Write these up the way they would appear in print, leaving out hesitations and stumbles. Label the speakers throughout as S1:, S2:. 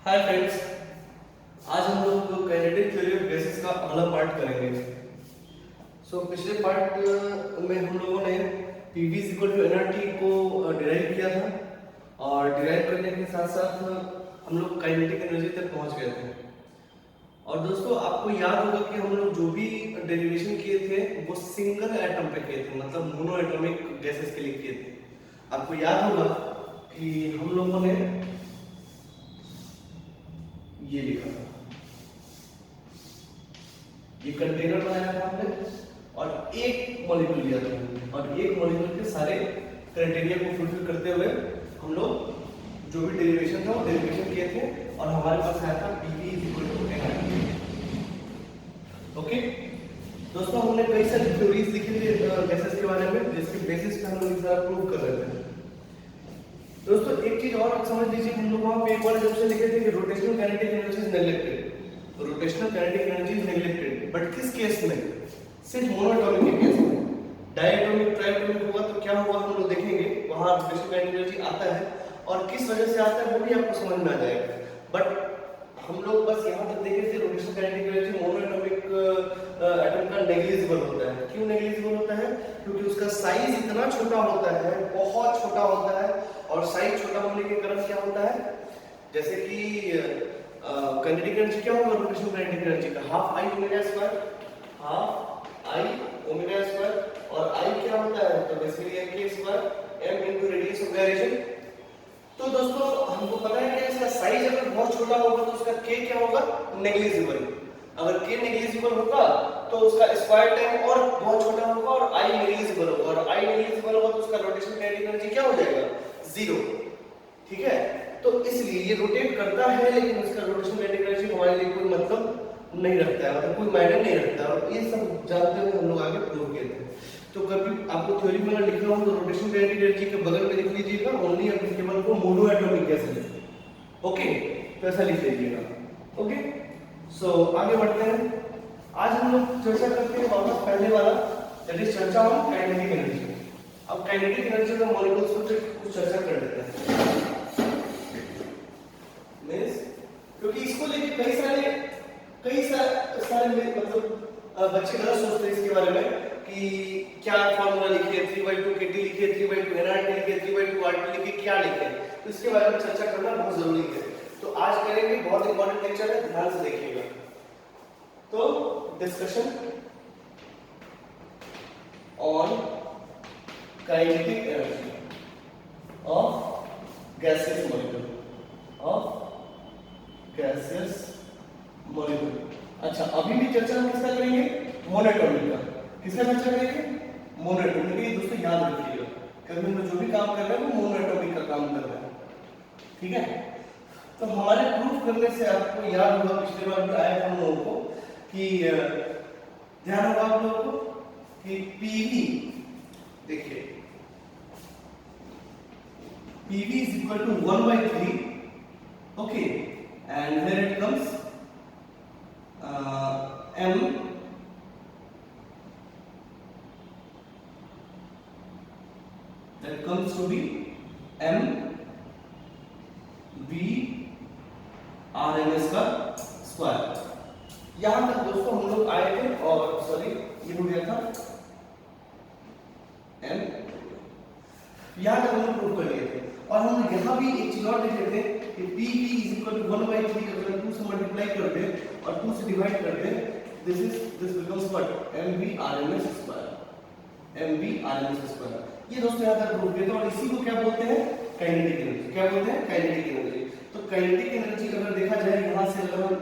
S1: Hi friends, आज हम लोग काइनेटिक थ्योरी ऑफ गैसेस का अगला पार्ट करेंगे। पिछले पार्ट में हम लोगों ने PV इक्वल टू nRT को डिराइव किया था और डिराइव करने के साथ साथ हम लोग काइनेटिक एनर्जी तक पहुंच गए थे। और दोस्तों, आपको याद होगा कि हम लोग जो भी डेरिवेशन किए थे वो सिंगल एटम पे किए थे, मतलब मोनो एटॉमिक गैसेस के लिए किए थे। आपको याद होगा कि हम लोगों ने ये लिखा था, ये कंटेनर बनाया था हमने और एक मॉलिक्यूल लिया था और एक मॉलिक्यूल के सारे क्राइटेरिया को फुलफिल करते हुए हम लोग जो भी डेरिवेशन था वो डेरिवेशन किए थे और हमारे पास आया था PV nRT। ओके दोस्तों, हमने कई सारी थ्योरीज लिखी थी गैसेस के बारे में, जिसके बेसिस पे हम लोग इस तरह प्रूव कर रहे थे। दोस्तों, एक चीज और समझ लीजिए, हम लोग वहां पे एक बार जब से लिखे थे कि rotational kinetic energy is neglected. Rotational kinetic energy is neglected, but किस केस में? सिर्फ मोनोएटॉमिक के केस में। डायएटॉमिक ट्राइएटॉमिक होगा तो क्या होगा हम लोग देखेंगे, वहां रोटेशनल काइनेटिक एनर्जी आता है और किस वजह से आता है वो भी आपको समझ में आ जाएगा। बट हम लोग बस यहां तक देखे थे rotational kinetic energy monoatomic atom का नेग्लिजिबल होता है। क्यों नेग्लिजिबल होता है? क्योंकि उसका साइज इतना छोटा होता है, बहुत छोटा होता है, और साइज छोटा होने के कारण क्या होता है, जैसे कि काइनेटिक एनर्जी क्या होगा रोटेशनल काइनेटिक एनर्जी का? Half I omega square, half I omega square, और आई क्या होता है? तो basically m k square m into radius of gyration. तो दोस्तों, हमको पता है कि इसका साइज अगर बहुत छोटा होगा तो उसका k क्या होगा? नेग्लिजिबल। अगर k नेग्लिजिबल होगा तो उसका स्क्वायर टाइम और बहुत छोटा होगा और i नेग्लिजिबल होगा, और i नेग्लिजिबल होगा तो उसका रोटेशनल काइनेटिक एनर्जी क्या हो जाएगा? जीरो। ठीक है, तो इसलिए ये रोटेट करता है लेकिन इसका रोटेशनल काइनेटिक एनर्जी हमारे लिए कोई मतलब नहीं रखता है, मतलब कोई मायने नहीं रखता है, और ये सब जानते हुए हम लोग आगे प्रूव किए थे। तो कभी आपको थ्योरी में लिख रहा हूं तो रोटेशनल काइनेटिक एनर्जी के बगल में लिख लीजिएगा only applicable for monoatomic gases. Okay, तो ऐसा लिख लीजिएगा। ओके, सो आगे बढ़ते हैं। आज हम लोग चर्चा करते हैं वापस पहले वाला, दैट इज चर्चा ऑन काइनेटिक एनर्जी। अब काइनेटिक एनर्जी का मॉलिक्यूल्स पर कुछ चर्चा कर लेते हैं। मींस क्योंकि इसको लेके कई सारे मतलब बच्चे गलत सोचते हैं इसके बारे में कि क्या फार्मूला लिखे, 3/2 kT लिखे, 3/2 nRT लिखे, 3/2 RT लिखे, क्या लिखे, तो इसके बारे में चर्चा करना बहुत जरूरी है। तो आज करेंगे, बहुत इंपॉर्टेंट लेक्चर है, ध्यान से देखिएगा। तो discussion on kinetic energy of gaseous molecule, अच्छा, अभी भी चर्चा हम किसका करेंगे? मोनोएटॉमिक का। किसका चर्चा करेंगे? मोनोएटॉमिक। ये दोस्तों याद रखिएगा, कभी हम जो भी काम कर रहे हैं वो मोनोएटॉमिक का काम कर रहे हैं। ठीक है, तो हमारे प्रूफ करने से आपको याद होगा, पिछले बार भी आया था हम लोगों को कि ध्यान होगा आप लोगों को कि PV, देखिए PV is equal to 1/3, okay, and here it comes m that comes to be m v RMS का स्क्वायर। यहां तक दोस्तों हम लोग आए थे, और सॉरी ये हो गया था m, यहां तक हम लोग प्रूव कर लिए थे। और हम यहां भी एक चीज और देख रहे थे कि PV is equal to 1/3, अगर 2 से मल्टीप्लाई कर दे और 2 से डिवाइड कर दे, this becomes what? mv RMS square, mv RMS square. ये दोस्तों यहां तक प्रूव किया था, और इसी को क्या बोलते हैं? Kinetic energy. क्या बोलते हैं? Kinetic energy. तो काइनेटिक एनर्जी अगर देखा जाए, यहां से अगर हम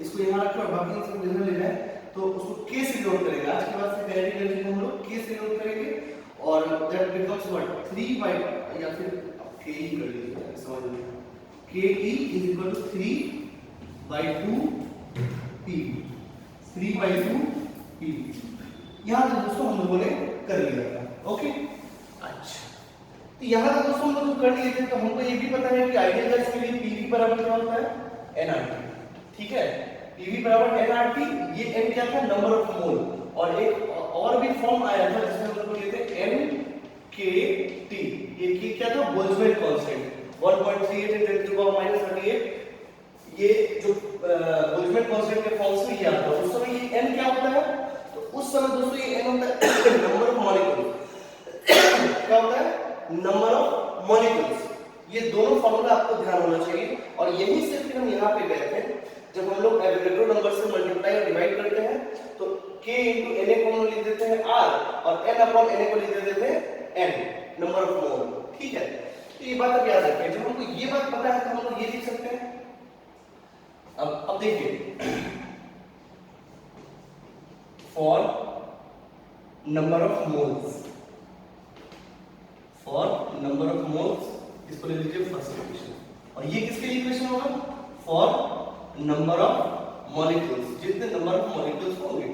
S1: इसको यहां रखकर बाकी सब जगह ले जाए तो उसको k से डिनोट करेंगे। आज के बाद से काइनेटिक एनर्जी को हम लोग k से डिनोट करेंगे, और दैट बिकम्स व्हाट? 3 बाय, या फिर k ही कर लीजिए, समझ लीजिए ke is equal to 3/2 PV, 3/2 PV। यहां तक दोस्तों हम लोगों ने कर लिया था। ओके, अच्छा, तो यहां तक दोस्तों हम लोग कर लिए थे, तो हमको ये भी पता है कि आइडियल गैस के लिए PV बराबर क्या होता है? nRT। ठीक है, PV बराबर nRT। ये n क्या था? Number of mole. और एक और भी फॉर्म आया था जिसमें हम लोग लिए थे NKT। ये क्या था? बोल्ट्जमैन कांस्टेंट, 1.38 × 10⁻38 ये जो बोल्ट्जमैन कांस्टेंट के फॉर्म से ये आता है, उस समय ये n क्या होता है, तो उस समय दोस्तों ये n होता है नंबर ऑफ मॉलिक्यूल्स। क्या होता है, नंबर ऑफ मॉलिक्यूल्स। ये दोनों फॉर्मूला आपको ध्यान होना चाहिए, और यही से फिर हम यहाँ पे गए थे जब हम लोग एवोगैड्रो नंबर से मल्टीप्लाई और डिवाइड करते हैं तो k into na को हम लिख देते हैं r और n अपॉन na को लिख देते हैं n, नंबर ऑफ मोल। ठीक है, तो ये बात आप याद रखें। जब हमको ये बात पता है तो हम लोग ये लिख सकते हैं। अब देखिए, for number of moles, for number of moles, इसको ले लीजिए फर्स्ट इक्वेशन, और ये किसके लिए इक्वेशन होगा, फॉर नंबर ऑफ मॉलिक्यूल्स, जितने नंबर ऑफ मॉलिक्यूल्स होंगे।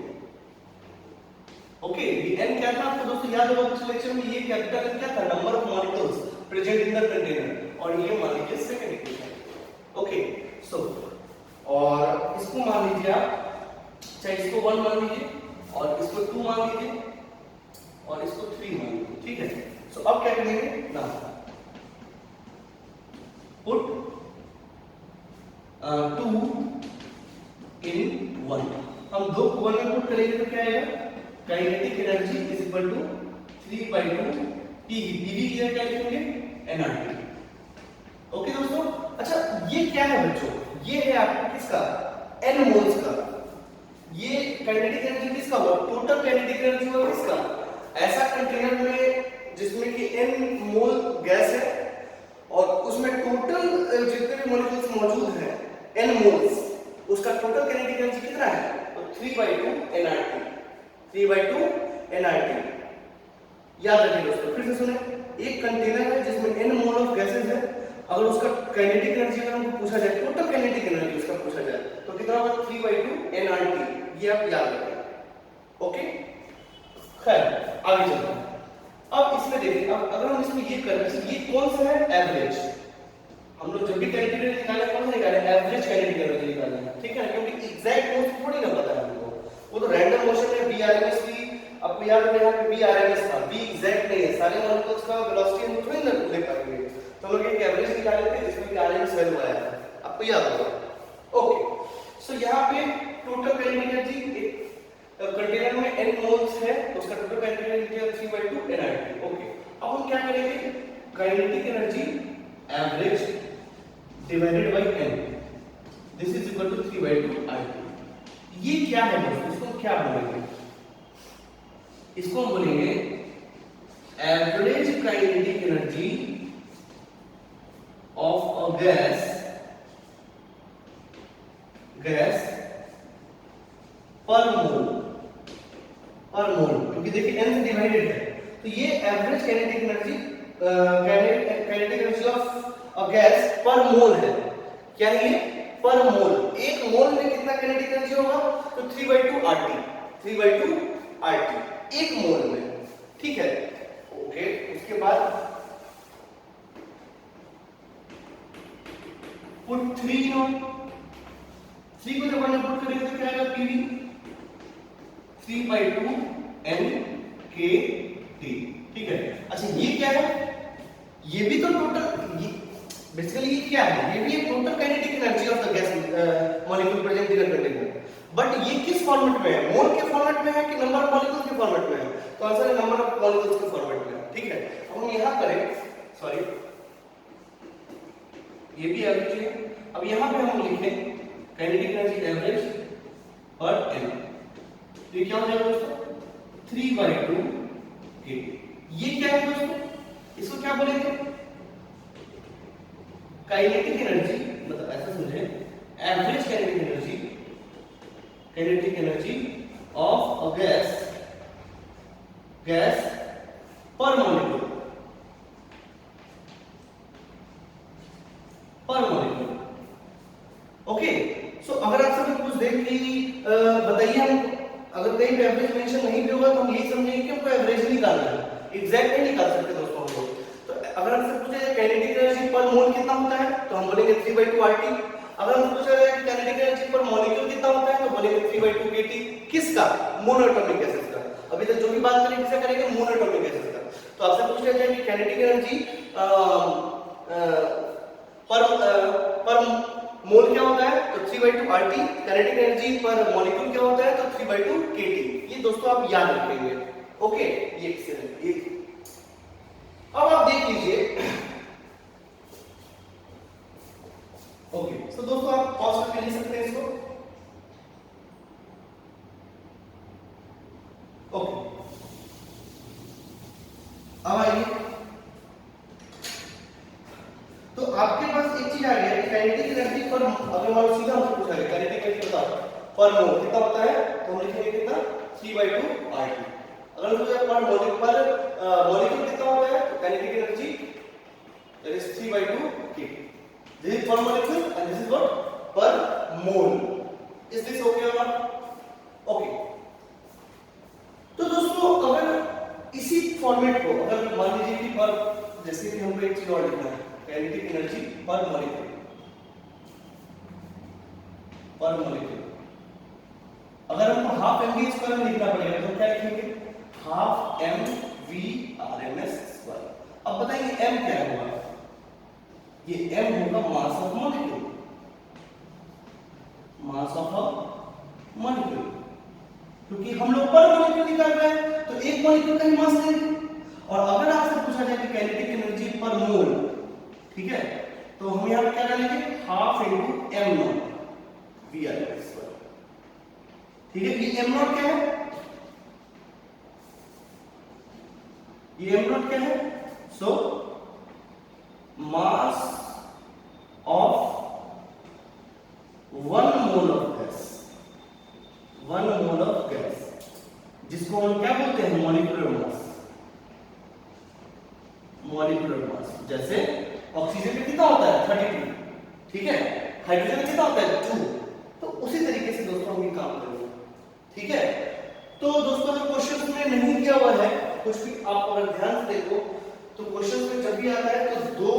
S1: ओके, ये n क्या था आपको दोस्तों याद होगा पिछले लेक्चर में, ये कैपिटल N क्या था, number of molecules present in the container, और ये मान लीजिए सेकंड इक्वेशन। ओके, सो और इसको मान लीजिए आप, चाहे इसको 1 मान लीजिए और इसको 2 मान लीजिए और इसको 3 मान लीजिए। ठीक है, सो अब क्या करेंगे ना, पुट 2 in 1, हम दो को 1 में पुट करेंगे तो क्या आएगा, kinetic energy is equal to 3/2 PV क्या लिखेंगे, एनआरटी। ओके दोस्तों, अच्छा ये क्या है बच्चों, ये है आपको किसका, n मोल्स का। ये काइनेटिक एनर्जी किसका हुआ, टोटल काइनेटिक एनर्जी हुआ किसका, ऐसा कंटेनर में जिसमें कि n मोल गैस है और उसमें टोटल जितने भी मॉलिक्यूल्स मौजूद हैं n मोल्स, उसका टोटल काइनेटिक एनर्जी कितना है, तो 3/2 nRT, 3/2 nRT। याद रखिए दोस्तों, फिर से सुने, एक कंटेनर है जिसमें n मोल ऑफ गैसेस है, अगर उसका काइनेटिक एनर्जी अगर हमको पूछा जाए, टोटल काइनेटिक एनर्जी उसका पूछा जाए तो कितना होगा, 3/2 nRT। ये आप याद रखें। ओके, खैर आगे चलते हैं। अब इसमें देखिए, अब अगर हम इसमें ये करें, ये कौन सा है, एवरेज। हम लोग जब भी काइनेटिक एनर्जी निकाले, कौन सा निकाले, एवरेज काइनेटिक एनर्जी निकाले हैं। ठीक है, क्योंकि एग्जैक्ट मोशन थोड़ी ना पता है हमको, वो तो रैंडम मोशन है, VRMS की आपको याद है, यहाँ पे VRMS था, V एग्जैक्ट नहीं है, सारे मॉलिक्यूल्स का वेलोसिटी हम थोड़ी ना ले पाएंगे, तो हम लोग एक एवरेज निकाले थे जिसमें कि RMS वैल्यू आया है, आपको याद होगा। ओके, सो यहाँ पे टोटल काइनेटिक एनर्जी कंटेनर में n मोल्स है तो उसका टोटल काइनेटिक एनर्जी है 3/2 nRT। ओके, अब हम क्या करेंगे, kinetic energy average divided by n, this is equal to 3/2 RT। ये क्या है दोस्तों, इसको क्या बोलेंगे, इसको हम बोलेंगे average kinetic energy of a gas पर मोल, क्योंकि देखिए n से डिवाइडेड है, तो ये average kinetic energy of a gas पर मोल है। क्या है ये, पर मोल, एक मोल में कितना काइनेटिक एनर्जी होगा, तो 3/2 RT, 3/2 RT एक मोल में। ठीक है, ओके, उसके बाद पुट 3 इन, 3 को जब हमने पुट करेंगे तो क्या आएगा, पीवी 3/2 nKT। ठीक है, अच्छा ये क्या है, ये भी तो टोटल, बेसिकली ये क्या है, ये भी एक total kinetic energy of the gas molecule present in the container, but ये किस फॉर्मेट में है, मोल के फॉर्मेट में है कि नंबर ऑफ मॉलिक्यूल्स के फॉर्मेट में है, तो आंसर है नंबर ऑफ मॉलिक्यूल्स के फॉर्मेट में। ठीक है, अब हम यहां करें, सॉरी ये भी एवरेज है, अब यहां पे हम लिखें काइनेटिक एनर्जी एवरेज पर n, तो ये क्या हो जाएगा दोस्तों, 3/2 k। ये क्या है दोस्तों, इसको क्या बोलेंगे, काइनेटिक एनर्जी, मतलब ऐसा समझे, average kinetic energy of a gas पर मॉलिक्यूल, ओके। सो अगर आप सभी कुछ देख के बताइए, हम अगर कहीं पे एवरेज मेंशन नहीं भी होगा तो हम यही समझेंगे कि हमको एवरेज निकालना है, एग्जैक्ट नहीं निकाल सकते दोस्तों हम लोग। तो अगर हमसे पूछा जाए काइनेटिक एनर्जी पर मोल कितना होता है, तो हम बोलेंगे 3/2 RT। अगर हमसे पूछा जाए कि काइनेटिक एनर्जी पर मॉलिक्यूल कितना होता है, तो बोलेंगे 3/2 kT। किसका, मोनोएटॉमिक गैसेस का। अभी तक जो भी बात करेंगे किसका करेंगे, मोनोएटॉमिक गैसेस का। तो आपसे पूछ लिया जाए कि काइनेटिक एनर्जी पर मोल क्या होता है, RT काइनेटिक एनर्जी पर मॉलिक्यूल क्या होता है, तो 3/2 kT। ये दोस्तों आप याद रखेंगे। ओके, ये एक्सीलेंट। ये अब आप देख लीजिए। ओके, तो दोस्तों आप पॉज करके लिख सकते हैं इसको। ओके, अब आइए, तो आपके पास एक चीज आ गया कि काइनेटिक एनर्जी पर, अगर मान लो सीधा हमसे पूछा गया काइनेटिक एनर्जी बताओ पर मोल कितना होता है, तो हम लिखेंगे कितना 3/2 RT। अगर मुझे पर मॉलिक्यूल कितना होता है, तो kinetic energy that is 3/2 kT। This is per molecule and this is what per mole. Is this okay or not? Okay. तो दोस्तों अगर इसी फॉर्मेट को अगर मान लीजिए कि पर, जैसे कि हमको एक चीज और लिखना है, काइनेटिक एनर्जी पर मॉलिक्यूल, पर मॉलिक्यूल अगर हमको हाफ mv स्क्वायर में लिखना पड़ेगा तो क्या लिखेंगे, हाफ mv RMS स्क्वायर। अब बताइए m क्या होगा, ये m होगा mass of molecule, mass of molecule, क्योंकि हम लोग पर मॉलिक्यूल निकाल रहे हैं तो एक मॉलिक्यूल का ही मास लेंगे। और अगर आपसे पूछा जाए कि काइनेटिक एनर्जी पर मोल, ठीक है, तो हम यहां पे क्या डालेंगे, half into m not VRMS square. ठीक है, ये m नॉट क्या है, ये m नॉट क्या है, सो mass of 1 mole of gas, 1 mole of gas, जिसको हम क्या बोलते हैं, मॉलिक्यूलर मास, मॉलिक्यूलर मास। जैसे ऑक्सीजन में कितना होता है 32, ठीक है, हाइड्रोजन में कितना होता है 2, तो उसी तरीके से दोस्तों हम ये काम करेंगे। ठीक है, तो दोस्तों जो क्वेश्चन में नहीं दिया हुआ है कुछ भी, आप अगर ध्यान से देखो तो क्वेश्चन में जब भी आता है तो दो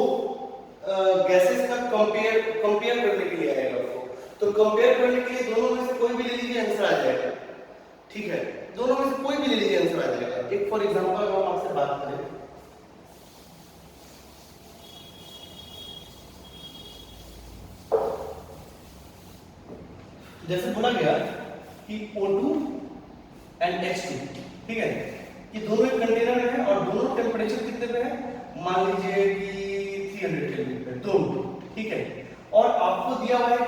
S1: गैसेस का कंपेयर करने के लिए आएगा आपको, तो कंपेयर करने के लिए दोनों में से कोई भी ले लीजिए, आंसर आ जाएगा। ठीक है, दोनों में से कोई भी ले लीजिए, आंसर आ जाएगा। एक फॉर एग्जांपल हम आपसे बात करें, जैसे बोला गया कि O2 एंड H2, ठीक है, ये दोनों एक कंटेनर में है और दोनों टेंपरेचर कितने पे है, मान लीजिए कि 300 केल्विन पे दोनों, ठीक है, और आपको दिया हुआ है कि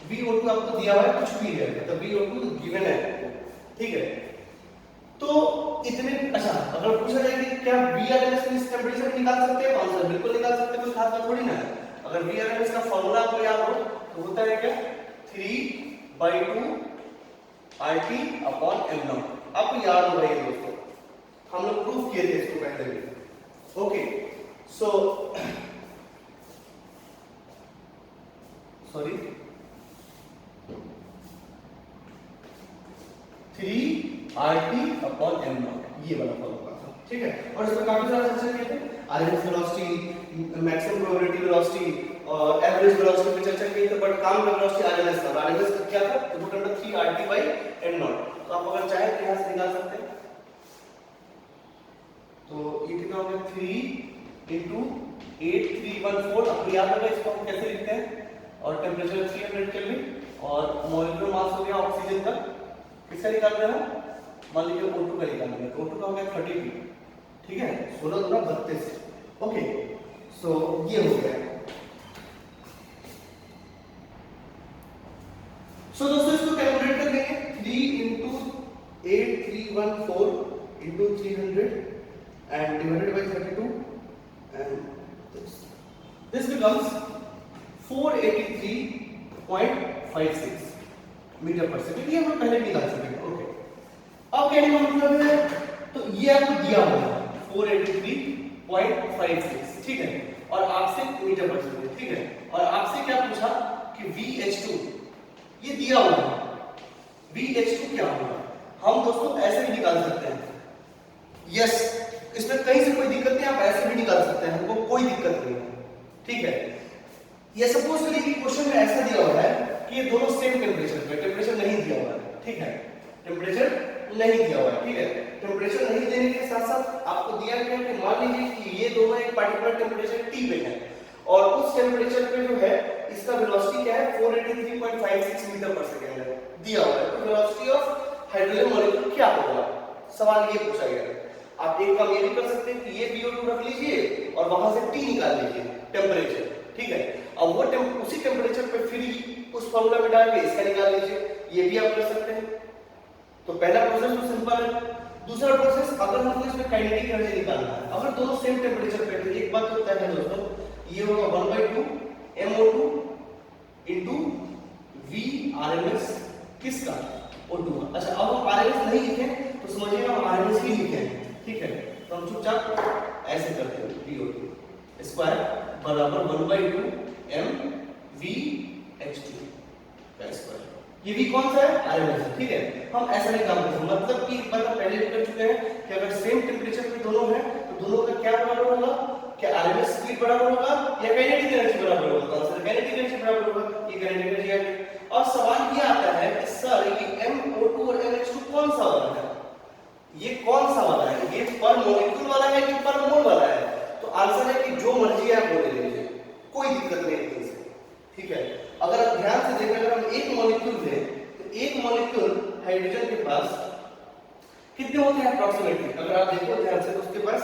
S1: VO2 आपको दिया हुआ है, कुछ भी है तो VO2 गिवन है, ठीक है। तो इतने, अच्छा अगर पूछा जाए कि क्या VRMS में इस टेंपरेचर निकाल सकते हैं, आंसर बिल्कुल निकाल सकते हैं, कोई खास बात थोड़ी ना है। अगर VRMS का फॉर्मूला आपको याद हो तो होता है क्या, 3/2 RT अपॉन m नॉट। आपको याद होगा ये दोस्तों, हम लोग प्रूफ किए थे इसको पहले भी। Okay, so sorry 3 RT upon m not, ये वाला फॉर्मूला था, ठीक है। और इसमें काफी सारे सेक्शन किए थे, RMS velocity, maximum probability velocity और एवरेज वेलोसिटी पे चर्चा की थी, बट काम का वेलोसिटी RMS था। RMS का क्या था, तो root under 3 RT by m not. तो आप अगर चाहे तो यहां से निकाल सकते हैं, तो ये कितना हो गया 3 into 8314। आपको याद होगा इसको हम कैसे लिखते हैं, और टेंपरेचर 300 केल्विन और मॉलिक्यूलर मास हो गया ऑक्सीजन का, किसका निकाल रहे हैं, मान लीजिए O2 का निकाल रहे हैं, तो O2 का हो गया 32, ठीक है, 16 गुना 32। ओके, सो ये हो गया। सो दोस्तों इसको कैलकुलेट कर देंगे, 3 into 8314 into 300 and divided by 32 and this becomes 483.56 metre पर सेकंड। ये हम पहले निकाल चुके हैं। ओके, अब कहने का मतलब है, तो ये आपको दिया हुआ है 483.56, ठीक है, और आपसे मीटर पर सेकंड, ठीक है, और आपसे क्या पूछा कि VH2 ये दिया हुआ है, VH2 क्या होगा। हम दोस्तों ऐसे भी निकाल सकते हैं, यस, इसमें कहीं से कोई दिक्कत नहीं, आप ऐसे भी निकाल सकते हैं, हमको कोई दिक्कत नहीं है, ठीक है। ये सपोज करिए कि क्वेश्चन में ऐसा दिया हुआ है कि ये दोनों सेम टेंपरेचर पे, टेंपरेचर नहीं दिया हुआ है, ठीक है, टेंपरेचर नहीं दिया हुआ है, ठीक है। टेंपरेचर नहीं देने के साथ साथ आपको दिया गया कि मान लीजिए कि ये दोनों एक पर्टिकुलर टेंपरेचर T पे है और उस टेंपरेचर पे जो है इसका वेलोसिटी क्या है 483.56 मीटर पर सेकंड है दिया हुआ है। तो वेलोसिटी ऑफ हाइड्रोजन मॉलिक्यूल क्या होगा, सवाल ये पूछा गया। आप एक काम ये भी कर सकते हैं कि ये VO2 रख लीजिए और वहां से T निकाल लीजिए टेम्परेचर, ठीक है। अब वो उसी टेम्परेचर पे फिर उस फॉर्मूला में डाल के इसका निकाल लीजिए, ये भी आप कर सकते हैं। तो पहला प्रोसेस तो सिंपल है। दूसरा प्रोसेस, अगर हमको इसमें काइनेटिक एनर्जी निकालना है, अगर दोनों सेम टेम्परेचर पे, तो एक बात तो तय है दोस्तों, ये होगा 1/2 MO2 इनटू V RMS किसका, O2 का। अच्छा, अब हम RMS नहीं लिखें तो समझिएगा हम RMS ही लिखें, ठीक है। तो हम चुपचाप ऐसे करते हैं, VO2 स्क्वायर बराबर 1/2 MVH2 का स्क्वायर। ये भी कौन सा है, RMS, ठीक है। हम ऐसा नहीं काम करते, मतलब कि एक बात हम पहले भी कर चुके हैं कि अगर सेम टेम्परेचर पे दोनों हैं तो दोनों का क्या बराबर होगा, क्या RMS स्पीड बराबर होगा या काइनेटिक एनर्जी बराबर होगा। तो आंसर काइनेटिक एनर्जी बराबर होगा, ये काइनेटिक एनर्जी है। और सवाल ये आता है कि सर ये MO2 और MH2 कौन सा वाला है, ये कौन सा वाला है, ये पर मॉलिक्यूल वाला है कि पर मोल वाला है। तो आंसर है कि जो मर्जी है आप बोल लीजिए, कोई दिक्कत नहीं है इससे, ठीक है। अगर आप ध्यान से देखें, अगर हम एक मॉलिक्यूल लें तो एक मॉलिक्यूल हाइड्रोजन के पास कितने होते हैं अप्रॉक्सीमेटली, अगर आप देखो ध्यान से, तो उसके पास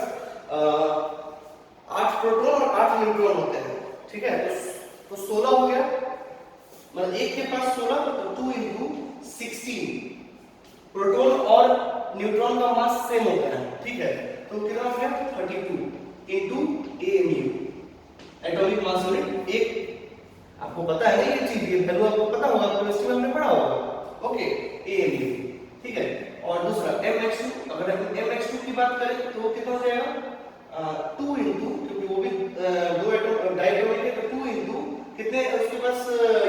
S1: 8 प्रोटॉन और 8 न्यूट्रॉन होते हैं, ठीक है। तो 16 हो गया, मतलब एक के पास 16, तो 2 × 16 प्रोटॉन और न्यूट्रॉन का मास सेम होता है, ठीक है। तो कितना हो गया 32 × AMU, एटॉमिक मास यूनिट। एक आपको पता है ना ये चीज, ये वैल्यू आपको पता होगा, केमिस्ट्री में हमने पढ़ा होगा, ओके, AMU, ठीक है। और दूसरा MH2, अगर हम MH2 की बात करें तो वो कितना हो जाएगा 2 × क्योंकि वो भी दो एटम डायटोमिक है, तो 2 × कितने उसके पास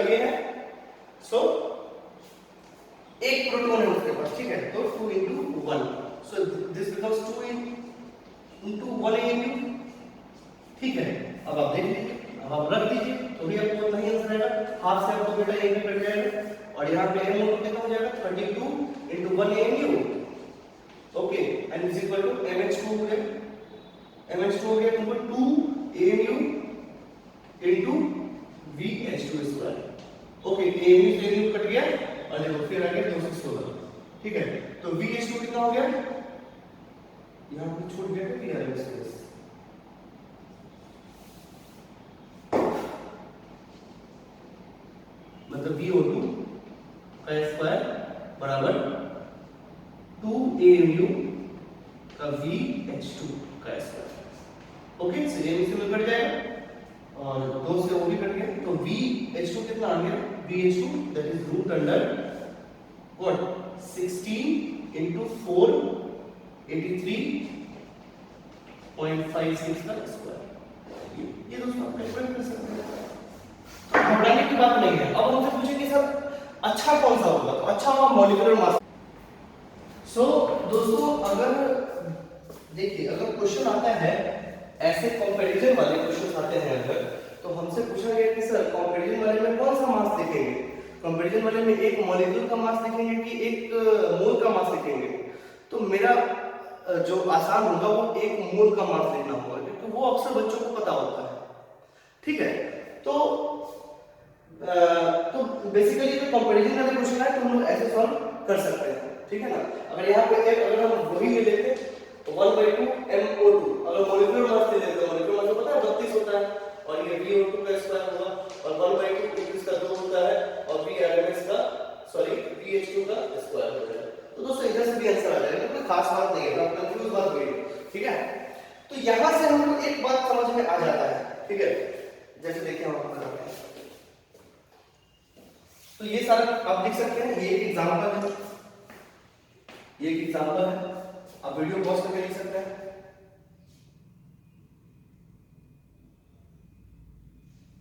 S1: ये है, सो एक प्रोटॉन है उसके पास, ठीक है। तो 2 × 1, सो दिस बिकम्स 2 × 1 AMU, ठीक है। अब आप देख लीजिए, अब आप रख दीजिए तो भी आपको नहीं आंसर आएगा, हाफ से आपको बेटा ये भी कट जाएगा। और यहाँ पे MO2 कितना हो जाएगा 32 × 1 AMU, okay, and is equal to MH2 हो गया, MH2 हो गया तुमको 2 AMU × VH2 square, okay. AMU से AMU कट गया और देखो फिर आगे 216, ठीक है। तो VH2 कितना हो गया, यहाँ पे छूट गया VRMS स्पेस, मतलब VO2 का स्क्वायर बराबर 2 AMU का VH2 का स्क्वायर, ओके। से AMU में कट जाएगा और 2 से वो भी कट गया, तो VH2 कितना आ गया, VH2 that is root under what 16 × 4 83.56 का स्क्वायर। ये दोस्तों आप कैलकुलेट कर सकते हैं, घबराने की बात नहीं है। अब हमसे पूछे कि सर अच्छा कौन सा होगा, तो अच्छा होगा मॉलिक्यूलर मास। सो दोस्तों अगर देखिए, अगर क्वेश्चन आता है ऐसे कंपैरिजन वाले क्वेश्चन आते हैं अगर, तो हमसे पूछा गया कि सर कंपैरिजन वाले में कौन सा मास लिखेंगे, कंपैरिजन वाले में एक मॉलिक्यूल का मास लिखेंगे कि एक मोल का मास लिखेंगे। तो मेरा जो आसान होगा वो एक मोल का मास लिखना होगा, क्योंकि वो अक्सर बच्चों को पता होता है, ठीक है। तो बेसिकली जो कंपैरिजन वाले क्वेश्चन है तो हम लोग ऐसे सॉल्व कर सकते हैं, ठीक है ना। अगर यहाँ पे अगर हम वही ले लेते तो 1/2 MO2, अगर मॉलिक्यूलर मास ले लेते, मॉलिक्यूलर मास पता है 32 होता है, और ये VO2 का स्क्वायर होगा, और 1/2 इसका 2 होता है, और VRMS का VH2 का स्क्वायर हो जाएगा। तो दोस्तों इधर से भी आंसर आ जाएगा, कोई खास बात नहीं है, आप कंफ्यूज मत होइए, ठीक है। तो यहां से हमको एक बात समझ में आ जाता है, ठीक है। जैसे देखिए हम आपको बताते हैं, तो ये सारा आप देख सकते हैं, ये एक एग्जांपल है, ये एक एग्जांपल है, आप वीडियो पॉज करके देख सकते हैं,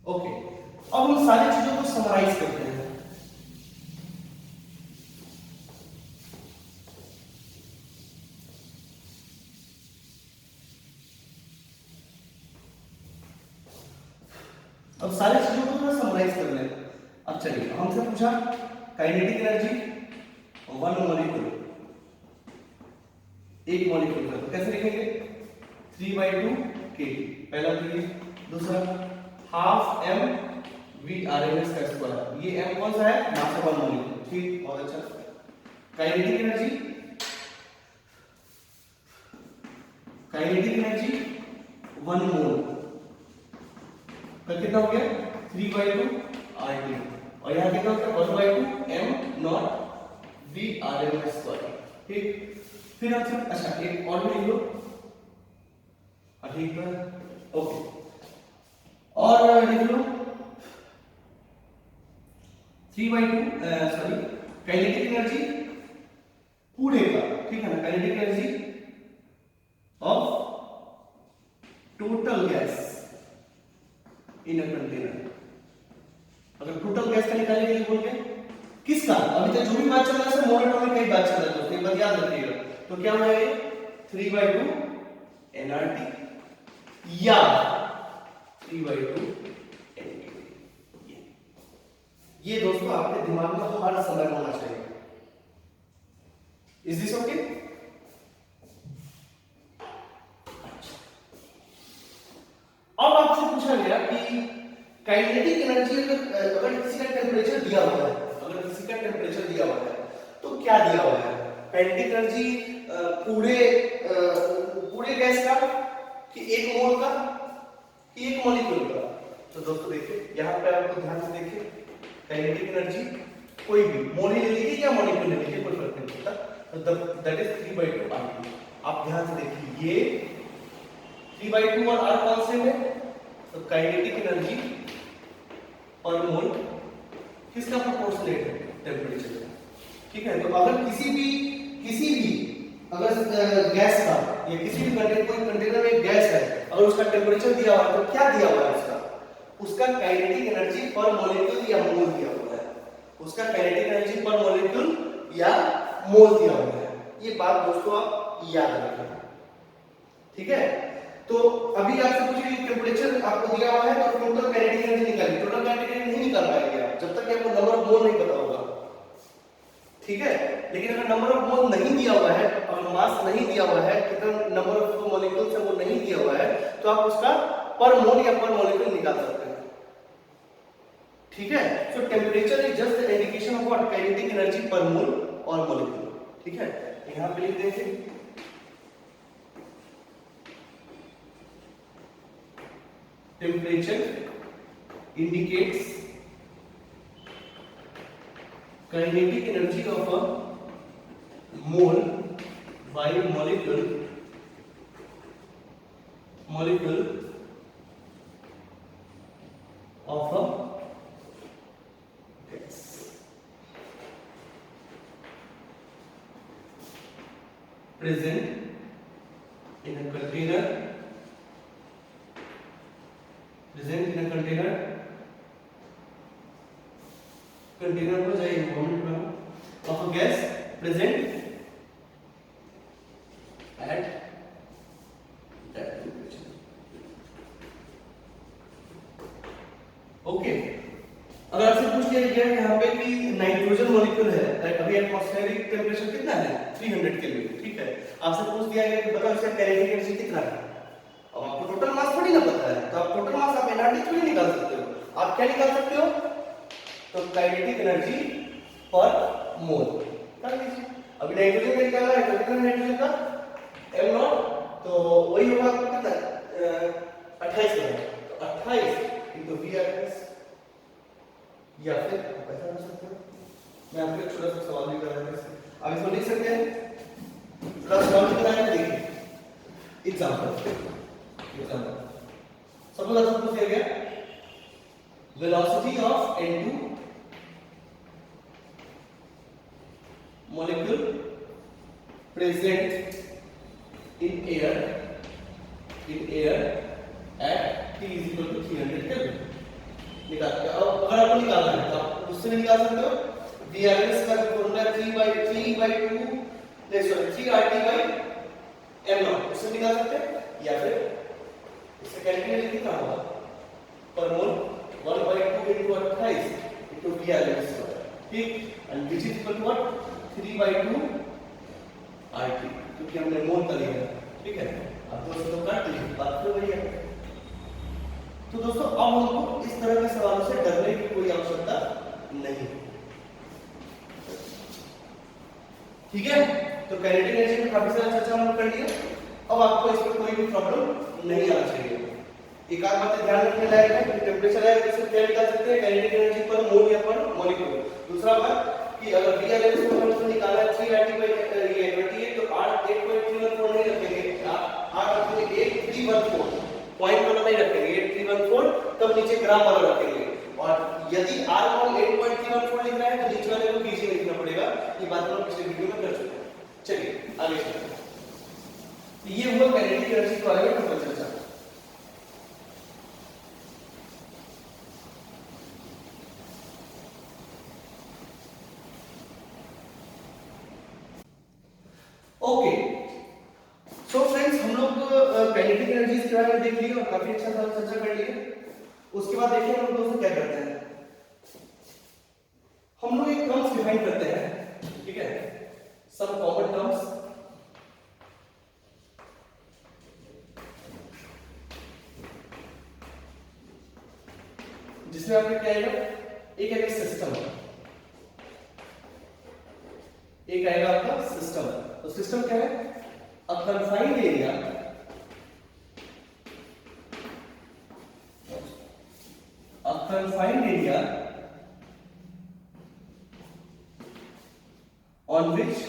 S1: ओके। अब हम सारी चीजों को समराइज करते हैं। अब सारी चीजों को थोड़ा समराइज कर लें। अब चलिए, हमसे पूछा काइनेटिक एनर्जी 1 मॉलिक्यूल, एक मॉलिक्यूल का, तो कैसे लिखेंगे 3/2 kT, पहला लीजिए। दूसरा ½ m VRMS का स्क्वायर। ये m कौन सा है? Mass of one molecule. ठीक, बहुत अच्छा। काइनेटिक एनर्जी, काइनेटिक एनर्जी 1 मोल का कितना हो गया? 3/2 RT। और यहाँ कितना होता है? 1/2 m नॉट VRMS स्क्वायर। ठीक, फिर हम अच्छा एक और भी लिख लो। ठीक है, ओके, और लिख लो 3/2 सॉरी काइनेटिक एनर्जी पूरे का, ठीक है ना, kinetic energy of total gas in a container. अगर टोटल गैस का निकालने के लिए बोल के किसका, अभी तक जो भी बात चल रहा है सर मोनोटोनिक का ही बात चल रहा है दोस्तों, ये बात याद रखिएगा। तो क्या होगा ये 3/2 nRT या 3/2 NT। ये दोस्तों आपके दिमाग में हर समय होना चाहिए। Is this okay? अब आपसे पूछा गया कि काइनेटिक एनर्जी अगर किसी का टेम्परेचर दिया हुआ है, अगर किसी का टेम्परेचर दिया हुआ है तो क्या दिया हुआ है? काइनेटिक एनर्जी पूरे गैस का कि एक मोल का कि एक मॉलिक्यूल का? तो दोस्तों देखिए यहाँ पे आपको ध्यान से देखिए, काइनेटिक एनर्जी कोई भी मोल ही ले लीजिए या मॉलिक्यूल ले लीजिए, कोई फर्क नहीं पड़ता। That is 3/2 RT। आप ध्यान से देखिए ये 3/2 और R कांस्टेंट है, तो काइनेटिक एनर्जी पर मोल किसका प्रोपोर्शनेट है? टेम्परेचर का। ठीक है, तो अगर किसी भी अगर गैस का या किसी भी कंटेनर में गैस है, अगर उसका टेम्परेचर दिया हुआ है तो क्या दिया हुआ है? उसका काइनेटिक एनर्जी पर मॉलिक्यूल या मोल दिया हुआ है। उसका काइनेटिक एनर्जी पर मॉलिक्यूल या मोल दिया हुआ है। ये बात दोस्तों आप याद रखें, ठीक है? तो अभी आपसे पूछिए टेम्परेचर आपको दिया हुआ है तो टोटल काइनेटिक एनर्जी निकालिए। टोटल काइनेटिक एनर्जी नहीं निकाल पाएंगे आप जब तक आपको नंबर ऑफ मोल नहीं पता होगा, ठीक है? लेकिन अगर नंबर ऑफ मोल नहीं दिया हुआ है और मास नहीं दिया हुआ है, कितना नंबर ऑफ मॉलिक्यूल्स है वो नहीं दिया हुआ है, तो आप उसका पर मोल या पर मॉलिक्यूल निकाल सकते हैं, ठीक है? सो temperature is just the indication of what? Kinetic energy पर मोल और मॉलिक्यूल, ठीक है? यहां पे लिख देंगे temperature indicates kinetic energy of a mole by molecule of a gas. Present in a container. Container को जाइए मोमेंट में of a gas present at that temperature. Okay, अगर आपसे पूछ लिया गया यहाँ पे कि नाइट्रोजन मॉलिक्यूल है, अभी एटमॉस्फेरिक टेम्परेचर कितना है? 300 केल्विन, ठीक है? आपसे पूछ दिया गया कि बताओ इसका काइनेटिक एनर्जी कितना है? अब आपको टोटल मास थोड़ी ना पता है, तो आप टोटल मास आप एनर्जी थोड़ी निकाल सकते हो। आप क्या निकाल सकते हो? तो काइनेटिक एनर्जी पर मोल कर लीजिए। अभी नाइट्रोजन का निकालना है तो कितना नाइट्रोजन का m नॉट, तो वही होगा आपको कितना 28 होगा, तो 28 into VRMS। या फिर आप ऐसा कर सकते हो, मैं आपको एक छोटा सा सवाल भी कर रहा हूं, आप इसको लिख सकते हैं। थोड़ा सवाल भी कराया, देखिए एग्जांपल सपोज आपसे पूछ दिया गया velocity of N2 molecule present in air at T is equal to 300 Kelvin। निकालते हैं। अब अगर आपको निकालना है तो आप उससे भी निकाल सकते हो। VRMS का जो फॉर्मूला है 3/2 3RT m नॉट, उससे निकाल सकते हैं, या फिर इससे कैलकुलेट कितना होगा? पर मोल 1/2 into 28 into VRMS, ठीक? and which is equal to what? 3/2 RT, क्योंकि हमने मोल कर लिया, ठीक है? अब दोस्तों काट लीजिए, बात तो वही है। तो दोस्तों अब हमको इस तरह के सवालों से डरने की कोई आवश्यकता नहीं। ठीक है, तो काइनेटिक एनर्जी में काफी सारा चर्चा हम कर लिया। अब आपको इस पर कोई भी प्रॉब्लम नहीं आना चाहिए। एक आध बात ध्यान रखने लायक है कि टेंपरेचर है इससे क्या निकाल सकते हैं काइनेटिक एनर्जी पर मोल या पर मॉलिक्यूल। दूसरा बात कि अगर V R L को हमको निकालना है 3 ये 28 तो 8.314 नहीं रखेंगे, 8 रखेंगे 8314 पॉइंट वाला नहीं रखेंगे, 8314 तब नीचे ग्राम वाला रखेंगे। और यदि R को 8.314 लिख रहा है तो नीचे वाले को केजी लिखना पड़ेगा। ये बात हम पिछले वीडियो में कर चुके हैं। चलिए आगे चलते हैं। तो ये हुआ काइनेटिक एनर्जी के बारे में टोटल चर्चा। ओके, सो फ्रेंड्स हम लोग काइनेटिक एनर्जी के बारे में देख लिए और काफी अच्छा चर्चा कर लिए। उसके बाद देखिए हम लोग दोस्तों क्या करते हैं, हम लोग एक टर्म्स डिफाइन करते हैं। ठीक है, सब कॉमन टर्म्स जिसमें आपका क्या आएगा, एक आएगा सिस्टम, एक आएगा आपका सिस्टम। तो सिस्टम क्या है, a confined area on which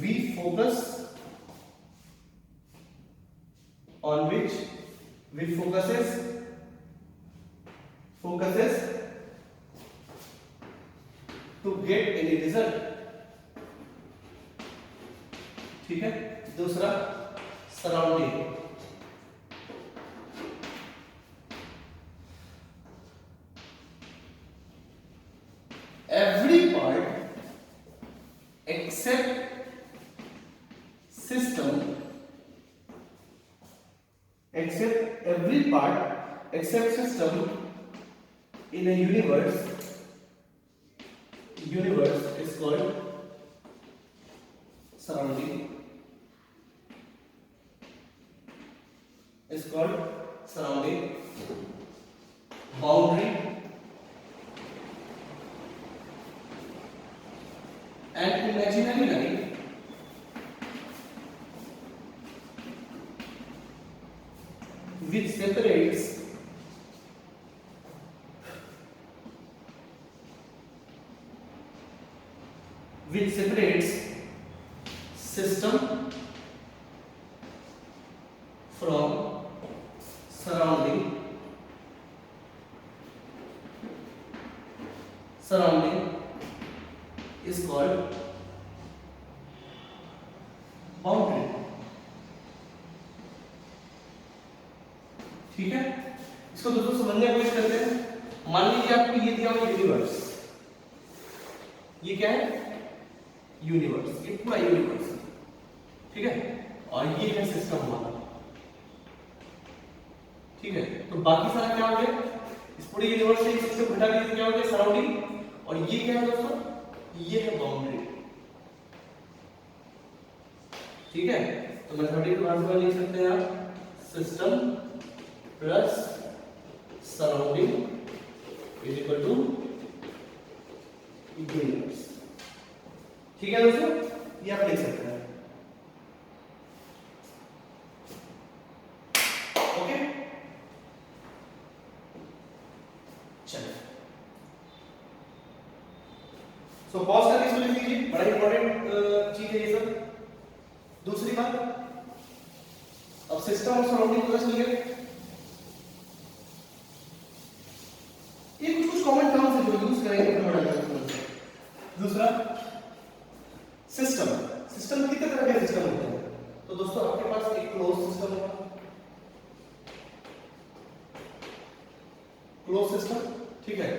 S1: we focuses to get any result। ठीक है, दूसरा surrounding, every part except system, every part except system in a universe is called surrounding, boundary and imaginary line which separates system from surrounding is called boundary. ठीक है, इसको दोस्तों समझने की कोशिश करते हैं। मान लीजिए आपको ये दिया हुआ यूनिवर्स, ये क्या है, यूनिवर्स, ये पूरा यूनिवर्स। ठीक है, और ये है सिस्टम हमारा। ठीक है, तो बाकी सारा क्या हो गया, इस पूरे यूनिवर्स से सिस्टम घटा दीजिए, क्या हो गया, सराउंडिंग। और ये क्या है दोस्तों, ये है बाउंड्री। ठीक है, तो मैथमेटिकल भाषा में लिख सकते हैं आप system plus surrounding is equal to universe. ठीक है दोस्तों, ये आप लिख सकते हैं। ओके, चलिए सो पॉज करके इसको लिख लीजिए, बड़ा इंपॉर्टेंट चीज है ये सब। दूसरी बात, अब सिस्टम और सराउंडिंग को समझ गए। ये कुछ कॉमन टर्म्स है जो यूज करेंगे फिर बड़ा जाएगा। दूसरा सिस्टम कितने तरह के सिस्टम होते हैं, तो दोस्तों आपके पास एक क्लोज सिस्टम होगा, क्लोज सिस्टम। ठीक है,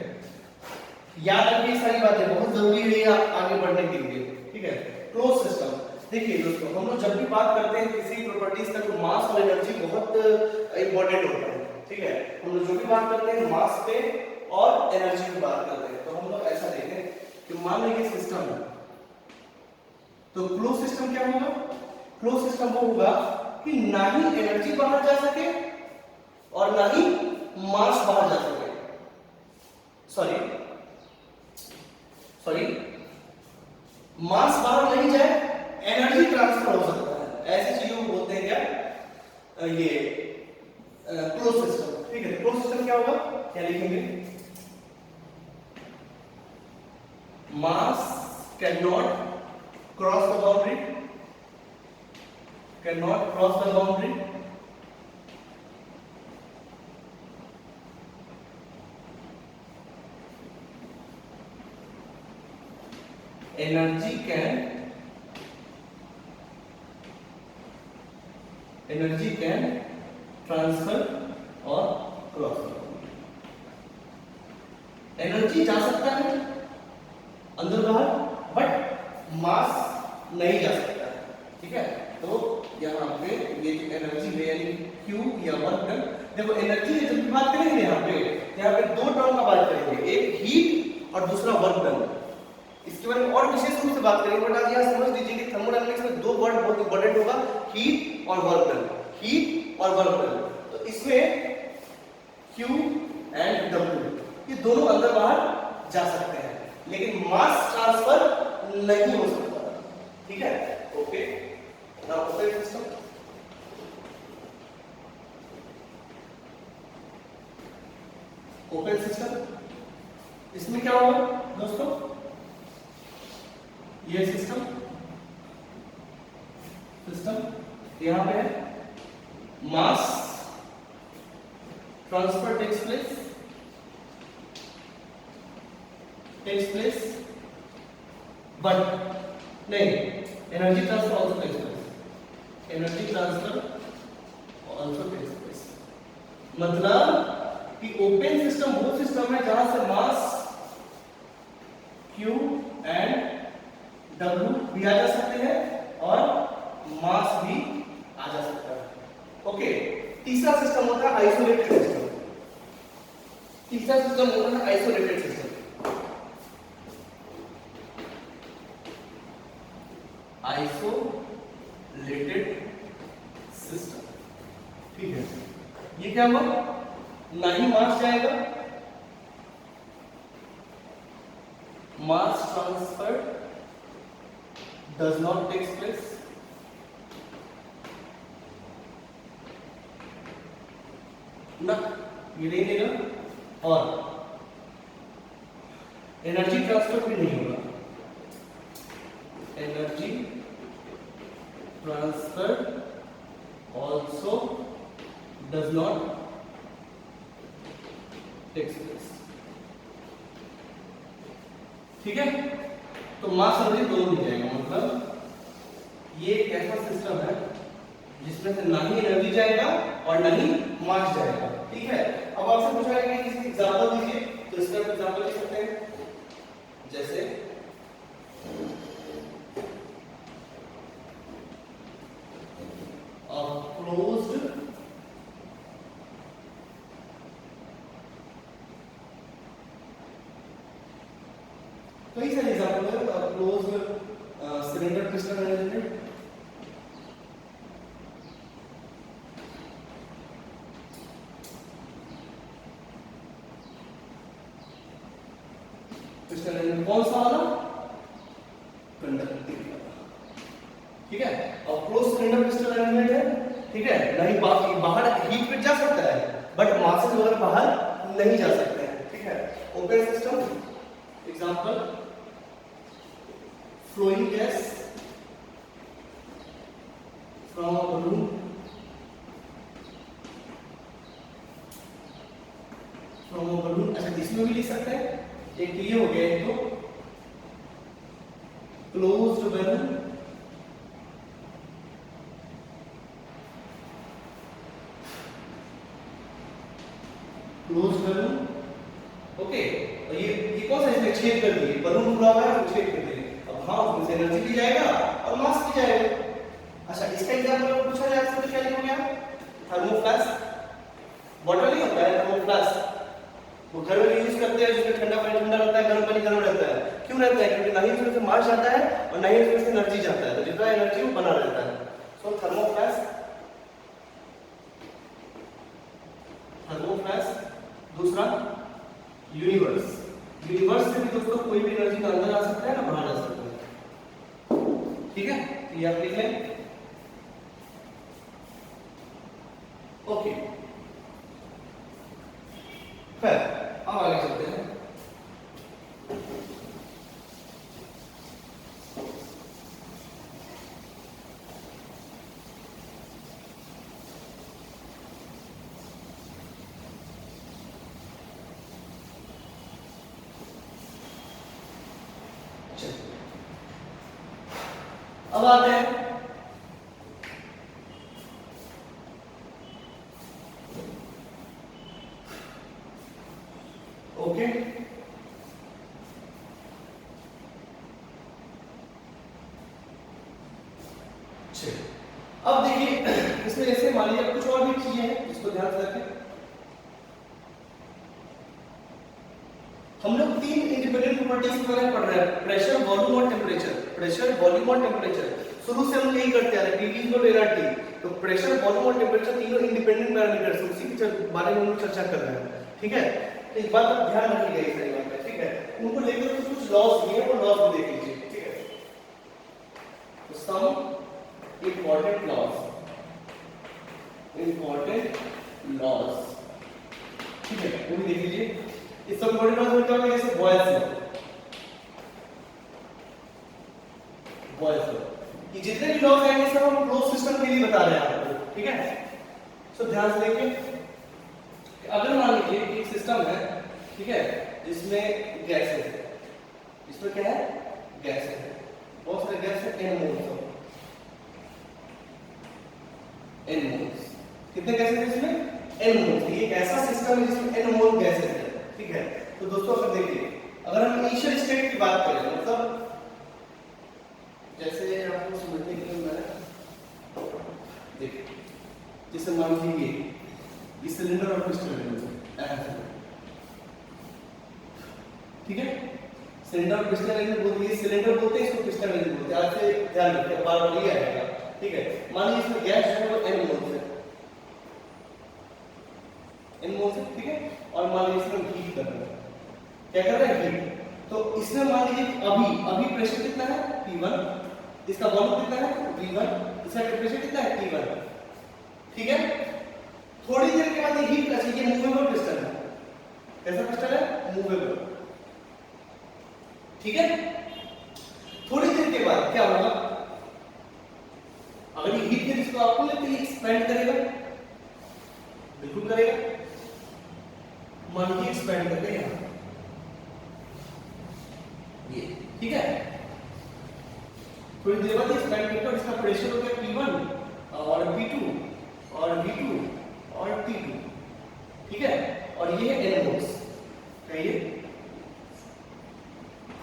S1: याद रखिए सारी बातें, बहुत जरूरी है ये आगे बढ़ने के लिए। ठीक है, क्लोज सिस्टम। देखिए दोस्तों, हम लोग जब भी बात करते हैं किसी प्रॉपर्टीज का, तो मास और एनर्जी बहुत इंपॉर्टेंट होता है। ठीक है, हम लोग जो भी बात करते हैं मास पे और एनर्जी पे बात करते हैं। तो हम लोग ऐसा देखें कि मान लीजिए सिस्टम है, तो क्लोज सिस्टम क्या होगा, क्लोज सिस्टम वो होगा कि ना ही एनर्जी बाहर जा सके और ना ही मास बाहर जा सके। सॉरी, मास बाहर नहीं जाए, एनर्जी ट्रांसफर हो सकता है। ऐसी चीजों को बोलते हैं क्या, ये क्लोज सिस्टम। ठीक है, क्लोज सिस्टम क्या होगा, क्या लिखेंगे, मास can not cross the boundary, cannot cross the boundary, energy can transfer और cross। एनर्जी जा सकता है अंदर बाहर, बट मास नहीं जा सकता है। ठीक है, तो यहाँ पे ये जो एनर्जी है यानी Q या वर्क डन, देखो एनर्जी की जब बात करेंगे यहाँ पे दो टर्म का बात करेंगे, एक हीट और दूसरा वर्क डन। इसके बारे में और विशेष रूप से बात करेंगे, बट आज यहाँ समझ लीजिए कि थर्मोडायनामिक्स में दो वर्ड बहुत इंपॉर्टेंट होगा, हीट और वर्क डन, हीट और वर्क डन। तो इसमें Q एंड W ये दोनों अंदर बाहर जा सकते हैं, लेकिन मास ट्रांसफर नहीं हो सकता। ठीक है, okay. Now open system, open system, इसमें क्या होगा दोस्तों, ये सिस्टम यहां पे है, mass transfer takes place, but नहीं, energy transfer also takes place, energy transfer also takes place. मतलब कि ओपन सिस्टम वो सिस्टम है जहां से मास Q एंड W भी आ जा सकते हैं और मास भी आ जा सकता है। ओके, तीसरा सिस्टम होता है आइसोलेटेड सिस्टम। तीसरा सिस्टम होता है आइसोलेटेड सिस्टम। आइसोलेटेड सिस्टम, ठीक है, ये क्या हुआ, ना ही मास जाएगा, mass transfer does not takes place, ना ये नहीं देगा, और एनर्जी ट्रांसफर भी नहीं होगा, energy transfer also does not takes place। ठीक है, तो मास एनर्जी दोनों मिल जाएगा। मतलब ये एक ऐसा सिस्टम है जिसमें से ना ही एनर्जी जाएगा और ना ही मास जाएगा। ठीक है, अब आपसे पूछा है कि किसी एग्जांपल दीजिए, तो इसका एग्जांपल दे सकते हैं, जैसे क्लोज्ड कई सारे एग्जांपल है, close cylinder piston arrangement, piston arrangement कौन सा वाला, कंडक्टिंग वाला। ठीक है, और क्लोज सिलेंडर पिस्टन अरेंजमेंट है, ठीक है, नहीं बाहर हीट पे जा सकता है, बट मासेस वगैरह बाहर नहीं जा सकते हैं। ठीक है, open system example flowing gas from a balloon अच्छा इसमें भी लिख सकते हैं, एक ये हो गया, एक तो closed balloon, closed balloon, okay, और ये कौन सा, इसमें छेद कर दिए, बलून खुला हुआ है, छेद कर दिए, हाँ उसमें से एनर्जी भी जाएगा और मास भी जाएगा। अच्छा, इसका एग्जांपल पूछा जाए तो क्या लिखोगे आप, थर्मोफ्लास्क, बॉटल नहीं होता है थर्मोफ्लास्क, वो घर में यूज करते हैं, जिसमें ठंडा पानी ठंडा रहता है, गर्म पानी गर्म रहता है। क्यों रहता है, क्योंकि ना ही उसमें से मास जाता है और ना ही उसमें से एनर्जी जाता है, तो जितना एनर्जी वो बना रहता है। सो थर्मोफ्लास्क दूसरा यूनिवर्स। यूनिवर्स से भी दोस्तों कोई भी एनर्जी ना अंदर आ सकता है ना बाहर जा सकता है, ठीक है। ये आप लिख लें। ओके, फिर अब आगे चलते हैं। अब आते हैं ओके, अब देखिए इसमें जैसे मान लीजिए कुछ और भी चीजें हैं इसको ध्यान से रखें। हम लोग तीन इंडिपेंडेंट प्रॉपर्टीज के बारे में पढ़ रहे हैं, प्रेशर, वॉल्यूम और टेम्परेचर। प्रेशर, वॉल्यूम और टेम्परेचर शुरू से हम यही करते आ रहे हैं, पीवी और डेल्टा टी। तो प्रेशर, वॉल्यूम और टेम्परेचर तीनों इंडिपेंडेंट पैरामीटर्स हैं, उसी के बारे में हम लोग चर्चा कर रहे हैं, ठीक है। तो एक बात आप ध्यान रखिएगा इस तरीके में, ठीक है। उनको लेकर कुछ लॉस दिए हैं, वो लॉस भी देख लीजिए, ठीक है। तो some important laws, important laws, ठीक है, वो भी देख लीजिए। इस सब इंपॉर्टेंट लॉस में क्या होगा, जैसे बॉयल्स लॉ, बॉयल्स लॉ, ये जितने भी लॉस आएंगे सब हम क्लोज सिस्टम के लिए बता रहे हैं आपको, ठीक है। सो ध्यान से देखिए, अगर मान लीजिए कि एक सिस्टम है, ठीक है, जिसमें गैसेस है, इसमें क्या है, गैसेस है, बहुत सारे गैस है, n मोल्स, n मोल्स, कितने गैसेस हैं इसमें, n मोल्स। ये एक ऐसा सिस्टम है जिसमें n मोल गैसेस है, ठीक है। तो दोस्तों अगर देखिए, अगर हम इनिशियल स्टेट की बात करें, मतलब जैसे आपको समझने के लिए मैं देखिए, जैसे मान लीजिए ये सिलेंडर और पिस्टन है, ठीक है। सिलेंडर और पिस्टन एलिमेंट बोलते हैं, सिलेंडर बोलते हैं, इसको पिस्टन एलिमेंट बोलते हैं। आज से ध्यान रखिए, बार बार ये आएगा, ठीक है। मान लीजिए इसमें गैस जो है वो n मोल्स है, n मोल्स है, ठीक है। और मान लीजिए इसमें हीट कर रहे हैं, क्या कर रहे हैं, हीट। तो इसमें मान लीजिए अभी प्रेशर कितना है, P1, इसका वॉल्यूम कितना है, V1, इसका टेंपरेचर कितना है, T1, ठीक है। थोड़ी देर के बाद ये हीट अच्छा, ये मूवेबल पिस्टन है, कैसा पिस्टन है, मूवेबल, ठीक है। थोड़ी देर के बाद क्या होगा, अगर ये हीट है इसको आपको लगता है एक्सपेंड करेगा, बिल्कुल करेगा, मान लीजिए एक्सपेंड करके यहां ये, ठीक है। थोड़ी देर बाद एक्सपेंड करके और इसका प्रेशर हो गया P1 और P2 और V2 और T2, ठीक है। और ये है n मोल्स, कहिए।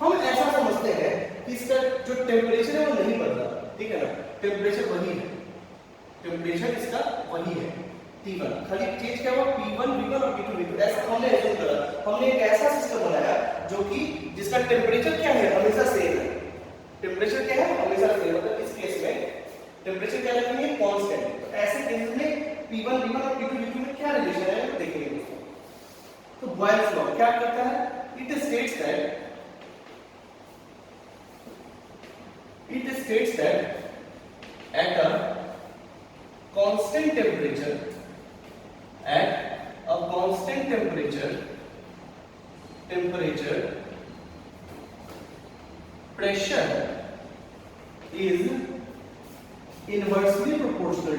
S1: हम ऐसा समझते हैं कि इसका जो टेम्परेचर है वो नहीं बदला, ठीक है ना, टेम्परेचर वही है, टेम्परेचर इसका वही है, T1, खाली चेंज क्या हुआ, P1, V1 और P2, V2, ऐसा हमने एज्यूम करा। हमने एक ऐसा सिस्टम बनाया जो कि जिसका टेम्परेचर क्या है, हमेशा सेम है, टेम्परेचर क्या है, हमेशा सेम, मतलब इस केस में टेम्परेचर क्या रखेंगे, कांस्टेंट। तो ऐसे केस में P1, V1 और P2, V2 में क्या रिलेशन है वो देखेंगे दोस्तों। तो बॉयल्स लॉ क्या करता है, it states that at a constant temperature, pressure is inversely proportional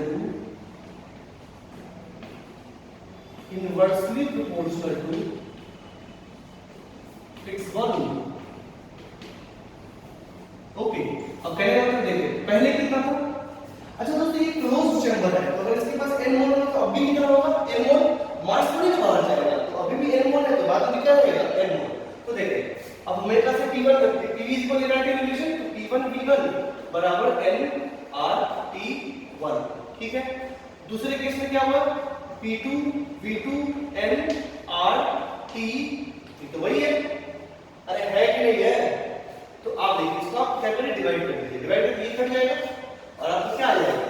S1: to its volume. Okay, अब कहने का मतलब देखिए, पहले कितना था, अच्छा दोस्तों ये क्लोज चैम्बर है, तो अगर इसके पास n मोल है तो अभी कितना होगा, n मोल, मास थोड़ी ना बाहर जाएगा, तो अभी भी n मोल है, तो बाद में क्या रहेगा, n मोल। तो देखिए, अब मेरे पास है P1, P is equal to relation, तो P1 V1 बराबर n R T1, ठीक है। दूसरे केस में क्या हुआ, P2 V2 n R T, ये तो वही है, अरे है कि नहीं है। तो आप देखिए, इसको आप क्या करें, डिवाइड कर दीजिए, डिवाइड करके ये कट जाएगा और आपको क्या आ जाएगा,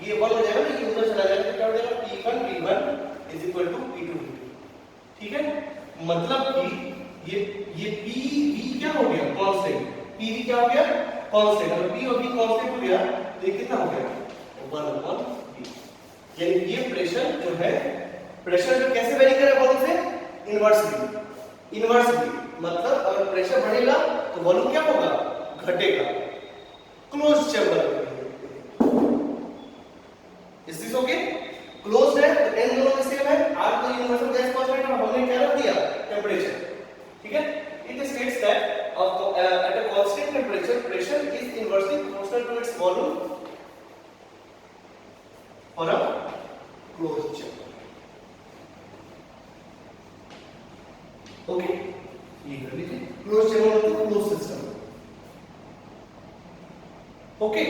S1: ये 1 हो जाएगा ना, ये उधर चला जाएगा, तो क्या हो जाएगा, P1 V1 is equal to P2 V2, ठीक है। मतलब कि ये PV क्या हो गया, कांस्टेंट। PV क्या हो गया, कांस्टेंट। अगर P और V कांस्टेंट हो गया तो ये कितना हो गया, 1/V। यानी ये प्रेशर जो है, प्रेशर जो कैसे वेरी करेगा वॉल्यूम से, इनवर्सली। इनवर्सली मतलब अगर प्रेशर बढ़ेगा तो वॉल्यूम क्या होगा, घटेगा। Close chamber, is this okay? Closed है तो n दोनों में सेम है, r तो यूनिवर्सल गैस कांस्टेंट है, हमने क्या रख दिया, टेंपरेचर। ठीक है, it states that at a constant temperature pressure is inversely proportional to its volume for a closed chamber. Okay, ये कर लीजिए, क्लोज चैम्बर मतलब क्लोज सिस्टम। ओके,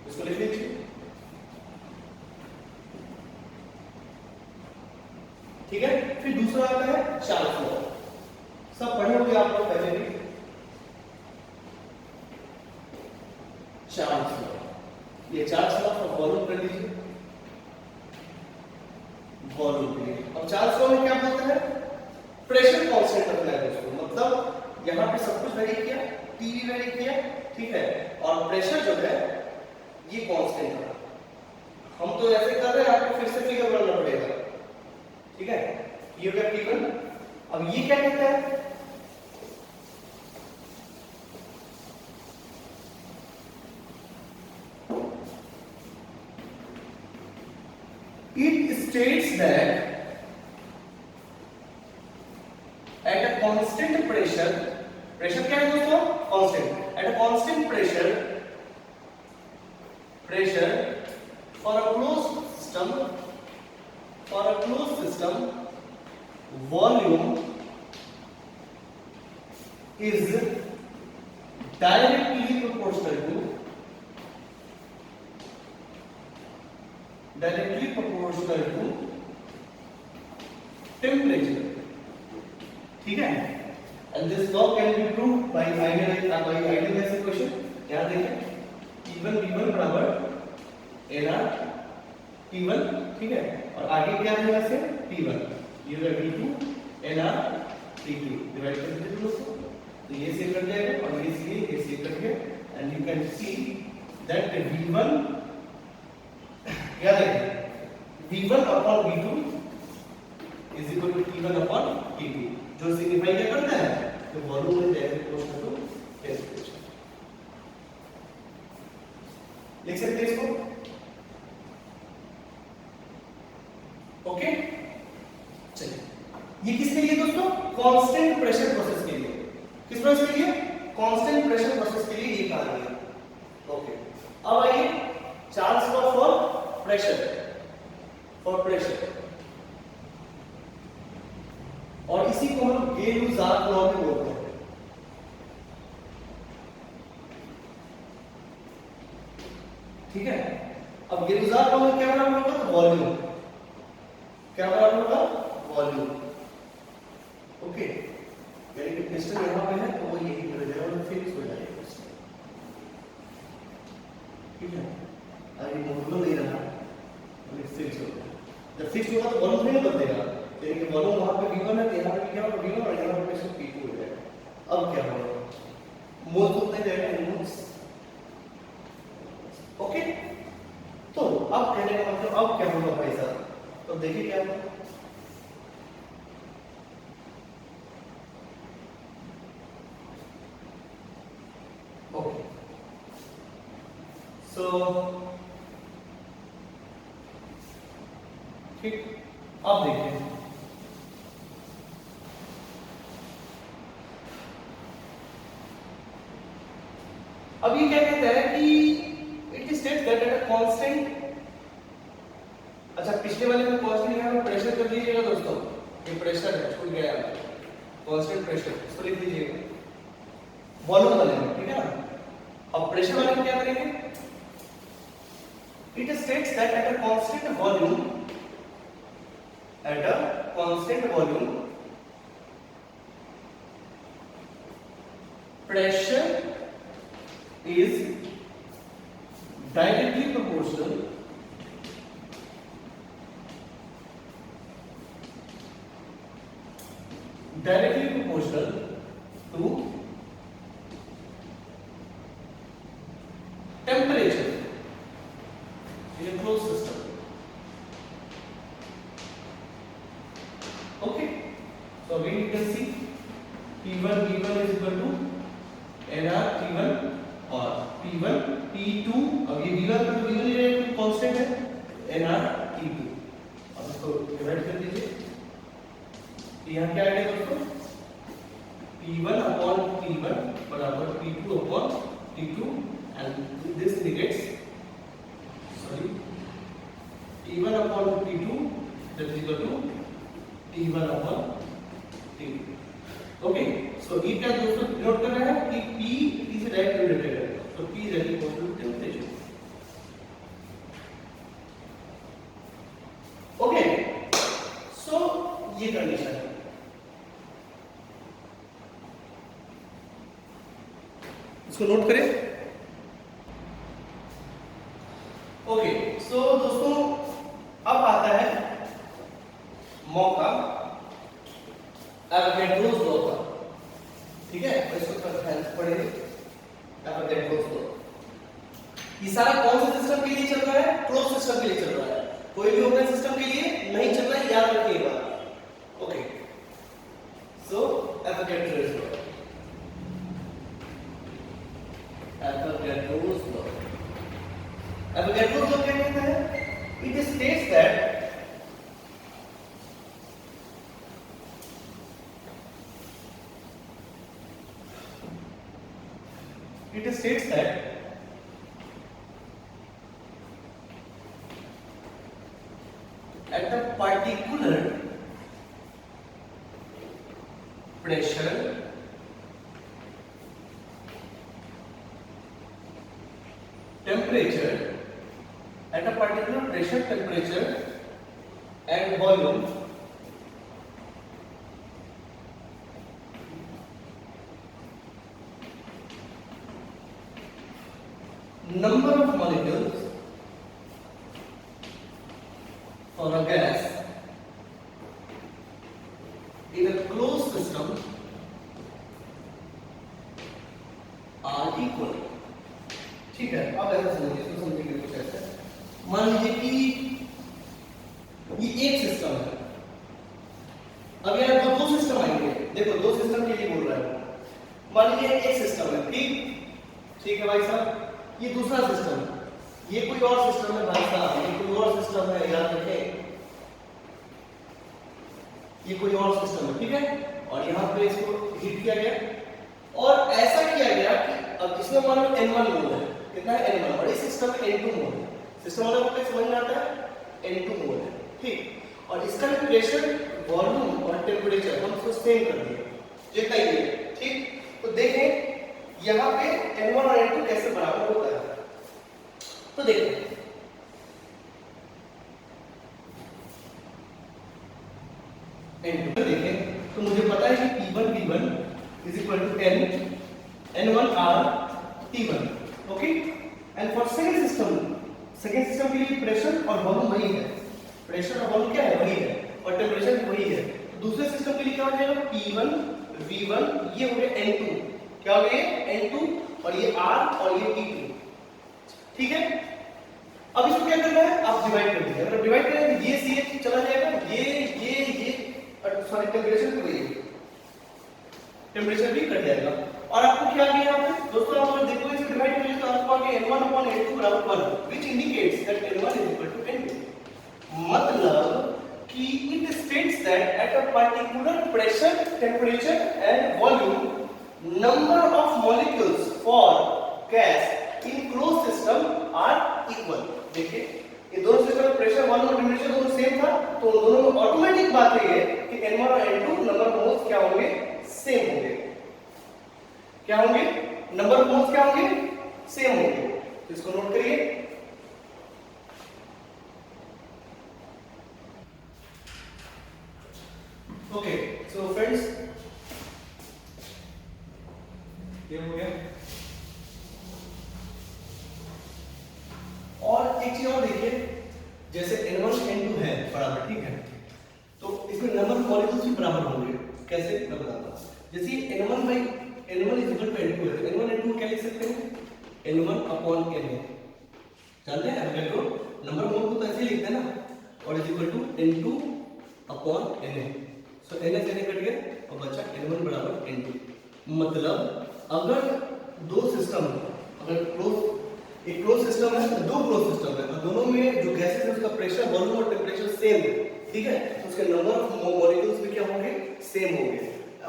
S1: इसको लिख लीजिए। ठीक है, फिर दूसरा आता है चार्ल्स लॉ। सब पढ़े होंगे आप लोग पहले भी, चार्ल्स लॉ। ये चार्ल्स लॉ का वॉल्यूम कर लीजिए, वॉल्यूम के लिए। अब चार्ल्स लॉ में क्या बोलता है, प्रेशर कांस्टेंट रखना है दोस्तों। मतलब यहां पे सब कुछ वेरी किया, टीवी वेरी किया, ठीक है, और प्रेशर जो है ये कांस्टेंट है। हम तो ऐसे कर रहे हैं, आपको फिर से फिगर बनाना पड़ेगा। ठीक है, ये हो गया P1। अब ये क्या कहता है, it states that at a constant pressure, pressure क्या है दोस्तों, constant, at a constant pressure for a closed system volume is directly proportional to temperature। ठीक है, and this law can be proved by ideal equation। यहाँ देखें, P1 V1 बराबर nR T1, ठीक है, और आगे क्या है यहाँ से P1, ये है V2 nR T2, डिवाइड कर दीजिए दोस्तों, तो ये सेव कर जाएगा और ये सेव कर गया। And you can see that V1 याद रखिए, V1 upon V2 is equal to T1 upon T2, जो सिग्निफाई क्या करता है, तो volume is directly proportional to temperature. लिख सकते हैं इसको, ओके। चलिए, ये किसके लिए दोस्तों, कांस्टेंट प्रेशर प्रोसेस के लिए। किस प्रोसेस के लिए, कांस्टेंट प्रेशर प्रोसेस के लिए ये कहा गया। ओके, अब आइए चार्ल्स लॉ फॉर प्रेशर, और इसी को हम गेलुजार्ट लॉ भी बोलते हैं। ठीक है, अब गेलुजार्ट लॉ में क्या बराबर होगा, तो वॉल्यूम, क्या बराबर होगा, वॉल्यूम। ओके, यानी कि पिस्टन यहां पे है तो वो यही कर जाएगा और फिक्स हो जाएगा। ठीक है, अगर मोडुलो नहीं रहा तो फिक्स हो गया। जब फिक्स होगा तो वॉल्यूम नहीं बदलेगा, यानी कि वॉल्यूम वहां पे V1 है तो यहां पे क्या होगा, V1, और यहां पे सिर्फ P2 हो जाएगा। अब क्या होगा, मोल तो नहीं जाएगा, मोल्स। ओके, तो अब कहने का मतलब अब क्या होगा भाई साहब, तो देखिए क्या होगा। ओके, सो ठीक, अब देखिए अब ये क्या कहता है कि it states that at a constant, अच्छा पिछले वाले में कांस्टेंट यहां पे प्रेशर कर दीजिएगा दोस्तों, ये प्रेशर है, छूट गया कांस्टेंट प्रेशर, इसको लिख दीजिएगा, वॉल्यूम वाले में, ठीक है ना। अब प्रेशर वाले में क्या करेंगे, it states that at a constant volume, pressure is directly proportional directly proportional to temperature in a closed system. Okay, so again you can see P1 V1 is equal to nR T1 और P1 P2, अब ये V1 तो V1 ये constant है, nR T2. अब इसको divide कर दीजिए. यहाँ क्या आएगा दोस्तों? P1 upon T1 बराबर P2 upon T2 and this negates T1 upon T2 that is equal to T1 upon T2. Okay, so ये क्या दोस्तों नोट कर रहा है कि P से डायरेक्ट रिलेटेड है, तो P is equal to temperature. Okay, so ये कंडीशन है. इसको नोट करें. ओके, सो दोस्तों अब आता है मौका एवोगैड्रोस लॉ का. ठीक है, इसको थोड़ा ध्यान से पढ़ेंगे. एवोगैड्रोस लॉ ये सारा कौन से सिस्टम के लिए चल रहा है? क्लोज सिस्टम के लिए चल रहा है. कोई भी ओपन सिस्टम के लिए नहीं चल रहा है, याद रखिए बात. ओके, सो एवोगैड्रोस लॉ. एवोगैड्रोस लॉ क्या कहता है? It states that at a particular pressure temperature at a particular pressure, temperature and volume, number of molecules for a gas in a closed system are equal. ठीक है, अब ऐसा समझिए, इसको समझिए कुछ ऐसा. मान लीजिए कि ये एक सिस्टम है. अब यहाँ दो सिस्टम आएंगे. देखो, दो सिस्टम के लिए बोल रहा है. मान लीजिए एक सिस्टम है. ठीक है भाई साहब. ये दूसरा सिस्टम है. ये कोई और सिस्टम है भाई साहब. ये कोई और सिस्टम है, याद रखें. ये कोई और सिस्टम है. ठीक है, और यहाँ पे इसको हीट किया गया और ऐसा किया गया कि अब इसमें मान लो N1 मोल है. कितना है? N1. और इस सिस्टम में N2 मोल है. सिस्टम वाला को समझ में आता है? N2 मोल है. ठीक, और इसका भी प्रेशर, वॉल्यूम और टेम्परेचर हम इसको सेम कर दिए जितना ही है. ठीक, तो देखें यहाँ पे N1 और N2 कैसे बराबर होता है. तो देखो, N2 देखें तो मुझे पता है कि P1 V1 is equal to N1 R T1. Okay, and for second system के लिए प्रेशर और वॉल्यूम वही है. प्रेशर और वॉल्यूम क्या है? वही है, और टेम्परेचर भी वही है. तो दूसरे सिस्टम के लिए क्या हो जाएगा? P1 V1 ये हो गया N2. क्या हो गया? N2, और ये R और ये T2. ठीक है, अब इसको क्या करना है? आप डिवाइड कर दीजिए. अगर डिवाइड करें तो ये CH चला जाएगा, ये सॉरी टेम्परेचर भी वही है, टेम्परेचर भी कट जाएगा. और आपको क्या आ गया यहाँ पे दोस्तों? आप अगर देखो इसको डिवाइड करें तो आपको आ गया N1/N2 बराबर 1, which indicates that N1 is equal to N2. मतलब कि it states that at a particular pressure, temperature and volume, number of molecules for gas in closed system are equal. देखिए, ये दोनों सिस्टम में प्रेशर, वॉल्यूम और temperature दोनों same था, तो दोनों में ऑटोमेटिक बात है कि N1 और N2 नंबर ऑफ मोल्स क्या होंगे? सेम होंगे. क्या होंगे? नंबर ऑफ मोल्स क्या होंगे? सेम होंगे. तो इसको नोट करिए. ओके, सो फ्रेंड्स, ये हो गया. और एक चीज और देखिए, जैसे N1 N2 है बराबर, ठीक है, तो इसमें नंबर ऑफ मॉलिक्यूल्स भी बराबर होंगे. कैसे मैं बताता हूँ। जैसे n1 by n1 is equal to n2 है, n1 n2 क्या लिख सकते हैं, n1 अपॉन n, जानते हैं इलेक्ट्रॉन नंबर मोल को तो ऐसे ही लिखते हैं ना, और is equal to n2 upon na, so n से कट गया और बचा n1 बराबर n2। मतलब अगर दो सिस्टम, अगर एक क्लोज सिस्टम है, दो क्लोज सिस्टम है और दोनों में जो गैसेस है उसका प्रेशर, वॉल्यूम और टेम्परेचर सेम है, ठीक है, तो उसके नंबर ऑफ मॉलिक्यूल्स भी क्या होंगे, सेम होंगे,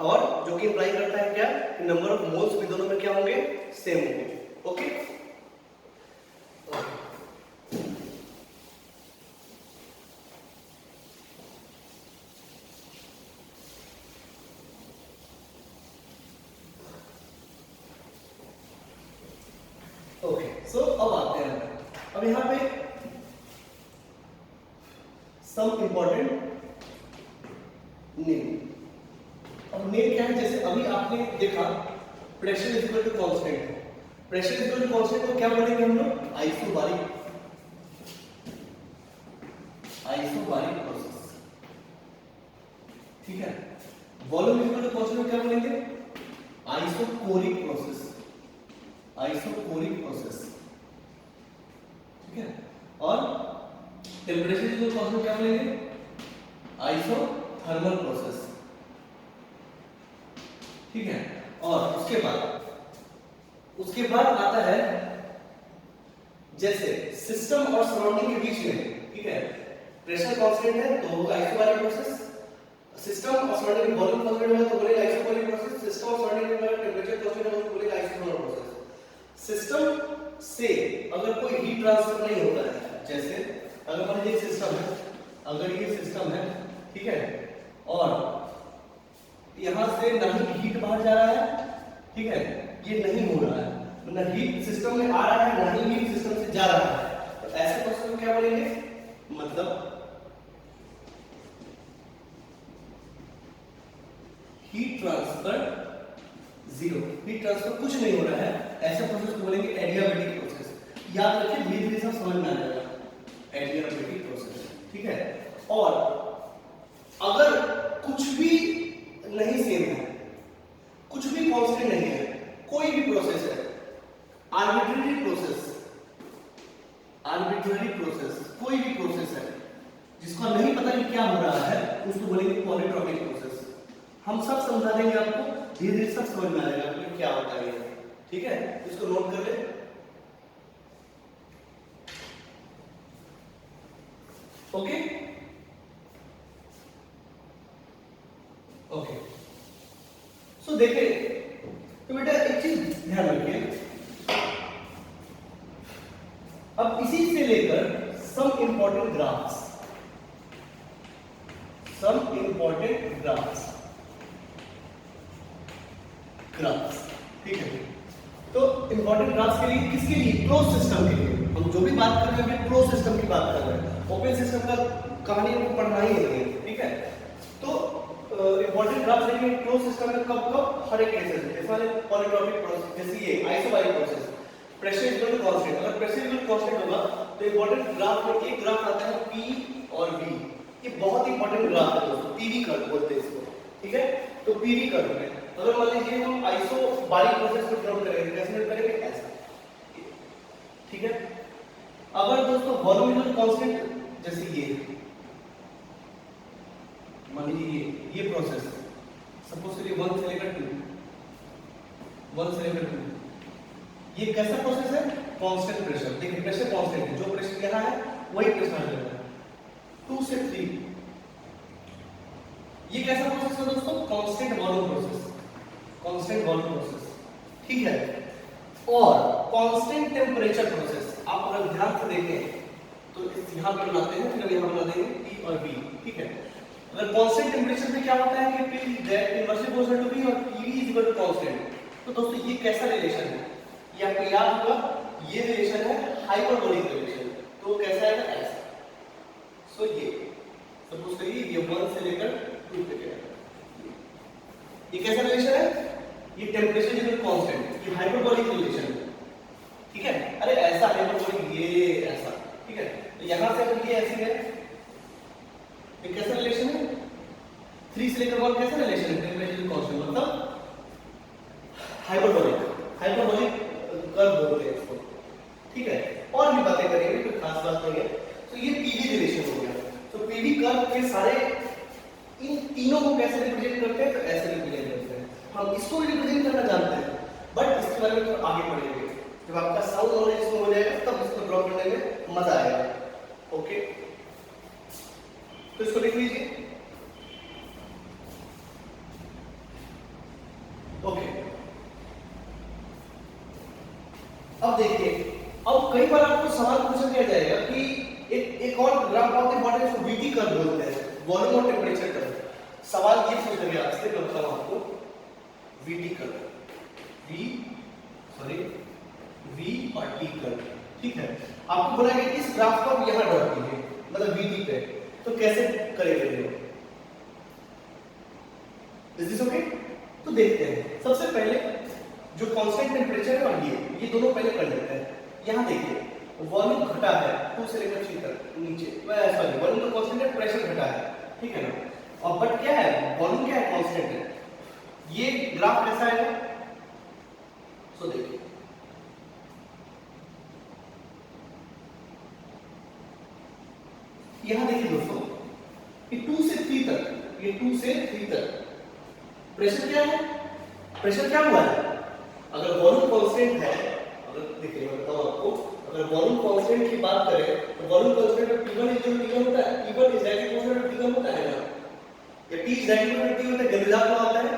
S1: और जो कि इंप्लाई करता है क्या, नंबर ऑफ मोल्स भी दोनों में क्या होंगे, सेम होंगे। ओके, ओके, सो अब आते हैं, अब यहाँ पे सम इंपॉर्टेंट नेम। अब नेम क्या है, जैसे अभी आपने देखा pressure is equal to constant, pressure is equal to constant तो क्या बोलेंगे हम लोग, आइसोबारिक, आइसोबारिक प्रोसेस, ठीक है। Volume is equal to constant क्या बोलेंगे, आइसोकोरिक प्रोसेस, आइसोकोरिक प्रोसेस, ठीक है। और temperature is equal to constant क्या बोलेंगे, आइसोथर्मल प्रोसेस, ठीक है। और उसके बाद आता है जैसे सिस्टम और सराउंडिंग के बीच में, ठीक है, प्रेशर कांस्टेंट है तो होगा आइसोबारिक प्रोसेस, सिस्टम और सराउंडिंग में वॉल्यूम कांस्टेंट है तो बोलेगा आइसोकोरिक प्रोसेस, सिस्टम और सराउंडिंग में टेम्परेचर कांस्टेंट है तो बोलेगा आइसोथर्मल प्रोसेस। सिस्टम से अगर कोई हीट ट्रांसफर नहीं होता है, जैसे अगर मान लीजिए सिस्टम है, अगर ये सिस्टम है, ठीक है, और यहां से ना ही हीट बाहर जा रहा है, ठीक है, ये नहीं हो रहा है, ना हीट सिस्टम में आ रहा है ना ही हीट सिस्टम से जा रहा है, तो ऐसे प्रोसेस को क्या बोलेंगे, मतलब heat transfer zero, heat transfer कुछ नहीं हो रहा है, ऐसे प्रोसेस को बोलेंगे एडियाबैटिक प्रोसेस। याद रखिए, धीरे धीरे सब समझ में आ जाएगा, एडियाबैटिक प्रोसेस, ठीक है। और अगर कुछ भी नहीं सेम है, कुछ भी कांस्टेंट नहीं है, कोई भी प्रोसेस है, आर्बिट्रेरी प्रोसेस, आर्बिट्रेरी प्रोसेस, कोई भी प्रोसेस है जिसका नहीं पता कि क्या हो रहा है, उसको बोलेंगे पॉलीट्रॉपिक प्रोसेस। हम सब समझा देंगे आपको, धीरे धीरे सब समझ में आ जाएगा आपको क्या होता है, ठीक है, इसको नोट कर ले। ओके, ओके, सो देखिए, तो बेटा एक चीज ध्यान रखिए, अब इसी से लेकर some important graphs, some important graphs, ठीक है। तो इंपॉर्टेंट ग्राफ्स के लिए, किसके लिए, क्लोज सिस्टम के लिए, हम जो भी बात कर रहे हैं क्लोज सिस्टम की बात कर रहे हैं, ओपन सिस्टम का कहानी हमको पढ़ना ही नहीं है, ठीक है। तो इंपॉर्टेंट ग्राफ्स लेंगे क्लोज सिस्टम में कब कब, हर एक केसेस में, जैसे पॉलीट्रॉपिक प्रोसेस, जैसे ये isobaric process, pressure is equal to constant, अगर pressure is equal to constant होगा तो इंपॉर्टेंट ग्राफ में एक ग्राफ आता है P और V, ये बहुत इंपॉर्टेंट ग्राफ है दोस्तों, पीवी कर्व बोलते हैं इसको, ठीक है। तो पीवी कर्व में अगर मान लीजिए हम आइसोबारिक प्रोसेस को नोट करेंगे, कैसे नोट करेंगे, ऐसा, ठीक है। अगर दोस्तों volume is equal to constant, जैसे ये मान लीजिए ये प्रोसेस, सपोज करिए 1 से लेकर 2, 1 से लेकर 2, ये कैसा प्रोसेस है, कांस्टेंट प्रेशर, देखिए प्रेशर कांस्टेंट है, जो प्रेशर यहाँ है वही प्रेशर आ जाएगा, 2 से 3, ये कैसा प्रोसेस है दोस्तों, constant volume process, constant volume process, ठीक है। और कांस्टेंट टेम्परेचर प्रोसेस, आप अगर ध्यान से देखें तो इस यहां पे बनाते हैं, फिर यहां बना देंगे P और V, ठीक है। अगर कांस्टेंट टेम्परेचर पे क्या होता है कि P that inversely proportional to V और PV is equal to constant, तो दोस्तों ये कैसा रिलेशन है, ये आपको याद होगा, ये रिलेशन है हाइपरबोलिक रिलेशन, तो कैसा है, ऐसा, सो ये सपोज करिए ये 1 से लेकर 2 तक है, ये कैसा रिलेशन है, ये टेम्परेचर इज कांस्टेंट, ये हाइपरबोलिक रिलेशन है, ठीक है। अरे ऐसा हाइपरबोलिक, ये ऐसा, ठीक है। तो यहां से अगर ये ऐसी है, ये कैसा रिलेशन है, 3 से लेकर 1 कैसा रिलेशन है, वी कर्व के सारे इन तीनों को कैसे रिप्रेजेंट करते हैं, तो ऐसे रिप्रेजेंट करते हैं। हम इसको भी रिप्रेजेंट करना जानते हैं, बट इसके बारे में तो आगे पढ़ेंगे। जब आपका साउंड नॉलेज इसमें हो जाएगा तब इसको ड्रॉ करने में मजा आएगा। ओके, तो इसको लिख लीजिए। ओके, अब देखिए, अब कई बार आपको सवाल पूछा गया जाएगा कि एक और ग्राफ बहुत इंपॉर्टेंट है, इसको वीटी कर्व बोलते हैं, वॉल्यूम और टेम्परेचर कर्व। सवाल ये पूछ गया आपसे, मैं बताऊं आपको, वीटी कर्व, वी और टी कर्व, ठीक है। आपको बोला गया कि इस ग्राफ को आप यहां ड्रॉ कीजिए, मतलब वीटी पे, तो कैसे करेंगे? Is this okay? तो देखते हैं। सबसे पहले जो कांस्टेंट टेम्परेचर है और ये दोनों पहले कर लेते हैं। यहां देखिए, वॉल्यूम घटा है 2 से लेकर 3 तक नीचे, सॉरी वॉल्यूम तो कांस्टेंट है, प्रेशर घटा है, ठीक है ना। और बट क्या है, वॉल्यूम क्या है, कांस्टेंट है। ये ग्राफ कैसा है? सो देखिए, यहां देखिए दोस्तों, ये 2 से 3 तक, ये 2 से 3 तक प्रेशर क्या है, प्रेशर क्या हुआ है? अगर वॉल्यूम कांस्टेंट है, अगर देखिए मैं बताऊं आपको, अगर वॉल्यूम कांस्टेंट की बात करें तो वॉल्यूम कांस्टेंट में P1 is equal to T1 होता है, P1 is equal to T1 होता है ना, या P is equal to T होता है, गणित में आता है,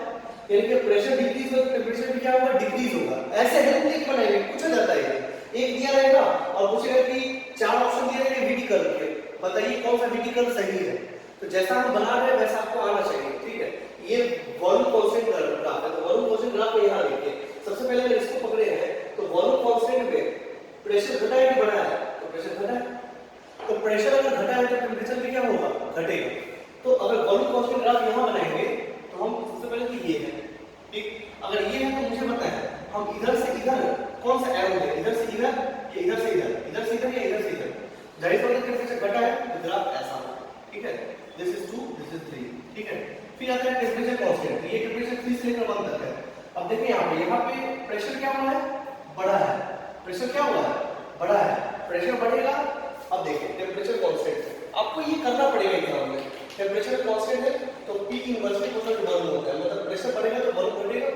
S1: यानी कि प्रेशर डिक्रीज होगा, टेंपरेचर भी क्या होगा, डिक्रीज होगा। ऐसे हेल्प नहीं बनाएंगे, कुछ हो जाता है। एक दिया रहेगा और पूछेगा कि 4 ऑप्शन दिए रहेंगे वीटी कर्व के, बताइए कौन सा वीटी कर्व सही है। तो जैसा हम बना रहे हैं वैसा आपको आना चाहिए, ठीक है। ये वॉल्यूम कांस्टेंट ग्राफ है, तो वॉल्यूम कांस्टेंट ग्राफ को यहां देखिए। सबसे पहले अगर इसको पकड़े हैं तो वॉल्यूम कांस्टेंट में प्रेशर घटा है कि बढ़ा है, तो प्रेशर घटा है। तो प्रेशर अगर घटा है तो टेंपरेचर भी क्या होगा, घटेगा। तो अगर वॉल्यूम कांस्टेंट ग्राफ यहां बनाएंगे तो हम सबसे पहले तो ये है, ठीक। अगर ये है तो मुझे पता है हम इधर से इधर कौन सा एरो है, इधर से इधर या इधर से इधर, इधर से इधर या इधर से इधर। जाहिर है टेंपरेचर घटा है तो ग्राफ ऐसा होगा, ठीक है। दिस इज 2, दिस इज 3, ठीक है। फिर आता है टेंपरेचर कांस्टेंट, ये टेंपरेचर 3 से लेकर 1 तक है। अब देखिए यहाँ पे प्रेशर क्या हुआ है, बढ़ा है। प्रेशर क्या हुआ है, बढ़ा है। प्रेशर बढ़ेगा। अब देखिए टेंपरेचर कांस्टेंट है, आपको ये करना पड़ेगा एग्जाम में। टेंपरेचर कांस्टेंट है तो P inversely equal to volume होता है, मतलब प्रेशर बढ़ेगा तो वॉल्यूम बढ़ेगा,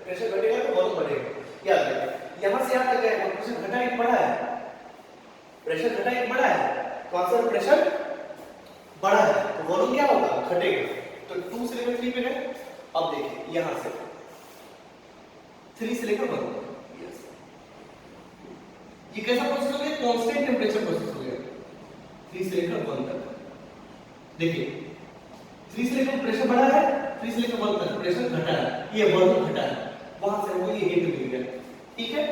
S1: प्रेशर घटेगा तो वॉल्यूम बढ़ेगा। याद रखिए, यहां से यहां तक है प्रेशर घटा है कि बढ़ा है, प्रेशर घटा है कि बढ़ा है, तो आंसर प्रेशर बढ़ा है तो वॉल्यूम क्या होगा, घटेगा। तो 2 से लेकर 3 पे गए। अब देखिए यहां से 3 से लेकर 1, यस, ये कैसा प्रोसेस हो गया, कांस्टेंट टेंपरेचर प्रोसेस हो गया 3 से लेकर 1 तक। देखिए 3 से लेकर प्रेशर बढ़ा है, 3 से लेकर 1 तक प्रेशर घटा है, ये वॉल्यूम घटा है, वहां से वो ये हिंट मिल गया, ठीक है।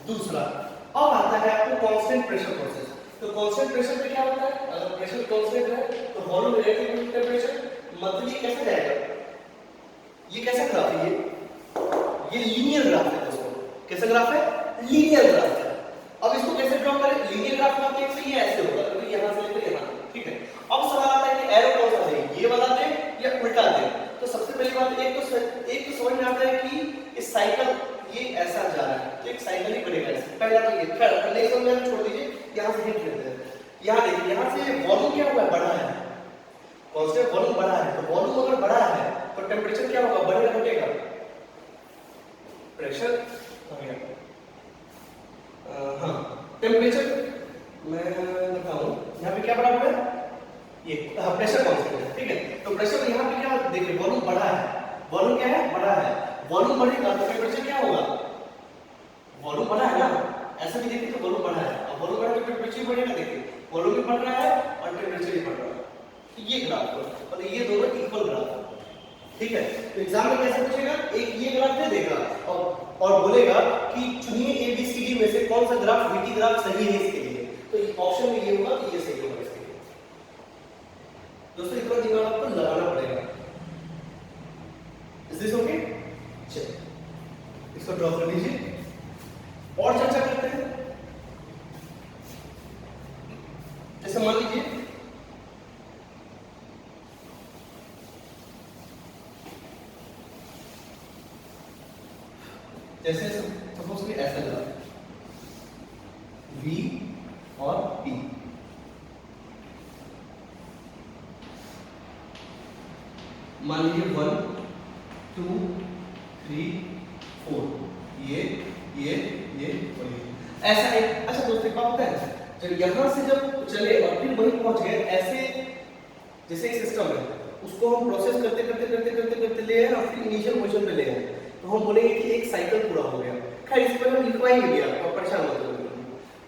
S1: दूसरा अब आता है आपको कांस्टेंट प्रेशर प्रोसेस। तो कांस्टेंट प्रेशर पे क्या होता है, अगर प्रेशर कांस्टेंट है तो वॉल्यूम रिलेटिव टू टेंपरेचर, मतलब ये कैसे जाएगा, ये कैसा ग्राफ है, ये लीनियर ग्राफ है दोस्तों। कैसा ग्राफ है, लीनियर ग्राफ है। अब इसको कैसे ड्रॉ करें, लीनियर ग्राफ में आप एक ये ऐसे होगा, तो यहां से लेकर यहां, ठीक है। अब सवाल आता है कि एरो कौन सा दें, ये वाला दें या उल्टा दें। तो सबसे पहली बात एक तो समझ में आता है कि इस साइकिल ये ऐसा जा रहा है, तो एक साइकिल ही बनेगा इससे। पहला तो ये, फिर नहीं समझ में छोड़ दीजिए, यहां से हिंट लेते हैं। यहां देखिए, यहां से वॉल्यूम क्या हुआ है, बढ़ा है, कांस्टेंट वॉल्यूम बढ़ा है। तो वॉल्यूम अगर बढ़ा है तो टेंपरेचर क्या होगा, बढ़ेगा घटेगा, प्रेशर हो गया, हाँ टेंपरेचर मैं बताऊं यहाँ पे क्या बढ़ा हुआ है, ये प्रेशर कांस्टेंट है, ठीक है। तो प्रेशर यहाँ पे क्या देखिए, वॉल्यूम बढ़ा है, वॉल्यूम क्या है, बढ़ा है। वॉल्यूम बढ़ेगा तो टेंपरेचर क्या होगा, वॉल्यूम बढ़ा है ना, ऐसा भी देखिए तो वॉल्यूम बढ़ा है, अब वॉल्यूम बढ़ा तो टेंपरेचर बढ़ेगा। देखिए वॉल्यूम भी बढ़ रहा है और टेंपरेचर भी बढ़ रहा है, तो ये ग्राफ है, मतलब ये दोनों इक्वल ग्राफ है, ठीक है। तो एग्जाम में कैसे पूछेगा, एक ये ग्राफ दे देगा और बोलेगा कि चुनिए ABCD में से कौन सा ग्राफ वीटी ग्राफ सही है इसके लिए। तो ऑप्शन में ये होगा कि ये सही होगा इसके लिए। दोस्तों इतना दिमाग आपको लगाना पड़ेगा। इज दिस ओके, चलिए इसको ड्रॉ कर लीजिए और चर्चा करते हैं। जैसे मान लीजिए जैसे सपोज कि ऐसा ग्राफ V और P, मान लीजिए 1 2 3 4 ये और ये ऐसा एक। अच्छा दोस्तों क्या होता है, जब यहां से जब चले और फिर वहीं पहुंच गए, ऐसे जैसे एक सिस्टम है उसको हम प्रोसेस करते ले आए और फिर इनिशियल पोजीशन पे ले आए, तो हम बोलेंगे कि एक साइकिल पूरा हो गया। खैर इस पर हम लिखवाएंगे भी, आप परेशान मत होइए,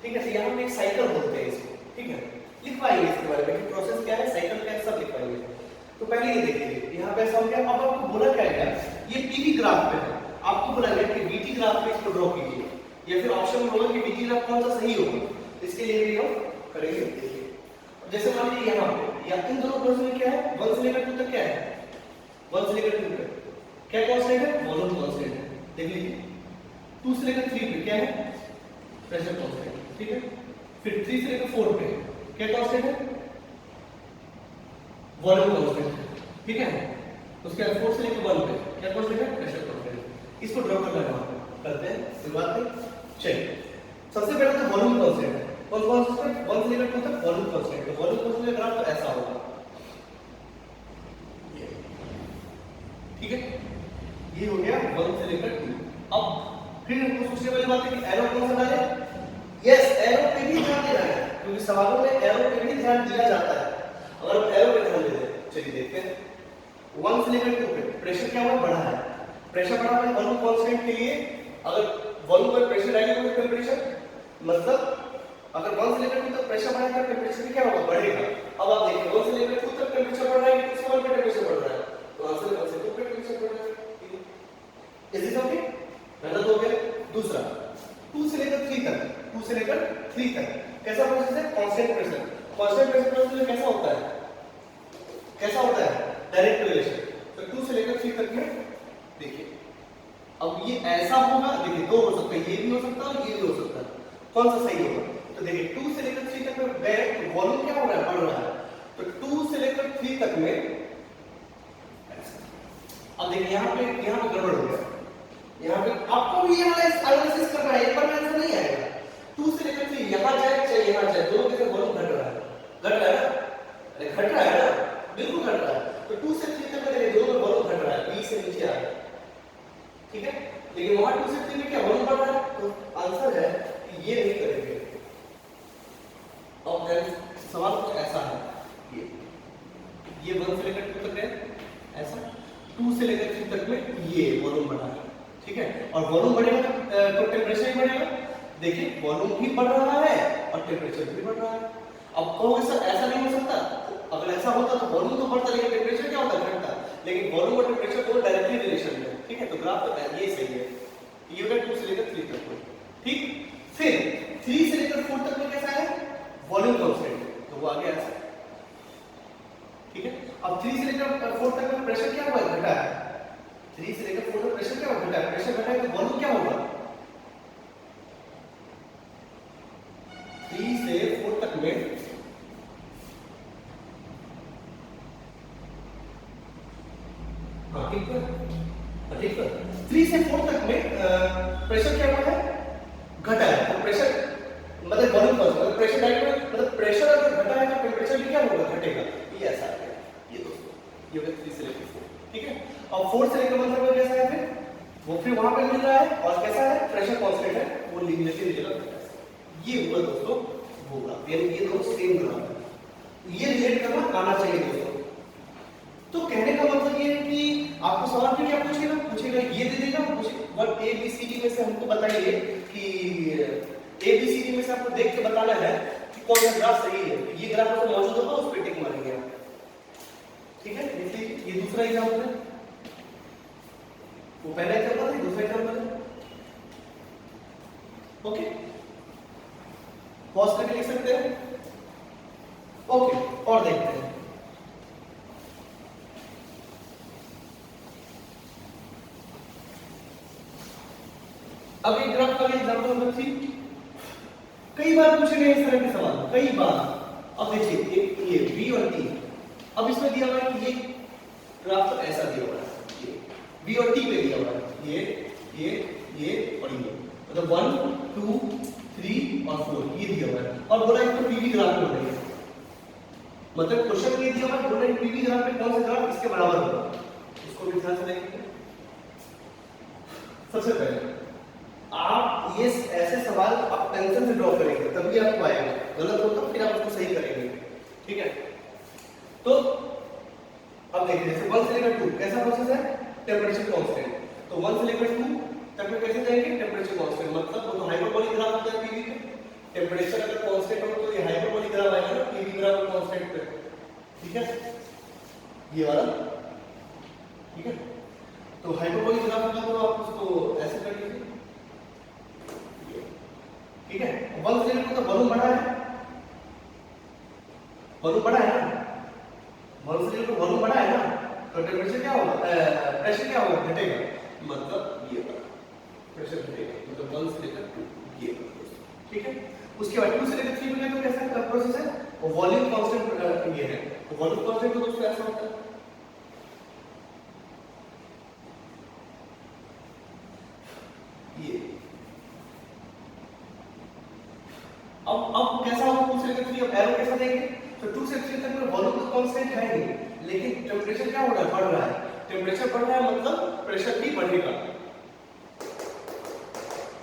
S1: ठीक है। तो यहाँ पे एक साइकिल बोलते हैं इसको, ठीक है, लिखवाएंगे इसके बारे में कि प्रोसेस क्या है, साइकिल क्या है, सब लिखवाएंगे। तो पहले ये देखिए यहाँ पे ऐसा हो गया। अब आपको बोला क्या गया, ये पीवी ग्राफ पे है, आपको बोला गया कि वीटी ग्राफ पे इसको ड्रॉ कीजिए, या फिर ऑप्शन में होगा कि वीटी ग्राफ कौन सा सही होगा, इसके लिए भी हम करेंगे। देखिए जैसे मान लीजिए यहाँ पे या इन दोनों प्रोसेस में क्या है, 1 से लेकर 2 तक क्या है, 1 से लेकर 2 तक क्या कांस्टेंट है, वॉल्यूम कांस्टेंट है। देख लीजिए 2 से लेकर 3 पे क्या है, प्रेशर कांस्टेंट, ठीक है। फिर 3 से लेकर 4 पे क्या कांस्टेंट है, वॉल्यूम कांस्टेंट, ठीक है। उसके बाद 4 से लेकर 1 पे क्या कांस्टेंट है, प्रेशर कांस्टेंट। इसको ड्रॉ करना है, करते हैं शुरुआत में। चलिए सबसे पहले तो वॉल्यूम कांस्टेंट है, कौन कांस्टेंट, 1 से लेकर 2 तक वॉल्यूम कांस्टेंट। तो वॉल्यूम कांस्टेंट का ग्राफ तो ऐसा होगा, ठीक है। ये हो गया 1 से लेकर 2। अब फिर हमको सोचने वाली बात है कि एरो कौन सा डालें। यस, एरो पे भी ध्यान देना है, क्योंकि सवालों में एरो पे भी ध्यान दिया जाता है। अगर हम एरो पे ध्यान दे दें, चलिए देखते हैं। 1 से लेकर 2 पे प्रेशर क्या हुआ, बढ़ा है। प्रेशर बढ़ा है वॉल्यूम कांस्टेंट के लिए, अगर वॉल्यूम पर प्रेशर आएगा तो टेंपरेचर, मतलब अगर 1 से लेकर 2 तक प्रेशर बढ़ेगा टेंपरेचर भी क्या होगा, बढ़ेगा। अब आप देखिए 1 से लेकर 2 तक टेंपरेचर बढ़ रहा है, 2 से 1 पे टेंपरेचर बढ़ रहा है, तो आंसर 1 से 2 पे टेंपरेचर बढ़ रहा है, ठीक है। इज दिस ओके, पहला तो हो गया। दूसरा 2 से लेकर 3 तक, 2 से लेकर 3 तक कैसा प्रोसेस है, constant pressure. Constant pressure process कैसा होता है, कैसा होता है, डायरेक्ट रिलेशन। तो 2 से लेकर 3 तक में देखिए, अब ये ऐसा होगा, देखिए दो हो सकता है, ये भी हो सकता है और ये भी हो सकता है, कौन सा सही होगा। तो देखिए 2 से लेकर 3 तक में बैक वॉल्यूम क्या हो रहा है, बढ़ रहा है। तो 2 से लेकर 3 तक में अब देखिए यहाँ पे गड़बड़ हो गया, यहाँ पे आपको भी ये वाला एनालिसिस करना है, एक बार में आंसर नहीं आएगा। 2 से लेकर 3 यहाँ जाए चाहे यहाँ जाए, दोनों के वॉल्यूम घट रहा है, अरे घट रहा है ना, बिल्कुल घट रहा है। तो 2 से 3 तक में देखिए दोनों वॉल्यूम घट रहा है, 20 से नीचे आ रहा है, ठीक है। लेकिन वहां 2 से 3 में क्या वॉल्यूम बढ़ रहा है, तो आंसर है कि ये नहीं करेंगे। अब सवाल कुछ ऐसा है, ये 1 से लेकर 2 तक है ऐसा, 2 से लेकर 3 तक में ये वॉल्यूम बढ़ा है, ठीक है। और वॉल्यूम बढ़ेगा तो टेंपरेचर भी बढ़ेगा। देखिए वॉल्यूम भी बढ़ रहा है और टेंपरेचर भी बढ़ रहा है। अब कहोगे सर ऐसा नहीं हो सकता, अगर ऐसा होता तो वॉल्यूम तो बढ़ता लेकिन टेंपरेचर क्या होता, घटता। लेकिन वॉल्यूम और टेंपरेचर दोनों डायरेक्टली रिलेशन में, ठीक है। तो ग्राफ तो ये सही है, ये हो गया 2 से लेकर 3 तक में, ठीक। फिर 3 से लेकर 4 तक में कैसा है, वॉल्यूम कांस्टेंट, तो वो आ गया ऐसा, ठीक है। अब 3 से लेकर 4 तक में प्रेशर क्या हुआ, घटा है। 3 से लेकर 4 तक प्रेशर क्या हुआ, घटा है। प्रेशर घटा है तो वॉल्यूम क्या होगा, 3 से 4 तक में ठीक है, ठीक है। 3 से 4 तक में प्रेशर क्या हुआ है, घटा है। तो प्रेशर मतलब वॉल्यूम का मतलब प्रेशर डायरेक्ट मतलब प्रेशर अगर घटा है तो टेंपरेचर भी क्या होगा, घटेगा। ये ऐसा है ये दोस्तों, ये हो गया 3 से लेकर 4, ठीक है। और 4 से लेकर 1 तक कैसा है, फिर वो फिर वहां पे मिल रहा है और कैसा है, प्रेशर कांस्टेंट है, वो लिनियरली रिलेटेड। ये हुआ दोस्तों वो ग्राफ, यानी ये दोनों सेम ग्राफ है। ये रिलेट करना आना चाहिए दोस्तों। तो कहने का मतलब ये है कि आपको सवाल फिर क्या पूछेगा, ये दे देगा, word A B C D में से हमको बताइए कि ए बी सी डी में से आपको देख के बताना है कि कौन सा ग्राफ सही है। ये ग्राफ तो मौजूद होगा, उस पर टिक मारेंगे आप, ठीक है। देखिए ये दूसरा एग्जांपल है, वो पहला एग्जांपल है, दूसरा एग्जांपल है, ओके। पॉज करके लिख सकते हैं, ओके। और देखते हैं, अब एक ग्राफ का एग्जांपल नंबर 3, कई बार पूछे गए इस तरह के सवाल, कई बार। अब देखिए ये V और T, अब इसमें दिया हुआ है कि ये ग्राफ तो ऐसा दिया हुआ है, ये V और T पे दिया हुआ है, ये और ये, मतलब 1 2 3 और 4 ये दिया हुआ है, और बोला इसको PV ग्राफ में बनाइए। मतलब क्वेश्चन ये दिया हुआ बोले पीवी ग्राफ में कौन सा ग्राफ इसके बराबर होगा, इसको भी ध्यान से देखेंगे। सबसे पहले आप ये ऐसे सवाल आप टेंशन से ड्रॉ करेंगे तभी आपको आएगा, गलत होगा फिर आप उसको सही करेंगे, ठीक है। तो अब देखिए जैसे 1 से लेकर 2 कैसा प्रोसेस है, टेंपरेचर कांस्टेंट, तो 1 से लेकर 2 तक में कैसे जाएंगे, टेंपरेचर कांस्टेंट, मतलब वो तो हाइपरबोलिक ग्राफ होता है पीवी पे, टेंपरेचर अगर कांस्टेंट हो तो ये हाइपरबोलिक ग्राफ आएगा ना पीवी ग्राफ कांस्टेंट पे, ठीक है, ये वाला, ठीक है। तो हाइपरबोलिक ग्राफ होगा तो आप उसको ऐसे कर लीजिए, ठीक है। 1 से लेकर तो वॉल्यूम बड़ा है, वॉल्यूम बड़ा है ना, 1 से लेकर वॉल्यूम बड़ा है ना, तो टेंपरेचर क्या होगा, प्रेशर क्या होगा, घटेगा, मतलब ये प्रेशर घटेगा, मतलब 1 से लेकर 2 ये, ठीक है। उसके बाद 2 से लेकर 3 में तो कैसा प्रोसेस है, वो वॉल्यूम कांस्टेंट ये है, तो वॉल्यूम कांस्टेंट तो दोस्तों ऐसा होता है, ये अब कैसा होगा 2 से लेकर 3, अब एरो कैसा देंगे, तो 2 से 3 तक में वॉल्यूम तो कांस्टेंट है नहीं, लेकिन टेंपरेचर क्या हो रहा है, बढ़ रहा है, टेंपरेचर बढ़ रहा है मतलब प्रेशर भी बढ़ेगा,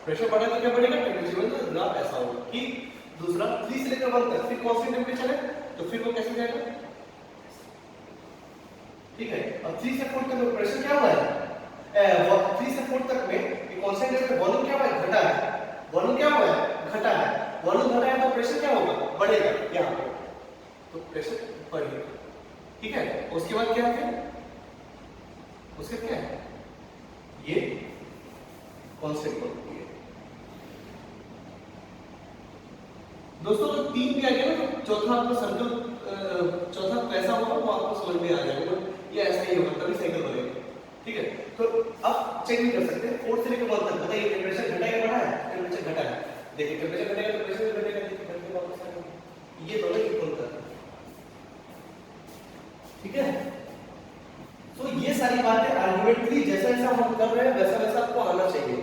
S1: प्रेशर बढ़ा तो क्या बढ़ेगा, टेंपरेचर बढ़ेगा, ग्राफ ऐसा होगा, ठीक। दूसरा 3 से लेकर 1 तक फिर कांस्टेंट टेंपरेचर है, तो फिर वो कैसे जाएगा, ठीक है। अब 3 से 4 तक प्रेशर क्या हुआ है, 3 से 4 तक में कांस्टेंट है, वॉल्यूम क्या हुआ है, घटा है, वॉल्यूम क्या हुआ है, घटा है, वॉल्यूम घटा है तो प्रेशर क्या होगा, बढ़ेगा यहाँ पे, तो प्रेशर बढ़ेगा, ठीक है। उसके बाद क्या है, उसके क्या है, ये कांस्टेंट क्वांटिटी है दोस्तों। तो 3 भी आ गया ना, तो चौथा आपको सर्कल, चौथा कैसा होगा वो आपको समझ में आ जाएगा, ये ऐसा ही होगा तभी साइकिल बनेगा, ठीक है। तो अब चेक भी कर सकते हैं 4 से लेकर 1 तक, बताइए टेंपरेचर घटा है बढ़ा है, टेंपरेचर घटा है, देखिए टेंपरेचर घटेगा तो प्रेशर भी घटेगा, देखिए घट के वापस आएगा, ये दोनों इक्वल कर, ठीक है। तो ये सारी बातें आर्गुमेंटली जैसा जैसा हम कर रहे हैं वैसा वैसा आपको आना चाहिए,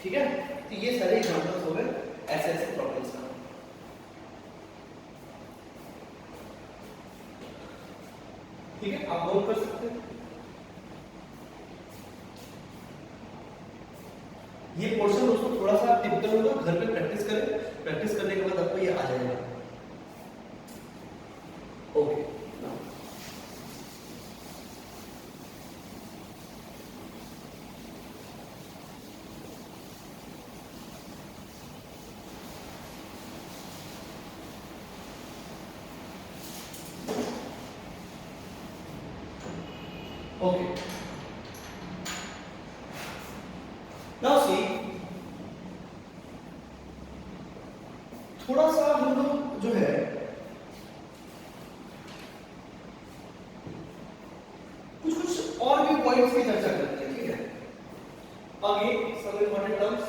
S1: ठीक है। तो ये सारे एग्जांपल्स हो गए ऐसे ऐसे प्रॉब्लम्स का, ठीक है, आप नोट कर सकते हैं। ये पोर्शन दोस्तों थोड़ा सा टिपिकल होगा, घर पे प्रैक्टिस करें, प्रैक्टिस करने के बाद आपको ये आ जाएगा, ओके। ओके, नाउ सी, थोड़ा सा हम लोग जो है कुछ कुछ और भी पॉइंट्स की चर्चा करते हैं, ठीक है। आगे some important terms,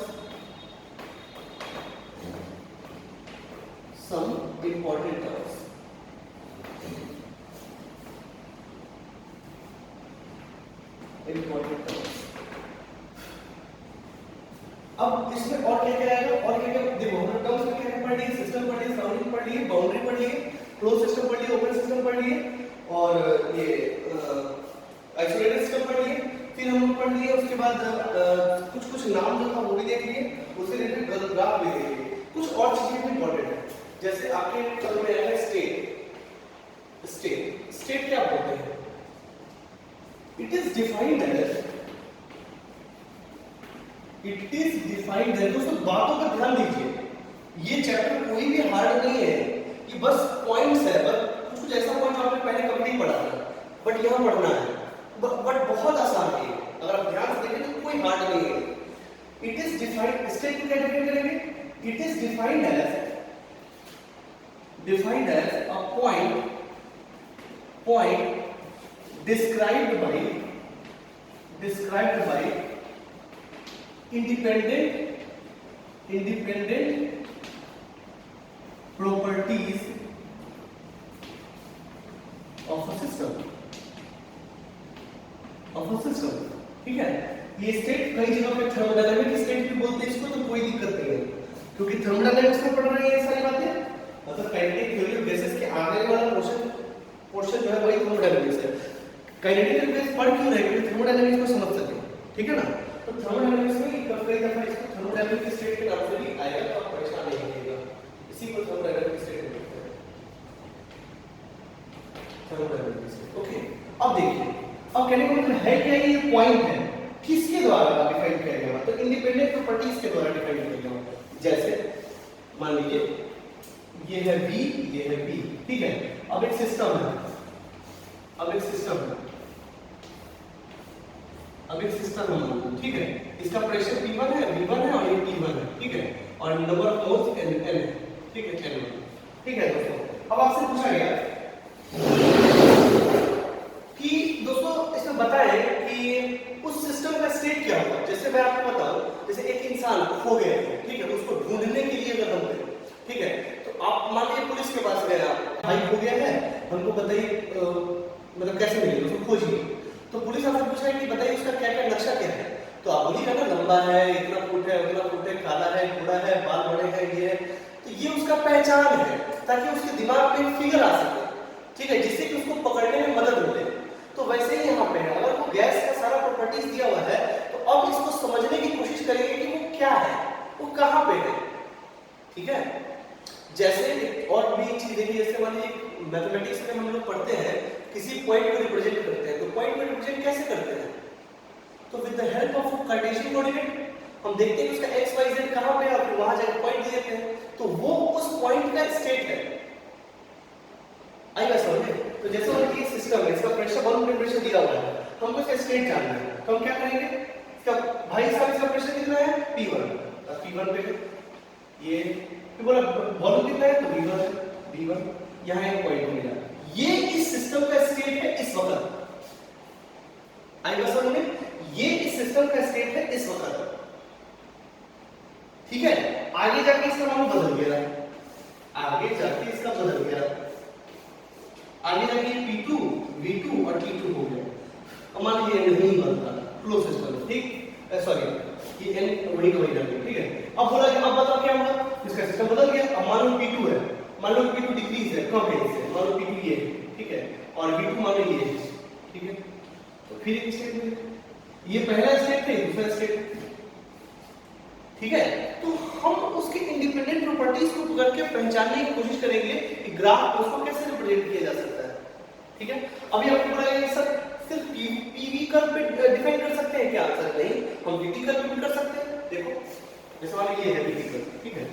S1: some important terms, important terms. अब इसमें और क्या क्या आएगा, और क्या क्या देखो, हमने टर्म्स में क्या पढ़ लिए, सिस्टम पढ़ लिए, सराउंडिंग पढ़ लिए, बाउंड्री पढ़ लिए, क्लोज सिस्टम पढ़ लिए, ओपन सिस्टम पढ़ लिए, और ये आइसोलेटेड सिस्टम पढ़ लिए, फिर हम लोग पढ़ लिए उसके बाद कुछ कुछ नाम जो था वो भी देख लिए, उससे रिलेटेड ग्राफ भी देख लिए, कुछ और चीजें भी इंपॉर्टेंट है, जैसे आपके टर्म में आएगा स्टेट, स्टेट, स्टेट क्या बोलते हैं, it is defined as, it is defined है, दोस्तों बातों पर ध्यान दीजिए, ये चैप्टर कोई भी हार्ड नहीं है, ये बस पॉइंट्स है, बस कुछ ऐसा पॉइंट आपने पहले कभी नहीं पढ़ा था, बट यहाँ पढ़ना है, बट बहुत आसान है, अगर आप ध्यान से देखें तो कोई हार्ड नहीं है। इट इज डिफाइंड, स्टेट को क्या डिफाइन करेंगे, it is defined as a point described by independent properties of a system, ठीक है। ये स्टेट कई जगह पे थर्मोडायनामिक स्टेट भी बोलते हैं इसको, तो कोई दिक्कत नहीं है, क्योंकि थर्मोडायनामिक्स में पढ़ रहे हैं ये सारी बातें, मतलब काइनेटिक थ्योरी ऑफ गैसेस के आगे वाला पोर्शन जो है वही थर्मोडायनामिक्स है। काइनेटिक थ्योरी बेस पढ़ क्यों रहे हैं? क्योंकि थर्मोडायनामिक्स को समझ सके, ठीक है ना। तो थर्मोडायनामिक्स में कई दफा इसको थर्मोडायनामिक स्टेट के नाम से भी आएगा, तो आप परेशान नहीं होइएगा, इसी को थर्मोडायनामिक स्टेट बोलते हैं, थर्मोडायनामिक स्टेट। ओके, अब देखिए, अब कहने का मतलब है क्या, ये पॉइंट है किसके द्वारा डिफाइन किया गया? तो इंडिपेंडेंट प्रॉपर्टीज के द्वारा डिफाइन किया गया। जैसे मान लीजिए ये है V, ये है B, ठीक है। अब एक सिस्टम है, अब एक सिस्टम है, अब एक सिस्टम है मान लो, ठीक है। इसका प्रेशर P1 है, V1 है और ये T1 है, ठीक है। और नंबर ऑफ मोल्स N है, ठीक है, N1, ठीक है दोस्तों। अब आपसे पूछा गया कि दोस्तों इसमें बताएं कि उस सिस्टम का स्टेट क्या होगा। जैसे मैं आपको बताऊं, जैसे एक इंसान खो गया है, ठीक है, उसको ढूंढने के लिए अगर हम गए, ठीक है, तो आप मान लीजिए पुलिस के पास गए, आप भाई खो गया है, हमको बताइए मतलब कैसे मिलेगा, उसको खोजिए। तो पुलिस आपसे पूछा है कि बताइए उसका क्या क्या नक्शा क्या है, तो आप बोलिएगा ना लंबा है, इतना फुट है, उतना फुट है, काला है, घोड़ा है, बाल बड़े हैं, ये है। तो ये उसका पहचान है, ताकि उसके दिमाग में एक फिगर आ सके, ठीक है, जिससे कि उसको पकड़ने में मदद मिले। तो वैसे ही यहाँ पे है, अगर वो गैस का सारा प्रॉपर्टीज दिया हुआ है, तो अब इसको समझने की कोशिश करेंगे कि वो क्या है, वो कहाँ पे है, ठीक है। जैसे और भी एक चीज देखिए, जैसे मान लीजिए मैथमेटिक्स में हम लोग पढ़ते हैं, किसी पॉइंट को रिप्रेजेंट करते हैं, तो पॉइंट को रिप्रेजेंट कैसे करते हैं? तो with the help of Cartesian coordinate हम देखते हैं कि उसका x y z कहां पे है, और फिर वहां जाकर पॉइंट दे देते हैं, तो वो उस पॉइंट का स्टेट है। आइए समझे। तो जैसे मान लीजिए सिस्टम है, इसका प्रेशर बॉल टेंपरेचर दिया हुआ है, हमको इसका स्टेट जानना है, तो हम क्या करेंगे, इसका भाई साहब इसका प्रेशर कितना है P1, तो P1 पे ये फिर बोला वॉल्यूम कितना है, तो V1 है, V1 यहां एक पॉइंट मिला, ये इस सिस्टम का स्टेट है इस वक्त। आइए समझ में, ये इस सिस्टम का स्टेट है इस वक्त, ठीक है। आगे जाके इसका नाम बदल गया, आगे जाके इसका बदल गया, आगे जाके P2, V2 और T2 हो गया। अब मान लीजिए नहीं बनता, क्लोज सिस्टम, ठीक, सॉरी ये n वही का वही रह गया, ठीक है। अब बोला कि अब बताओ क्या होगा, इसका सिस्टम बदल गया। अब मान लो P2 है, मान लो P2 डिक्रीज है, कम है इससे, मान लो P2 ये, ठीक है, और V2 मान लो ये, ठीक है। तो फिर एक स्टेट में ये पहला स्टेट है, दूसरा स्टेट, ठीक है। तो हम उसके इंडिपेंडेंट प्रॉपर्टीज को पकड़ के पहचानने की कोशिश करेंगे कि ग्राफ उसको कैसे रिप्रेजेंट किया जा सकता है, ठीक है। अभी आपको बोला है सर सिर्फ पीवी कर्व पे डिफाइन कर सकते हैं क्या? सर नहीं, हम वीटी कर्व भी कर सकते हैं। देखो जैसे मान लीजिए ये है वीटी कर्व, ठीक है,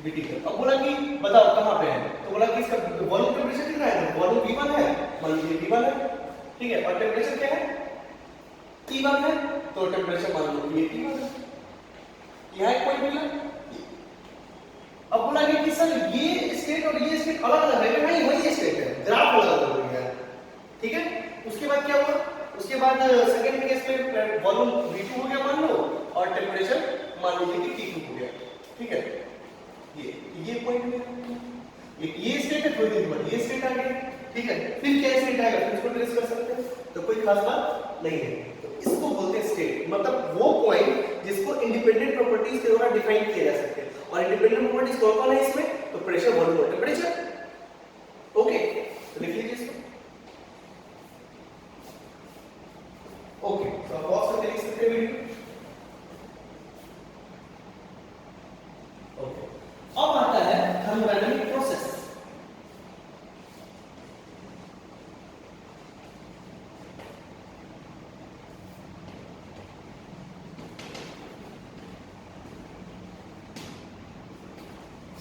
S1: वीटी कर्व। अब बोला कि बताओ कहां पे है, तो बोला कि इसका वॉल्यूम टेंपरेचर कितना है, तो वॉल्यूम V1 है, मान लीजिए V1 है, ठीक है, और टेंपरेचर क्या है T1 है, तो टेंपरेचर मान लो ये T1 है, यहां एक पॉइंट मिला। अब बोला कि सर ये स्टेट और ये स्टेट अलग अलग है, नहीं वही स्टेट है, ग्राफ अलग अलग हो गया, ठीक है। उसके बाद क्या हुआ, उसके बाद सेकंड केस में वॉल्यूम V2 हो गया मान लो, और टेंपरेचर मान लीजिए कि T2 हो गया, ठीक है। ये पॉइंट में ये स्टेट है, थोड़ी देर ये स्टेट आ गया, ठीक है। फिर क्या स्टेट आएगा, फिर इसको ट्रेस कर सकते हैं, तो कोई खास बात नहीं है। तो इसको बोलते हैं स्टेट, मतलब वो पॉइंट जिसको इंडिपेंडेंट प्रॉपर्टीज के द्वारा डिफाइन किया जा सकते हैं। और इंडिपेंडेंट प्रॉपर्टीज कौन कौन है इसमें, तो प्रेशर, वॉल्यूम और टेंपरेचर, ओके। तो लिख लीजिए इसको, ओके। तो आप पॉज करके लिख सकते हैं वीडियो, ओके। अब आता है थर्मोडायनामिक प्रोसेस।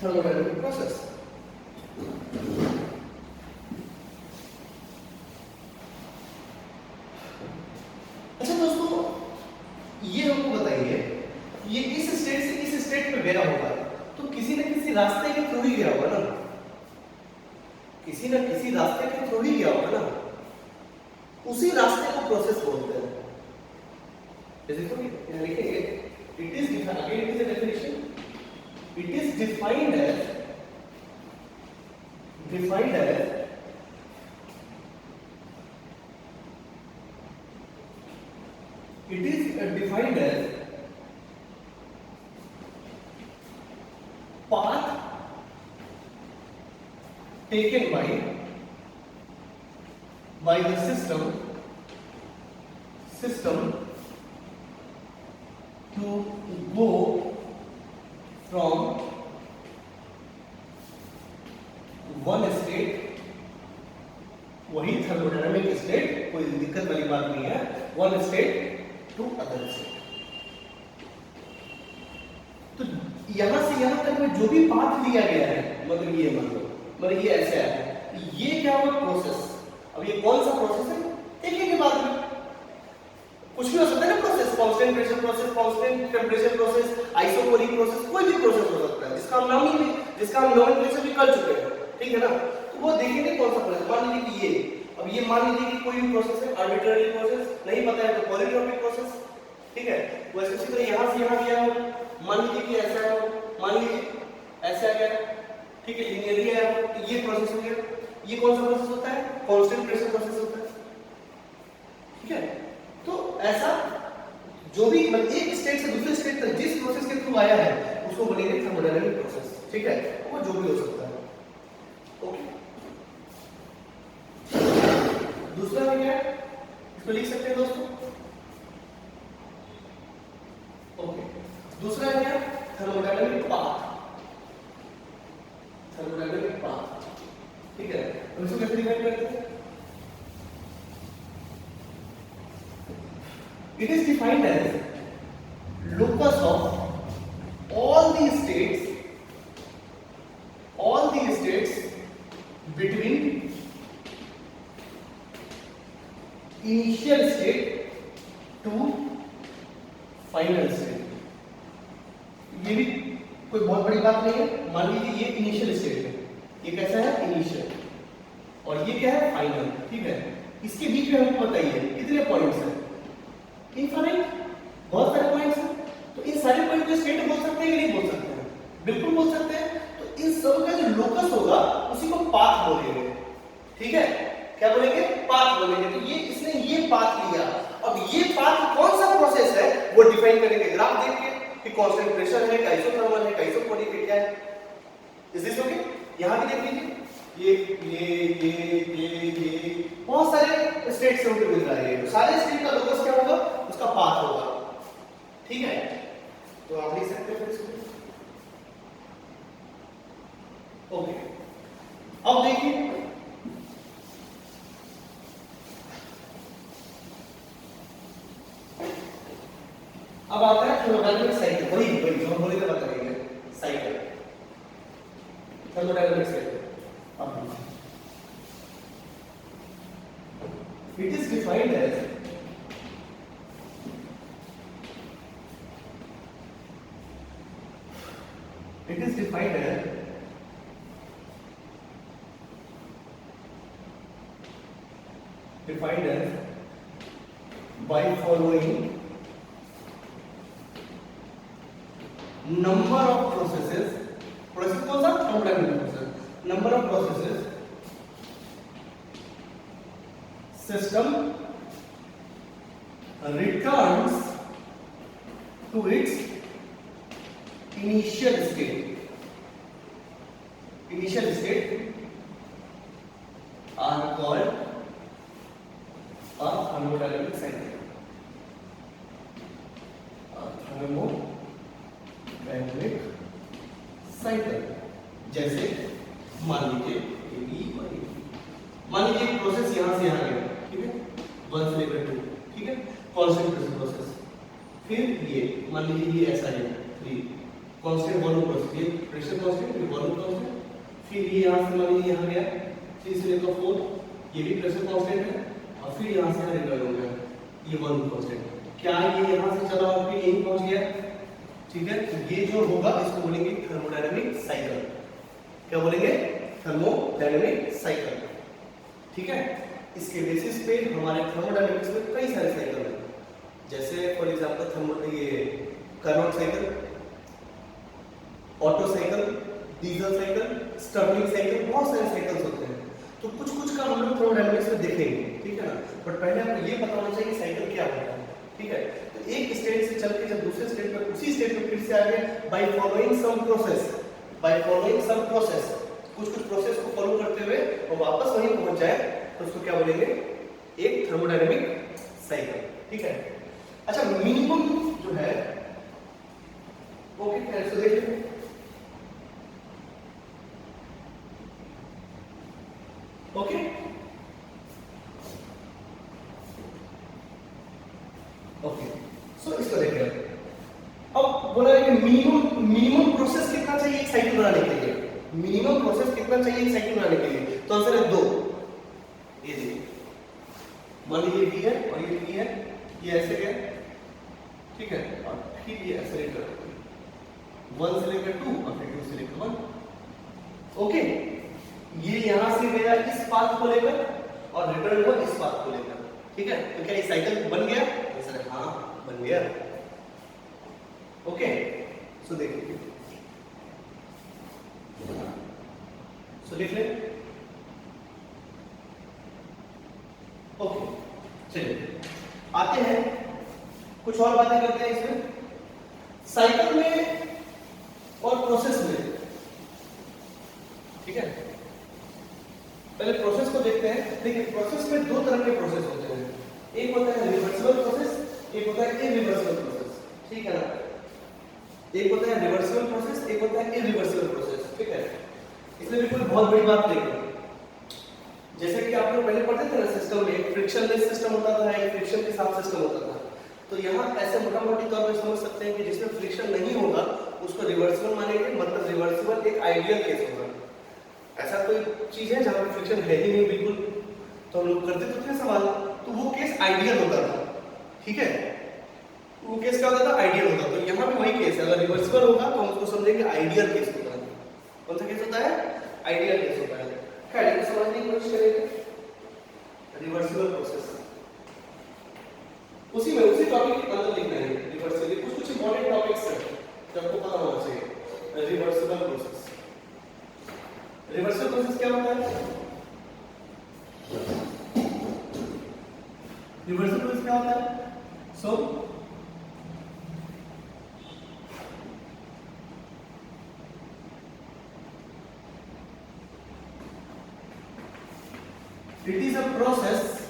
S1: थर्मोडायनामिक प्रोसेस, अच्छा दोस्तों ये हमको बताइए, ये इस स्टेट से इस स्टेट में गया होगा, तो किसी न किसी रास्ते के थ्रू ही गया होगा ना, किसी न किसी रास्ते के थ्रू ही गया होगा ना, उसी रास्ते को प्रोसेस बोलते हैं। जैसे तो लिखेंगे it is defined, again it is a definition, it is defined as it is defined as path taken by the system to go from one state, वही थर्मोडायनामिक स्टेट, कोई दिक्कत वाली बात नहीं है, one state to other state. तो यहां से यहां तक में जो भी पाथ लिया गया है, मतलब ये मान लो, मतलब ये ऐसे है, ये क्या हुआ प्रोसेस। अब ये कौन सा प्रोसेस है देखिए के बाद में, कुछ भी हो सकता है ना process, constant pressure process, constant temperature process, isochoric process, कोई भी प्रोसेस हो सकता है जिसका हम नाम ही जिसका हम नोमेनक्लेचर भी कर चुके हैं, ठीक है ना। तो वो देखेंगे कौन सा प्रोसेस, मान लीजिए कि ये, अब ये मान लीजिए कि कोई भी प्रोसेस है, आर्बिट्ररी प्रोसेस, नहीं पता है तो पॉलीट्रॉपिक प्रोसेस, ठीक है। वैसे इसी तरह यहां से यहां गया हो, मान लीजिए कि ऐसा है, मान लीजिए ऐसा आ गया, ठीक है, लीनियरली है, तो ये प्रोसेस हो गया। ये कौन सा प्रोसेस होता है, कांस्टेंट प्रेशर प्रोसेस होता है, ठीक है। तो ऐसा जो भी मतलब एक स्टेट से दूसरे स्टेट तक जिस प्रोसेस के थ्रू आया है उसको बोलेंगे थर्मोडायनामिक प्रोसेस, ठीक है। वो जो भी हो सकता है, ओके। दूसरा में क्या है, इसको लिख सकते हैं दोस्तों, ओके। दूसरा है क्या, थर्मोडायनामिक पाथ, थर्मोडायनामिक पाथ, ठीक है। तो इसको कैसे डिफाइन करते हैं, it is defined as locus of all the states between initial state to final state। ये भी कोई बहुत बड़ी बात नहीं है, मान लीजिए ये इनिशियल स्टेट है, ये कैसा है इनिशियल, और ये क्या है फाइनल, ठीक है। इसके बीच में हमको बताइए कितने पॉइंट्स हैं, इनफाइनाइट, बहुत सारे पॉइंट्स हैं। तो इन सारे पॉइंट को स्टेट बोल सकते हैं कि नहीं बोल सकते हैं, बिल्कुल बोल सकते हैं। तो इन सब का जो लोकस होगा उसी को पाथ बोलेंगे, ठीक है। क्या बोलेंगे, पाथ बोलेंगे। तो ये इसने ये पाथ लिया, अब ये पाथ कौन सा प्रोसेस है वो डिफाइन करेंगे ग्राफ देख के, कि कांस्टेंट प्रेशर है, आइसोथर्मल है, आइसोकोरिक है, क्या है। Is this okay. यहां भी देख लीजिए, ये बहुत सारे स्टेट से होकर गुजरा है, तो सारे स्टेट का लोकस क्या होगा, उसका पाथ होगा, ठीक है। तो आप लिख सकते हैं फिर इसको, ओके। अब देखिए, अब आता है थर्मोडायनामिक साइकिल, वही जो हम बोले थे बता रहे हैं साइकिल, थर्मोडायनामिक साइकिल। अब it is defined as by following number of processes कौन सा thermodynamic process, number of processes system returns to its initial state are called a thermodynamic cycle, thermodynamic cycle। जैसे मान लीजिए प्रोसेस यहां से यहां गया, ठीक है, 1 से लेकर 2, ठीक है, कांस्टेंट प्रेशर प्रोसेस। फिर ये मान लीजिए ये ऐसा है 3 कांस्टेंट वॉल्यूम प्रोसेस, ये प्रेशर कांस्टेंट, ये वॉल्यूम कांस्टेंट। फिर ये यहां से मान लीजिए यहां गया 3 से लेकर 4, ये भी प्रेशर कांस्टेंट है, और फिर यहां से यहां रिटर्न हो गया ये वॉल्यूम कांस्टेंट। क्या ये यहां से चला और फिर यहीं पहुंच गया, ठीक है। तो ये जो होगा इसको बोलेंगे थर्मोडायनामिक साइकिल। क्या बोलेंगे, थर्मोडायनामिक साइकिल, ठीक है। इसके बेसिस पे हमारे थर्मोडायनामिक्स में कई सारे साइकिल हैं, जैसे फॉर एग्जांपल ये Carnot cycle, Otto cycle, diesel cycle, Stirling cycle, बहुत सारे साइकिल्स होते हैं। तो कुछ का हम लोग थर्मोडायनामिक्स में देखेंगे, ठीक है ना। बट पहले आपको ये पता होना चाहिए साइकिल क्या होता है, ठीक है। तो एक स्टेट से चल के जब दूसरे स्टेट में, उसी स्टेट में फिर से आगे बाय फॉलोइंग सम प्रोसेस कुछ कुछ प्रोसेस को फॉलो करते हुए और वापस वहीं पहुंच जाए तो उसको क्या बोलेंगे, एक थर्मोडायनेमिक साइकिल। ठीक है, अच्छा मिनिमम जो है ओके कैसे देख लें। ओके ओके सो इसको देखिए, अब बोला है कि मिनिमम प्रोसेस कितना चाहिए एक साइकिल बनाने के लिए, मिनिमम प्रोसेस कितना चाहिए एक साइकिल बनाने के लिए, तो आंसर है 2। ये देखिए मान लीजिए V है और ये P है, ये ऐसे गया, ठीक है, और फिर ये एक्सेलरेटर 1 से लेकर 2 और फिर 2 से लेकर 1। ओके, ये यहां से गया इस पाथ को लेकर और रिटर्न हुआ इस पाथ को लेकर। ठीक है, तो क्या ये साइकिल बन गया? आंसर हाँ बन गया। ओके सो देखिए, सो लिख ले। ओके चलिए आते हैं, कुछ और बातें करते हैं इसमें साइकिल में और प्रोसेस में। ठीक है, पहले प्रोसेस को देखते हैं। देखिए प्रोसेस में दो तरह के प्रोसेस होते हैं, एक होता है रिवर्सिबल प्रोसेस, एक होता है इरिवर्सिबल प्रोसेस। ठीक है ना, एक होता है रिवर्सिबल प्रोसेस, एक होता है इरिवर्सिबल प्रोसेस। ठीक है, इसमें भी कोई बहुत बड़ी बात नहीं है। जैसे कि आप लोग पहले पढ़ते थे ना सिस्टम में, फ्रिक्शनलेस सिस्टम होता था, एक फ्रिक्शन के साथ सिस्टम होता था। तो यहाँ ऐसे मोटा मोटी तौर पर समझ सकते हैं कि जिसमें फ्रिक्शन नहीं होगा उसको रिवर्सिबल मानेंगे, मतलब रिवर्सिबल एक आइडियल केस होगा। ऐसा कोई चीज है जहाँ पे फ्रिक्शन है ही नहीं बिल्कुल, तो हम लोग करते तो थे सवाल, तो वो केस आइडियल होता था। ठीक है, वो केस क्या होता था, आइडियल होता। तो यहाँ पे वही केस है, अगर रिवर्सिबल होगा तो हम उसको समझेंगे आइडियल केस होता है। कौन सा केस होता है? आइडियल केस होता है। खैर इसको समझने की कोशिश करेंगे। रिवर्सिबल प्रोसेस उसी में उसी टॉपिक के अंदर लिखना है। रिवर्सिबल कुछ इंपॉर्टेंट टॉपिक्स हैं जो आपको पता होना चाहिए। रिवर्सिबल प्रोसेस, रिवर्सिबल प्रोसेस क्या होता है? रिवर्सिबल प्रोसेस क्या होता है? सो it is a process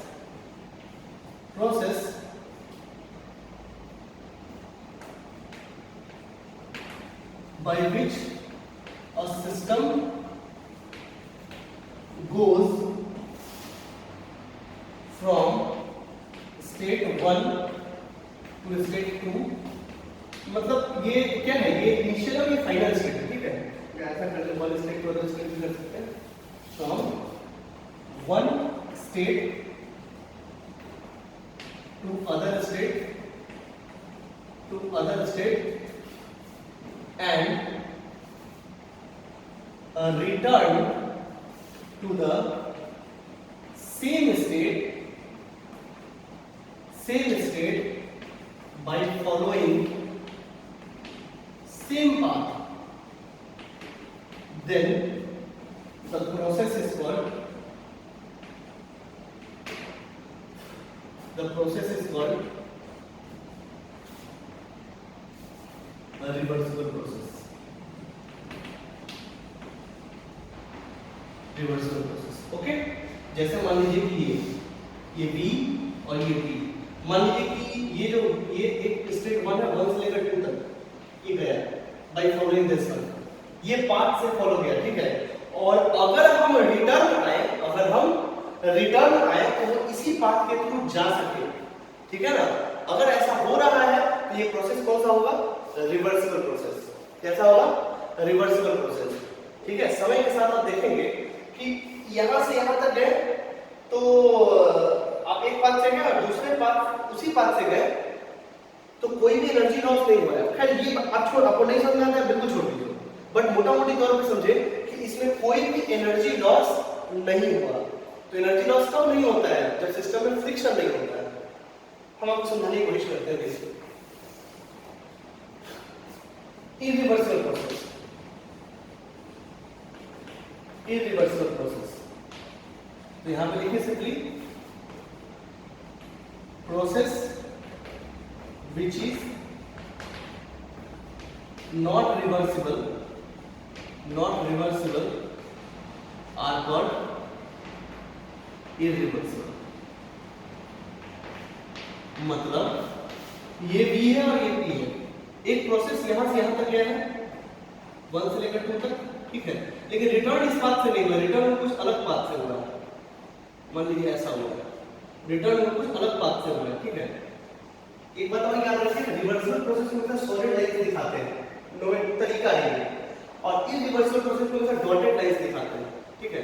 S1: by which a system goes from state 1 to state 2। मतलब ये क्या है, ये इनिशियल और ये फाइनल स्टेट है। ठीक है, ऐसा करके one state to other state भी कर सकते हैं। From one state to other state and return to the same state by following same path, then the process is called a reversible process। Reversible process. Okay, जैसे मान लीजिए कि ये V और ये P, मान लीजिए कि ये एक स्टेट 1 है, 1 से लेकर 2 तक ये गया बाय फॉलोइंग दिस वन, ये पाथ से फॉलो किया। ठीक है, और अगर हम रिटर्न आए तो वो इसी पाथ के थ्रू जा सके। ठीक है ना, अगर ऐसा हो रहा है तो ये प्रोसेस कौन सा होगा? Reversible process. कैसा होगा? Reversible process. ठीक है, समय के साथ आप देखेंगे कि यहां से यहां तक गए तो आप एक पाथ से गए और दूसरे पाथ उसी पाथ से गए तो कोई भी एनर्जी लॉस नहीं हुआ है। खैर ये आपको नहीं समझ आता है, बिल्कुल छोड़ दीजिए, बट मोटा मोटी तौर पे समझे कि इसमें कोई भी एनर्जी लॉस नहीं हुआ। तो एनर्जी लॉस कब नहीं होता है? जब सिस्टम में फ्रिक्शन नहीं होता है। हम आपको समझाने की कोशिश करते हैं। देखिए इरिवर्सिबल प्रोसेस, इरिवर्सिबल प्रोसेस, तो यहां पे लिखिए simply process which is not reversible are called irreversible. मतलब ये V है और ये P है, एक प्रोसेस यहां से यहां तक गया है 1 से लेकर 2 तक, ठीक है, लेकिन रिटर्न इस पाथ से नहीं हुआ, रिटर्न कुछ अलग पाथ से हुआ है। मान लीजिए ऐसा हुआ, रिटर्न कुछ अलग पाथ से हुआ है, ठीक है। एक बात और याद रखिए, रिवर्सल प्रोसेस में मतलब सॉलिड लाइंस दिखाते हैं, नो तरीका है ये, और इरिवर्सल प्रोसेस में मतलब डॉटेड लाइंस दिखाते हैं, ठीक है।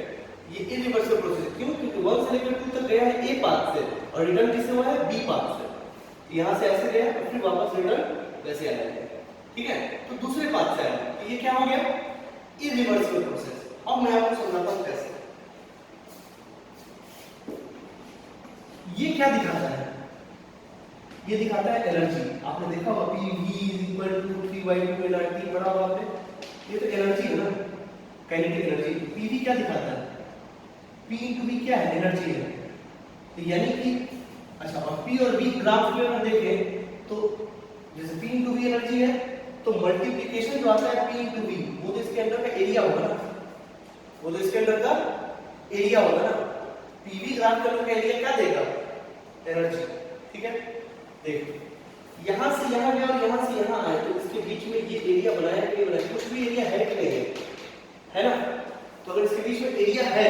S1: ये इरिवर्सल प्रोसेस क्यों? क्योंकि 1 से लेकर 2 तक गया है A पाथ से और रिटर्न किससे हुआ है? B पाथ से। यहां से ऐसे गया और फिर वापस रिटर्न वैसे आ जाएगा, ठीक है। तो दूसरे पाथ से आया, तो ये क्या हो गया? Irreversible process. अब मैं आपको समझाता हूं कैसे। ये क्या दिखाता है? ये दिखाता है एनर्जी। आपने देखा होगा PV = 3/2 nRT पढ़ा होगा आपने। ये तो एनर्जी है ना, काइनेटिक एनर्जी। PV क्या दिखाता है? P × V क्या है? एनर्जी है। तो यानी कि अच्छा, और P और V ग्राफ में अगर देखें तो जैसे P × V एनर्जी है, तो मल्टीप्लिकेशन जो आता है P × V, वो तो इसके अंदर का एरिया होगा ना, वो तो इसके अंदर का एरिया होगा ना। PV ग्राफ के अंदर का एरिया क्या देगा? एनर्जी, ठीक है। देख, यहां से यहां गया और यहां से यहां आया, तो इसके बीच में ये एरिया बनाया कि नहीं बनाया? कुछ भी एरिया है कि नहीं है ना? तो अगर इसके बीच में एरिया है,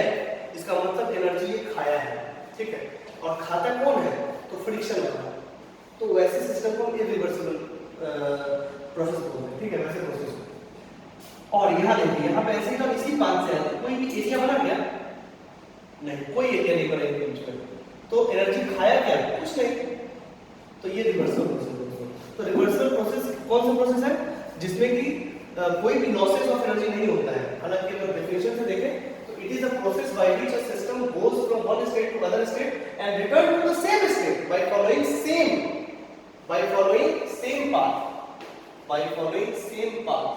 S1: इसका मतलब एनर्जी ये खाया है, ठीक है। और खाता कौन है? तो फ्रिक्शन वाला। तो वैसे सिस्टम को हम इरिवर्सिबल प्रोसेस बोलते हैं, ठीक है, वैसे प्रोसेस। और यहां देखिए, यहां पे ऐसे ही तो इसी पाथ से आते, कोई भी एरिया बना क्या? नहीं, कोई एरिया नहीं बना इनके बीच में। तो एनर्जी खाया क्या? कुछ नहीं। तो ये रिवर्सल प्रोसेस है। तो रिवर्सल प्रोसेस कौन सा प्रोसेस है? जिसमें कि कोई भी लॉसेस ऑफ एनर्जी नहीं होता है। हालांकि अगर डेफिनेशन से देखें तो it is a process by which a system goes from one state to other state and return to the same state by following same path,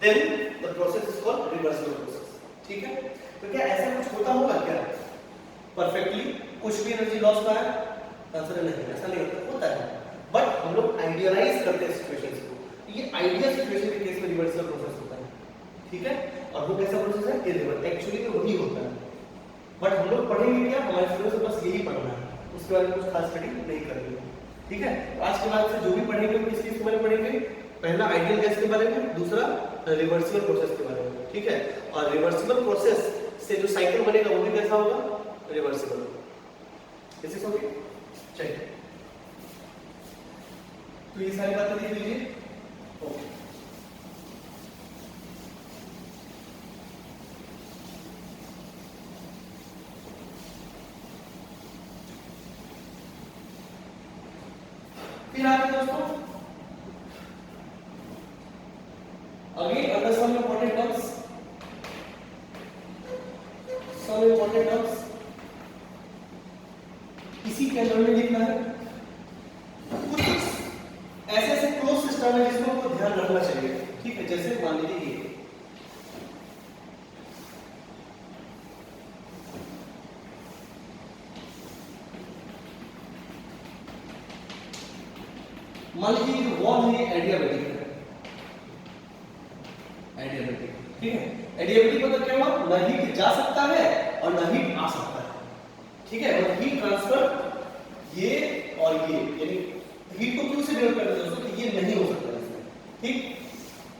S1: then the process is called reversible process, ठीक है। तो क्या ऐसा कुछ होता होगा क्या perfectly? कुछ भी एनर्जी लॉस का है? आंसर है नहीं, ऐसा नहीं होता है। बट हम लोग आइडियलाइज करते हैं सिचुएशंस को। ये आइडियल सिचुएशन के केस में रिवर्सल प्रोसेस होता है, ठीक है। और वो कैसा प्रोसेस है? इरिवर्सिबल। एक्चुअली तो वही होता है, बट हम लोग पढ़ेंगे क्या? हमारे सिलेबस में बस यही पढ़ना है, उसके बारे में कुछ खास स्टडी नहीं करनी है, ठीक है। तो आज के बाद से जो भी पढ़ेंगे हम किस चीज के बारे में पढ़ेंगे? पहला आइडियल गैस के बारे में, दूसरा रिवर्सिबल प्रोसेस के बारे में, ठीक है। और रिवर्सिबल प्रोसेस से जो साइकिल बनेगा वो भी कैसा होगा? रिवर्सिबल। इसी समझिए, चलिए। तो ये सारी बातें लिख लीजिए, ओके। फिर आगे दोस्तों, again under some important terms, इसी के अंदर में लिखना है। कुछ ऐसे ऐसे क्लोज सिस्टम है जिसको आपको ध्यान रखना चाहिए, ठीक है। जैसे मान लीजिए ये वॉल है, एडियाबैटिक है, एडियाबैटिक, ठीक है। एडियाबैटिक मतलब क्या हुआ? ना हीट जा सकता है और ना हीट आ सकता है, ठीक है। मतलब हीट ट्रांसफर ये और ये, यानी हीट को क्यों से डिवाइड करते हैं दोस्तों? कि ये नहीं हो सकता इसमें, ठीक।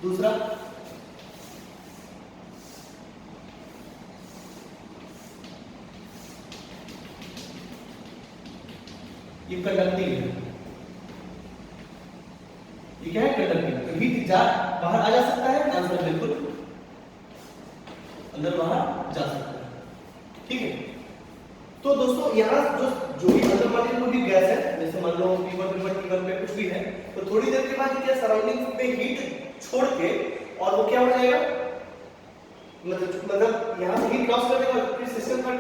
S1: दूसरा ये कंडक्टिंग है, ये क्या है? कंडक्टिंग। तो हीट बाहर आ जा सकता है? आंसर बिल्कुल अंदर बाहर जा सकता है, ठीक है। तो दोस्तों यहाँ जो भी अंदर मान लीजिए कोई भी गैस है, जैसे मान लो P1 पे कुछ भी है, तो थोड़ी देर के बाद क्या सराउंडिंग पे हीट छोड़ के और वो क्या हो जाएगा? मतलब यहाँ से हीट लॉस कर देगा, फिर सिस्टम का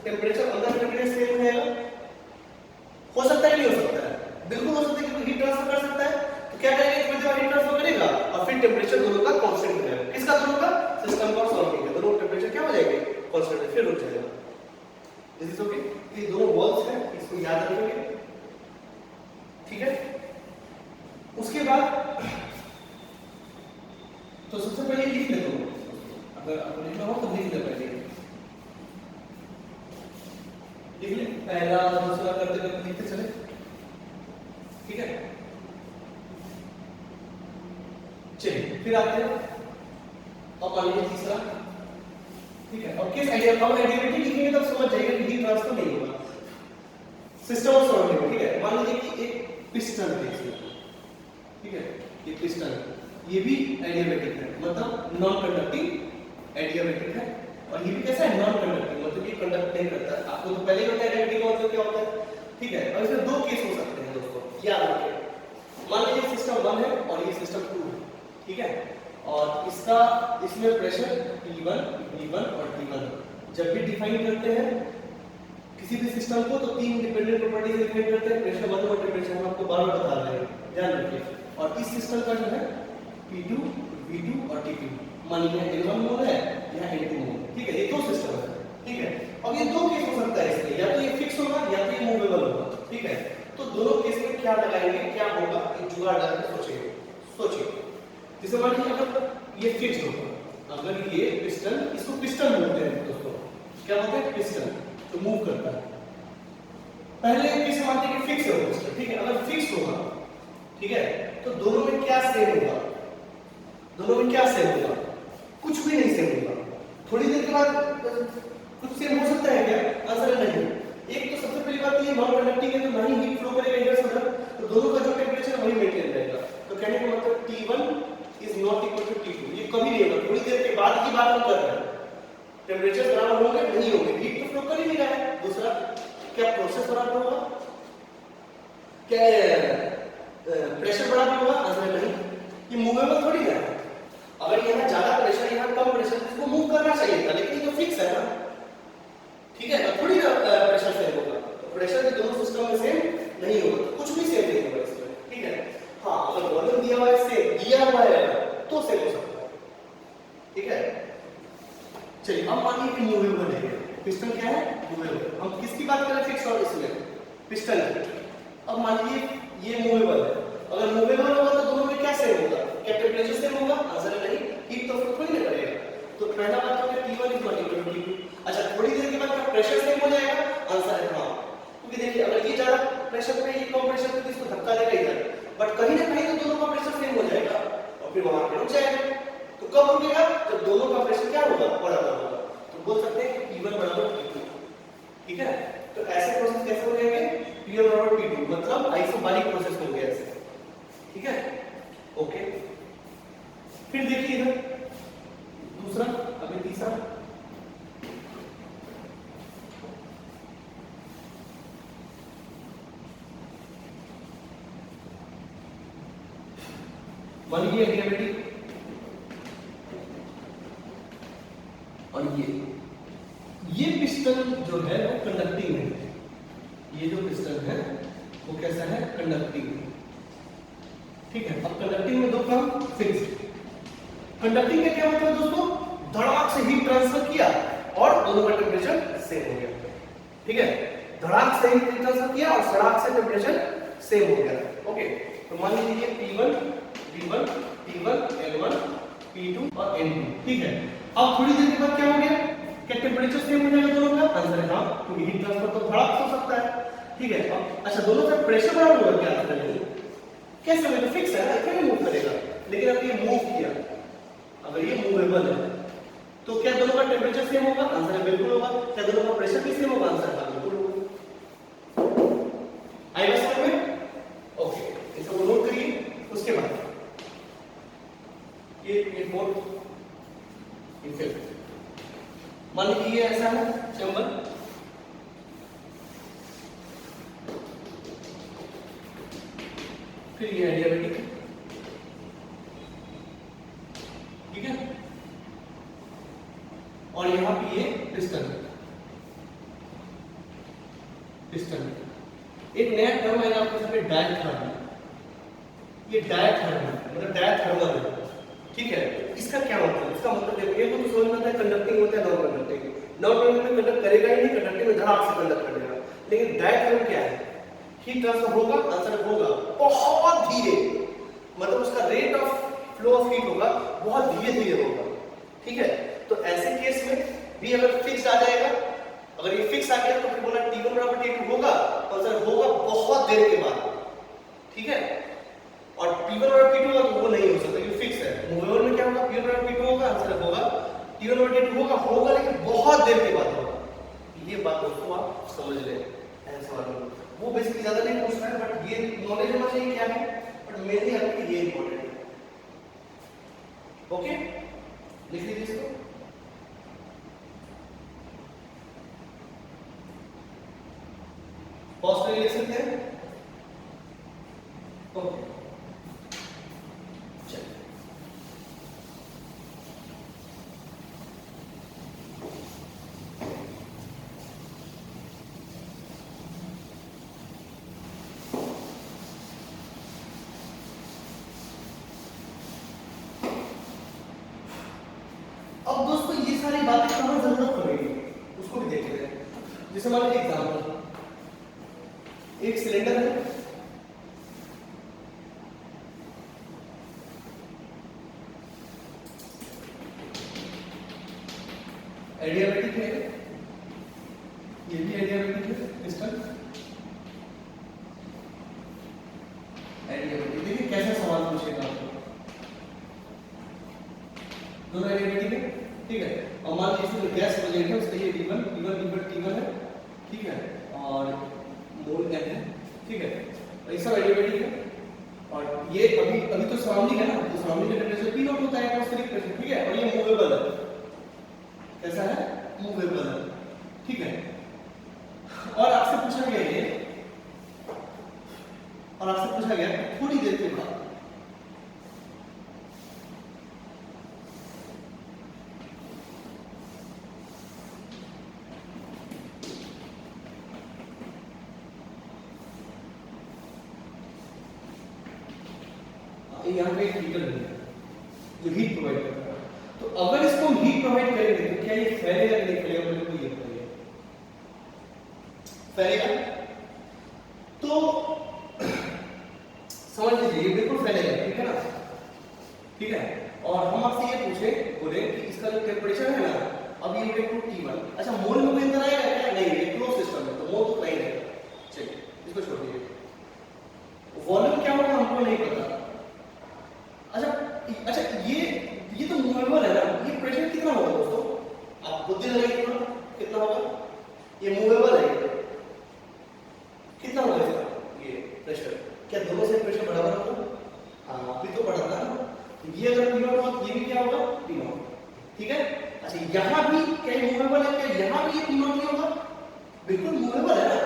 S1: टेम्परेचर अंदर टेम्परेचर सेम हो जाएगा। हो सकता है नहीं हो सकता है? बिल्कुल हो सकता है, क्योंकि हीट ट्रांसफर कर सकता है। तो क्या करेगा? इसमें जब हीट ट्रांसफर करेगा और फिर टेम्परेचर दोनों का कांस्टेंट रहेगा। किसका? दोनों का, सिस्टम का और सराउंडिंग का, दोनों टेम्परेचर क्या हो जाएंगे? कांस्टेंट, फिर रुक जाएगा। This is okay. ये दोनों वॉल्स हैं, इसको याद रखेंगे, ठीक है। उसके बाद तो सबसे पहले लिख लेते हो, अगर आपको लिखना हो तो लिख ले पहले। लिख ले, पहला दूसरा करते करते लिखते चले, ठीक है। चलिए फिर आते हैं अब मान लीजिए तीसरा, ठीक है। और किस आइडिया हम आइडियलिटी लिखेंगे तब समझ जाएगा कि हीट ट्रांसफर नहीं होगा, सिस्टम ऑफ सराउंडिंग, ठीक है। मान लीजिए कि एक पिस्टन है इसमें, ठीक है, ये पिस्टन, ये भी एडियाबैटिक है, मतलब नॉन कंडक्टिंग एडियाबैटिक है। और ये भी कैसा है, नॉन कंडक्टिंग, मतलब ये कंडक्ट नहीं करता। आपको तो पहले ही पता है एडियाबैटिक का मतलब क्या होता है, ठीक है। और इसमें दो केस हो सकते हैं दोस्तों, याद रखिए। मान लीजिए सिस्टम 1 है और ये सिस्टम 2 है, ठीक है। और इसका इसमें प्रेशर P1, V1 और T1 जब भी डिफाइन करते हैं किसी भी सिस्टम को तो तीन इंडिपेंडेंट प्रॉपर्टी से डिफाइन करते हैं, प्रेशर, वॉल्यूम और टेंपरेचर। हम आपको बार-बार बता रहे हैं, ध्यान रखिए। और इस सिस्टम का जो है P2, V2 और T2, मान लीजिए L1 मोड है या L2 मोड, ठीक है। ये दो सिस्टम है, ठीक है। अब ये दो केस हो सकता है इसमें, या तो ये फिक्स होगा या तो ये मूवेबल होगा, ठीक है। तो दोनों केस में क्या लगाएंगे, क्या होगा, एक जुगाड़ लगा के सोचिए। जैसे मान लीजिए अगर ये फिक्स होगा, अगर ये पिस्टन, इसको पिस्टन बोलते हैं दोस्तों, क्या बोलते हैं, पिस्टन, तो मूव करता है। पहले केस में मानते हैं कि फिक्स है वो पिस्टन, ठीक है। अगर फिक्स होगा, ठीक है, तो दोनों में क्या सेम होगा, दोनों में क्या सेम होगा, कुछ भी नहीं सेम होगा। थोड़ी देर के बाद कुछ सेम हो सकता है क्या, आंसर है नहीं। एक तो सबसे पहली बात ये नॉन कंडक्टिंग है, तो ना ही हीट फ्लो करेगा इधर से उधर, तो दोनों का जो टेंपरेचर वही मेंटेन रहेगा। तो कहने का मतलब T1 is not equal to T2, ये कभी नहीं होगा। थोड़ी देर के बाद की बात हम कर रहे हैं, टेंपरेचर बराबर होंगे नहीं होंगे, हीट तो फ्लो कर ही नहीं रहा है। दूसरा, क्या प्रोसेस बराबर होगा, क्या प्रेशर बराबर होगा, आंसर नहीं। ये मूवेबल थोड़ी है, अगर यहाँ ज्यादा प्रेशर यहाँ कम प्रेशर, इसको मूव करना चाहिए था, लेकिन ये तो फिक्स है ना, ठीक है। थोड़ी ना प्रेशर सेम होगा, तो प्रेशर भी दोनों सिस्टम में सेम नहीं होगा, तो कुछ भी सेम नहीं होगा इसमें, ठीक है। हाँ, अगर वॉल्यूम दिया हुआ है, सेम दिया हुआ है तो सेम हो सकता है, ठीक है। चलिए अब मान लीजिए कि मूवेबल है, पिस्टन क्या है, मूवेबल। हम किसकी बात कर रहे हैं, फिक्स और इसमें पिस्टन है। अब मान लीजिए ये मूवेबल है, अगर मूवेबल होगा तो दोनों में क्या सेम होगा, क्या टेंपरेचर सेम होगा, आंसर है नहीं, हीट तो फ्लो थोड़ी ना करेगा। तो पहला बात हो गया T1 is not equal to T2। अच्छा, थोड़ी देर के बाद क्या प्रेशर सेम हो जाएगा, आंसर है हाँ। क्योंकि देखिए अगर ये ज्यादा प्रेशर पे, ये कम प्रेशर पे, तो इसको धक्का देगा इधर, बट कहीं ना कहीं तो दोनों का प्रेशर सेम हो जाएगा और फिर वहां पे रुक जाएगा। तो कब रुकेगा, जब दोनों का प्रेशर क्या होगा, बराबर होगा। तो बोल सकते हैं कि P1 बराबर P2, ठीक है। तो ऐसे प्रोसेस कैसे हो जाएंगे, P1 बराबर P2, मतलब आइसोबारिक प्रोसेस हो गया ऐसे, ठीक है, ओके। फिर देखिए इधर दूसरा, अभी तीसरा, मान लीजिए एडियाबैटिक, और ये पिस्टन जो है वो कंडक्टिंग है। ये जो पिस्टन है वो कैसा है, कंडक्टिंग, ठीक है। अब कंडक्टिंग में दो काम फिक्स। कंडक्टिंग का क्या मतलब है दोस्तों, धड़ाक से हीट ट्रांसफर किया और दोनों का टेंपरेचर सेम हो गया, ठीक है। धड़ाक से हीट ट्रांसफर किया और सड़ाक से टेंपरेचर सेम हो गया, ओके। तो मान लीजिए P1, V1, T1, L1, P2 और N2, ठीक है। अब थोड़ी देर के बाद क्या हो गया, क्या टेंपरेचर सेम हो जाएगा दोनों का, आंसर है हाँ, क्योंकि हीट ट्रांसफर तो धड़ाक से हो सकता है, ठीक है। अब अच्छा, दोनों का प्रेशर बराबर होगा, क्या आंसर है, कैसे होगा, तो फिक्स है ना, इतना मूव करेगा। लेकिन अब ये मूव किया, अगर ये मूवेबल है तो क्या दोनों का टेंपरेचर सेम होगा, आंसर है बिल्कुल होगा। क्या दोनों का प्रेशर भी सेम होगा, आंसर है बिल्कुल होगा। आएगा समझ में, ओके। इसको नोट करिए। उसके बाद ये फोर्थ, ये फिफ्थ, मान लीजिए ये ऐसा है चैम्बर, फिर ये एडियाबैटिक, ठीक है। और यहां पे ये पिस्टन, पिस्टन। एक नया टर्म है आपके सामने, डायथर्मल। ये डायथर्मल मतलब डायथर्मल है, ठीक है। इसका क्या मतलब, इसका मतलब देखो, ये तो समझ में आता है कंडक्टिंग होता है, नॉन कंडक्टिंग। नॉन कंडक्टिंग में कंडक्ट करेगा ही नहीं, कंडक्टिंग में धड़ाक से कंडक्ट करेगा। लेकिन डायथर्मल क्या है, हीट ट्रांसफर होगा, आंसर होगा बहुत धीरे, मतलब उसका rate of flow of heat होगा बहुत धीरे धीरे होगा, ठीक है। तो ऐसे केस में भी अगर फिक्स आ जाएगा अगर ये फिक्स आ गया तो फिर बोला T1 बराबर T2 होगा, आंसर होगा बहुत देर के बाद, ठीक है। और P1 बराबर P2 होगा तो वो नहीं हो सकता, ये फिक्स है। मूवेबल में क्या होगा, P1 बराबर P2 होगा, आंसर होगा T1 बराबर T2 होगा लेकिन बहुत देर के बाद होगा। ये बात दोस्तों आप समझ लें, ऐसे सवाल में वो बेसिकली ज्यादा नहीं पूछना है, बट ये नॉलेज होना चाहिए क्या है, बट मेनली आपके ये इंपॉर्टेंट है। ओके, लिख लीजिए इसको। पॉज करके लिख सकते हैं। ओके, चलिए अब दोस्तों ये सारी बातें कहाँ जरूरत पड़ेगी उसको भी देख लेते हैं। जैसे मान लीजिए एग्जाम्पल, एक सिलेंडर है, एडियाबेटिक है, ये भी एडियाबेटिक है, पिस्टन एडियाबेटिक। देखिए कैसा सवाल पूछेगा आपको, दोनों एडियाबेटिक है, ठीक है। और मान लीजिए इसमें गैस प्रेजेंट है, उसका ये T1 है, ठीक है, और मोल n है, ठीक है, ये सब एडियाबेटिक है। और ये अभी तो सराउंडिंग है ना, तो सराउंडिंग का टेंपरेचर P0 होता है एटमॉस्फेरिक प्रेशर, ठीक है। और ये मूवेबल है, कैसा है, मूवेबल है, ठीक है। और आपसे पूछा गया ये, और आपसे पूछा गया थोड़ी देर के बाद यहाँ पे एक हीटर है जो हीट प्रोवाइड करता है, तो अगर इसको हम हीट प्रोवाइड करेंगे तो क्या ये फैलेगा कि नहीं फैलेगा, मुझे को ये बताइए। फैलेगा, तो समझ लीजिए ये बिल्कुल फैलेगा, ठीक है ना, ठीक है। और हम आपसे ये पूछे बोले कि इसका जो टेम्परेचर है ना, अब ये हो T1, अच्छा मोल में कोई अंदर आएगा क्या, नहीं, ये क्लोज सिस्टम है तो मोल तो नहीं रहेगा, चलिए इसको छोड़ दीजिए। वॉल्यूम क्या होगा हमको नहीं पता, अच्छा ये तो मूवेबल है ना, ये प्रेशर कितना होगा दोस्तों, आप बुद्धि लगाइए थोड़ा, कितना होगा, ये मूवेबल है, कितना होगा इसका ये प्रेशर, क्या दोनों से प्रेशर बराबर होगा, हाँ अभी तो बढ़ता है ना, ये अगर P0 होगा तो ये भी क्या होगा P0, ठीक है। अच्छा यहाँ भी क्या मूवेबल है, क्या यहाँ भी ये P0 नहीं होगा, बिल्कुल मूवेबल है ना,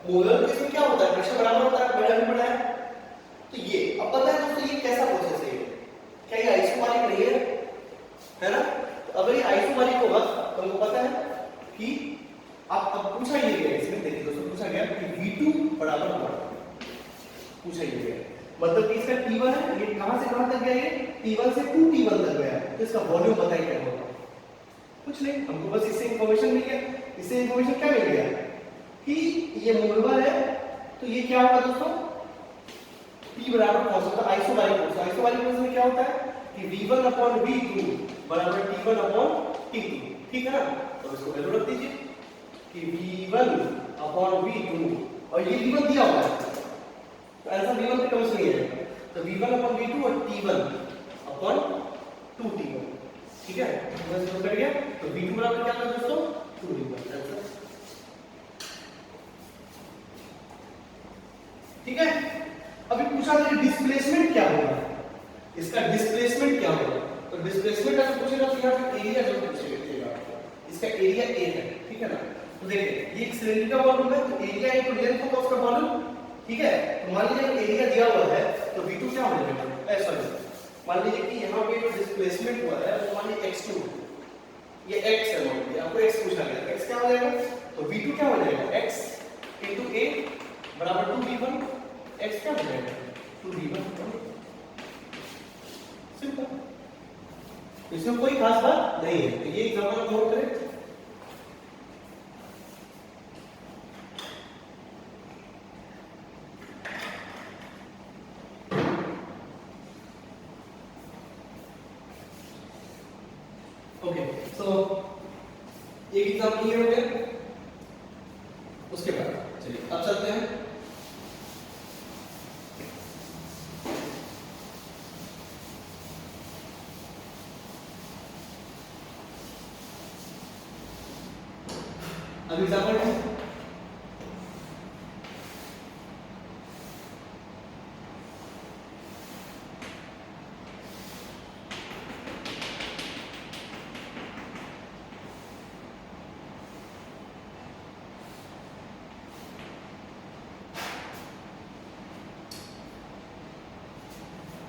S1: मूवेबल केस में क्या होता है, प्रेशर बराबर होता है, बढ़ा भी बढ़ा है। तो ये अब पता है दोस्तों ये कैसा प्रोसेस है, क्या ये आइसोबारिक नहीं है ना, तो अगर ये आइसोबारिक होगा तो हमको पता है कि आप अब पूछा ये गया, इसमें देखिए दोस्तों पूछा गया कि V2 बराबर होगा, पूछा ये गया, मतलब कि इसका T1 है, ये कहां से कहां तक गया, ये T1 से 2T1 तक गया, तो इसका वॉल्यूम बताइए क्या होगा, कुछ नहीं, हमको बस इससे इंफॉर्मेशन मिल गया। इससे इंफॉर्मेशन क्या मिल गया कि ये मूवेबल है, तो ये क्या होगा दोस्तों, P बराबर कौन सा, आइसोबारिक फोर्स, आइसोबारिक फोर्स में क्या होता है कि V1/V2 बराबर T1/T2, ठीक है ना, तो इसको वैल्यू रख दीजिए कि V1/V2, और ये V1 दिया हुआ है तो आंसर V1 के टर्म्स नहीं है, तो V1/V2 और T1/2T1, ठीक है, बस इसको कर गया, तो V2 बराबर क्या होगा दोस्तों 2V1, आंसर, ठीक है। अभी पूछा कि डिस्प्लेसमेंट क्या होगा, इसका डिस्प्लेसमेंट क्या होगा, तो डिस्प्लेसमेंट अगर पूछेगा तो यहाँ पे एरिया जो पूछेगा, इसका एरिया A है, ठीक है ना, तो देखिए ये एक सिलेंडर का वॉल्यूम है, तो एरिया इनटू लेंथ होगा उसका वॉल्यूम, ठीक है। तो मान लीजिए एरिया दिया हुआ है तो V2 क्या हो जाएगा, सॉरी मान लीजिए कि यहाँ पे जो डिस्प्लेसमेंट हुआ है वो मान लीजिए x2, ये x है, मान लीजिए आपको x पूछा गया, x क्या हो जाएगा, तो V2 क्या हो जाएगा x into A बराबर 2V1, x क्या हो जाएगा 2V1, सिंपल, इसमें कोई खास बात नहीं है, तो ये एग्जांपल आप नोट करें। ओके, सो एक एग्जांपल ये हो गया, उसके बाद चलिए अब चलते हैं। अब एग्जाम्पल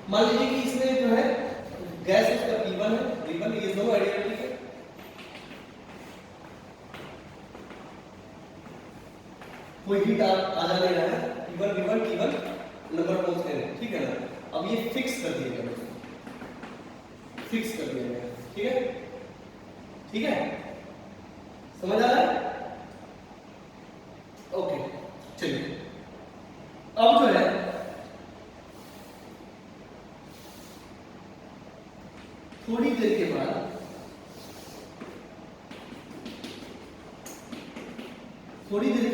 S1: मान लीजिए कि इसमें जो है गैस उसका P1 है, P1 ये दोनों आइडियल है। कोई हीट आ जा नहीं रहा है, P1 V1 T1 number constant है, ठीक है ना। अब ये फिक्स कर दिया गया, फिक्स कर दिया गया, ठीक है, ठीक है, समझ आ रहा है? ओके चलिए अब जो है थोड़ी देर के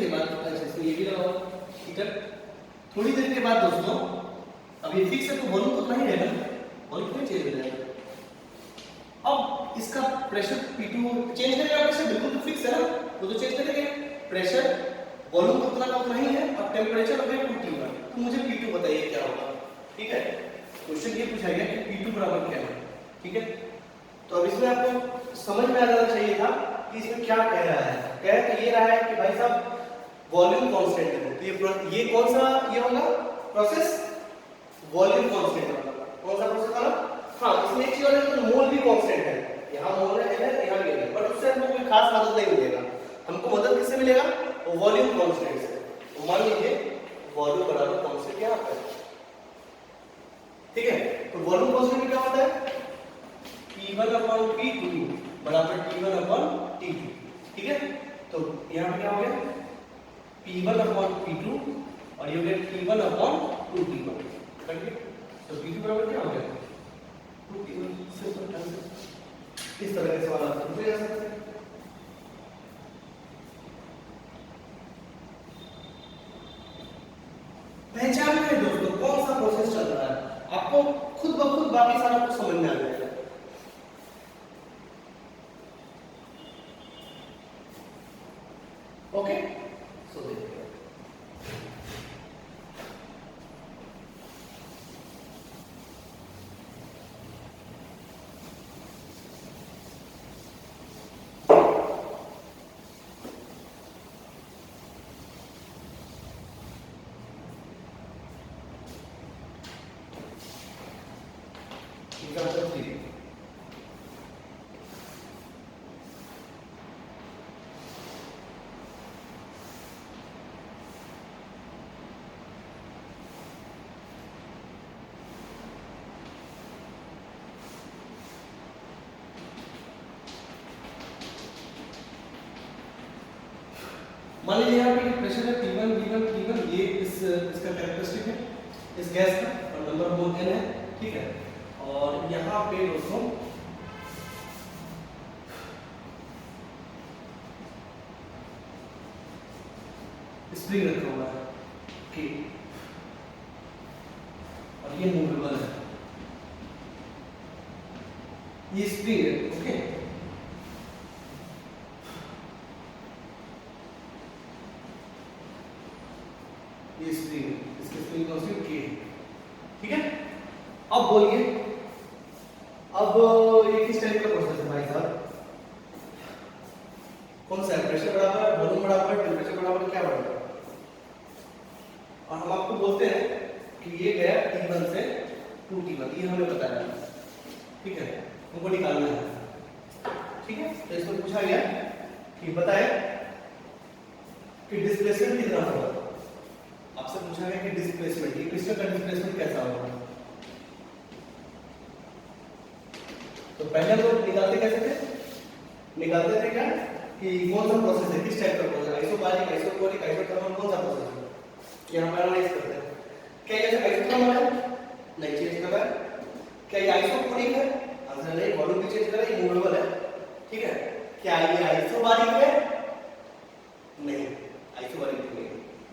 S1: बाद अच्छा इसमें ये भी लगाओ, ठीक है। थोड़ी देर के बाद दोस्तों, अब ये फिक्स है तो वॉल्यूम तो नहीं रहेगा, वॉल्यूम क्यों चेंज हो जाएगा। अब इसका प्रेशर P2 चेंज करेगा, प्रेशर बिल्कुल तो फिक्स है ना, वो तो चेंज करेंगे। प्रेशर वॉल्यूम तो उतना का उतना ही है और टेम्परेचर हो गया 2T1, तो मुझे P2 बताइए क्या होगा, ठीक है। क्वेश्चन ये पूछा गया कि P2 बराबर क्या है, ठीक है। तो अब इसमें आपको समझ में आ जाना चाहिए था कि इसमें क्या कह रहा है। कह तो ये रहा है कि भाई साहब वॉल्यूम कांस्टेंट है, तो ये कौन सा ये होगा प्रोसेस, वॉल्यूम कांस्टेंट होगा। कौन सा प्रोसेस होगा? हाँ, इसमें एक चीज और है कि मोल भी कांस्टेंट है, यहाँ मोल है, यहाँ भी है, बट उससे हमको कोई खास मदद नहीं मिलेगा। हमको मदद किससे मिलेगा? वॉल्यूम कांस्टेंट से। तो मान लीजिए वॉल्यूम बराबर कांस्टेंट यहाँ पर, ठीक है। तो वॉल्यूम कांस्टेंट क्या होता है? P1/P2 बराबर T1/T2, ठीक है। तो यहाँ पे क्या हो गया P1/P2 और ये हो गया T1/2T1, कट गया। तो P2 बराबर क्या हो गया 2T1। इस तरह के सवाल आप पूछे जा सकते हैं। पहचान है दोस्तों कौन सा प्रोसेस चल रहा है, आपको खुद ब खुद बाकी सारा कुछ समझ में आ जाएगा। ओके, सो देखिए एग्जांपल 3। मान लीजिए यहाँ पे प्रेशर है P1 V1 T1, ये इसका कैरेक्टरिस्टिक है इस गैस का, और नंबर ऑफ मोल n है, ठीक है। और यहाँ पे दोस्तों स्प्रिंग रखा हुआ है, ठीक, और ये मूवेबल है, ये स्प्रिंग है, ओके। ये स्प्रिंग, इसके स्प्रिंग कांस्टेंट K, ठीक है। अब बोलिए, अब ये किस टाइप का प्रोसेस है भाई साहब? कौन सा है? प्रेशर बराबर, वॉल्यूम बराबर, टेम्परेचर बराबर, क्या बराबर? और हम आपको बोलते हैं कि ये गया T1 से 2T1, ये हमें बताया, ठीक है, हमको निकालना है, ठीक है। तो इसमें पूछा गया कि बताए कि डिस्प्लेसमेंट कितना होगा। आपसे पूछा गया कि डिस्प्लेसमेंट, ये पिस्टन का डिस्प्लेसमेंट कैसा होगा। तो पहले तो निकालते कैसे थे? निकालते थे क्या कि कौन सा प्रोसेस है, किस टाइप का प्रोसेस है, आइसोबारिक, आइसोकोरिक, आइसोथर्मल, कौन सा प्रोसेस है, यहाँ पर एनालाइज करते हैं। क्या ये आइसोथर्मल है? नहीं, चेंज कर रहा है। क्या ये आइसोकोरिक है? आंसर नहीं, वॉल्यूम भी चेंज कर रहा है, ये मूवेबल है, ठीक है। क्या ये आइसोबारिक है? नहीं, आइसोबारिक नहीं है,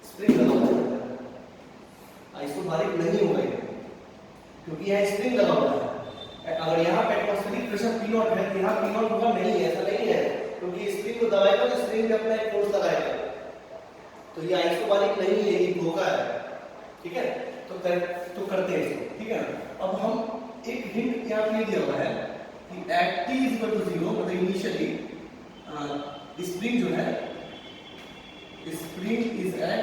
S1: स्प्रिंग लगा हुआ है, आइसोबारिक नहीं होगा क्योंकि यहाँ स्प्रिंग लगा हुआ है। अगर यहाँ पे एटमॉस्फेरिक प्रेशर P नॉट है, यहाँ P नॉट होगा नहीं है, ऐसा नहीं है, क्योंकि स्प्रिंग को दबाएगा तो स्प्रिंग में अपना एक फोर्स लगाएगा, तो ये आइसोबारिक नहीं है, ये धोखा है, ठीक है। तो करते हैं इसको, ठीक है। अब हम एक हिंट यहाँ पे दिया हुआ है कि at t is equal to 0, मतलब इनिशियली स्प्रिंग जो है, spring is at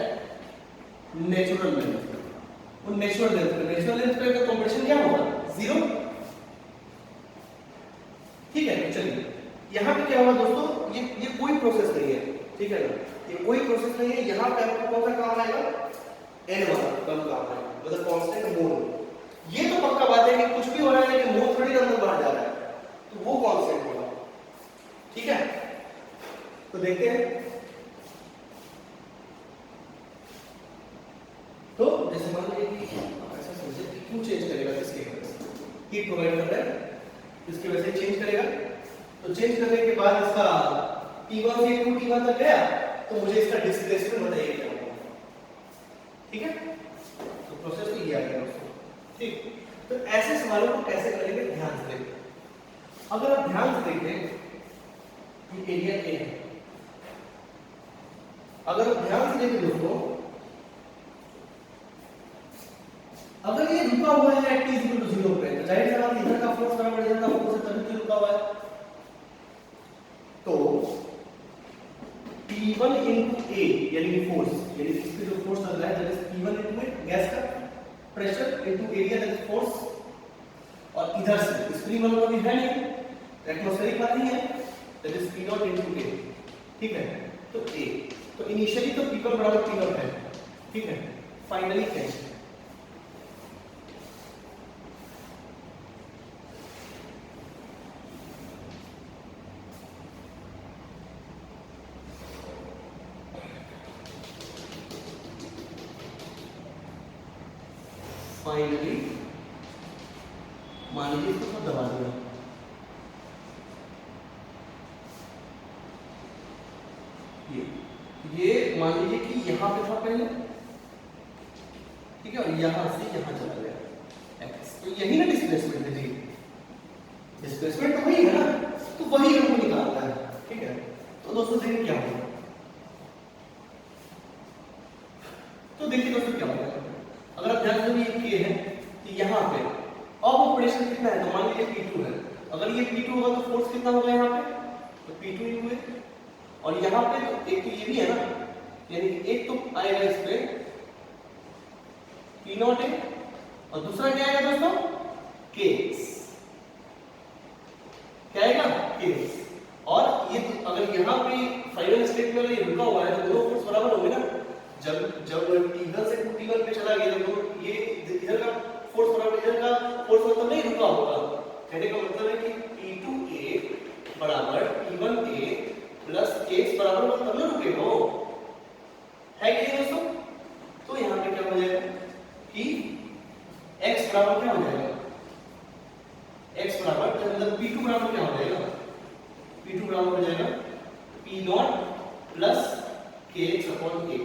S1: natural length, वो नेचुरल लेंथ पे का कंप्रेशन क्या होगा 0, ठीक है। चलिए यहाँ पे क्या होगा दोस्तों, ये कोई प्रोसेस नहीं है, ठीक है ना, ये कोई प्रोसेस नहीं है। यहाँ पे आपको कौन सा काम आएगा, n वाला टर्म काम आएगा, मतलब कांस्टेंट मोल। ये तो पक्का बात है कि कुछ भी हो रहा है लेकिन मोल थोड़ी ना अंदर बाहर जा रहा है, तो वो कांस्टेंट होगा, ठीक है। तो देखते हैं, तो जैसे मान लीजिए कि ऐसा समझे कि क्यों चेंज करेगा, किसके वजह से हीट प्रोवाइड कर रहा है, इसकी वजह से चेंज करेगा। तो चेंज करने के बाद इसका T1 से T1 तक गया, तो मुझे इसका डिस्प्लेसमेंट बताइए क्या होगा, ठीक है। तो प्रोसेस तो ये आ गया दोस्तों, ठीक। तो ऐसे सवालों को कैसे करेंगे, ध्यान से देखिए। अगर आप ध्यान से देखें, ये एरिया A है, अगर आप ध्यान से देखें दोस्तों, अगर ये रुका हुआ है t 0 पे, तो जाहिर सी बात है इधर का फोर्स बराबर इधर का फोर्स है, तभी तो रुका हुआ है। तो P1 into A यानी फोर्स, यानी इसके जो फोर्स लग रहा है that is P1 into A, gas का pressure into area that is force, और इधर से स्प्रिंग वाला भी है नहीं, एटमॉस्फेरिक वाला नहीं है, that is P0 into A, ठीक है। तो A, तो इनिशियली तो P1 बराबर P0 है, ठीक है। फाइनली क्या है, फाइनली मान लीजिए इसको सब दबा दिया, ये मान लीजिए कि यहाँ पे था पहले, ठीक है, और यहाँ से यहाँ चला गया x, तो यही ना डिस्प्लेसमेंट है जी, डिस्प्लेसमेंट तो वही है ना, तो वही हमको निकालना है, ठीक है। तो दोस्तों देखिए क्या होगा, तो देखिए दोस्तों क्या होगा, अगर आप ध्यान से ये है कि यहाँ पे अब ऑपरेशन कितना है, तो मान लीजिए P2 है, अगर ये P2 होगा तो फोर्स कितना होगा यहाँ पे, तो P2 ही हुए, और यहाँ पे तो एक तो ये भी है ना, यानी एक तो आएगा इस पे P0 है, और दूसरा क्या आएगा दोस्तों, Kx, क्या आएगा Kx, और ये तो अगर यहाँ पे फाइनल स्टेट में ये रुका हुआ है तो दोनों फोर्स बराबर होंगे ना, जब T1 से T1 पे चला गया तो ये इधर का फोर्स बराबर इधर का फोर्स, मतलब नहीं रुका होगा, कहने का मतलब है कि P2A बराबर P1A प्लस Kx बराबर मतलब ना रुकेगा वो, है कि नहीं दोस्तों। तो यहाँ पे क्या हो जाएगा कि x बराबर क्या हो जाएगा, x बराबर मतलब P2 बराबर क्या हो जाएगा, P2 बराबर हो जाएगा P0 plus Kx upon A,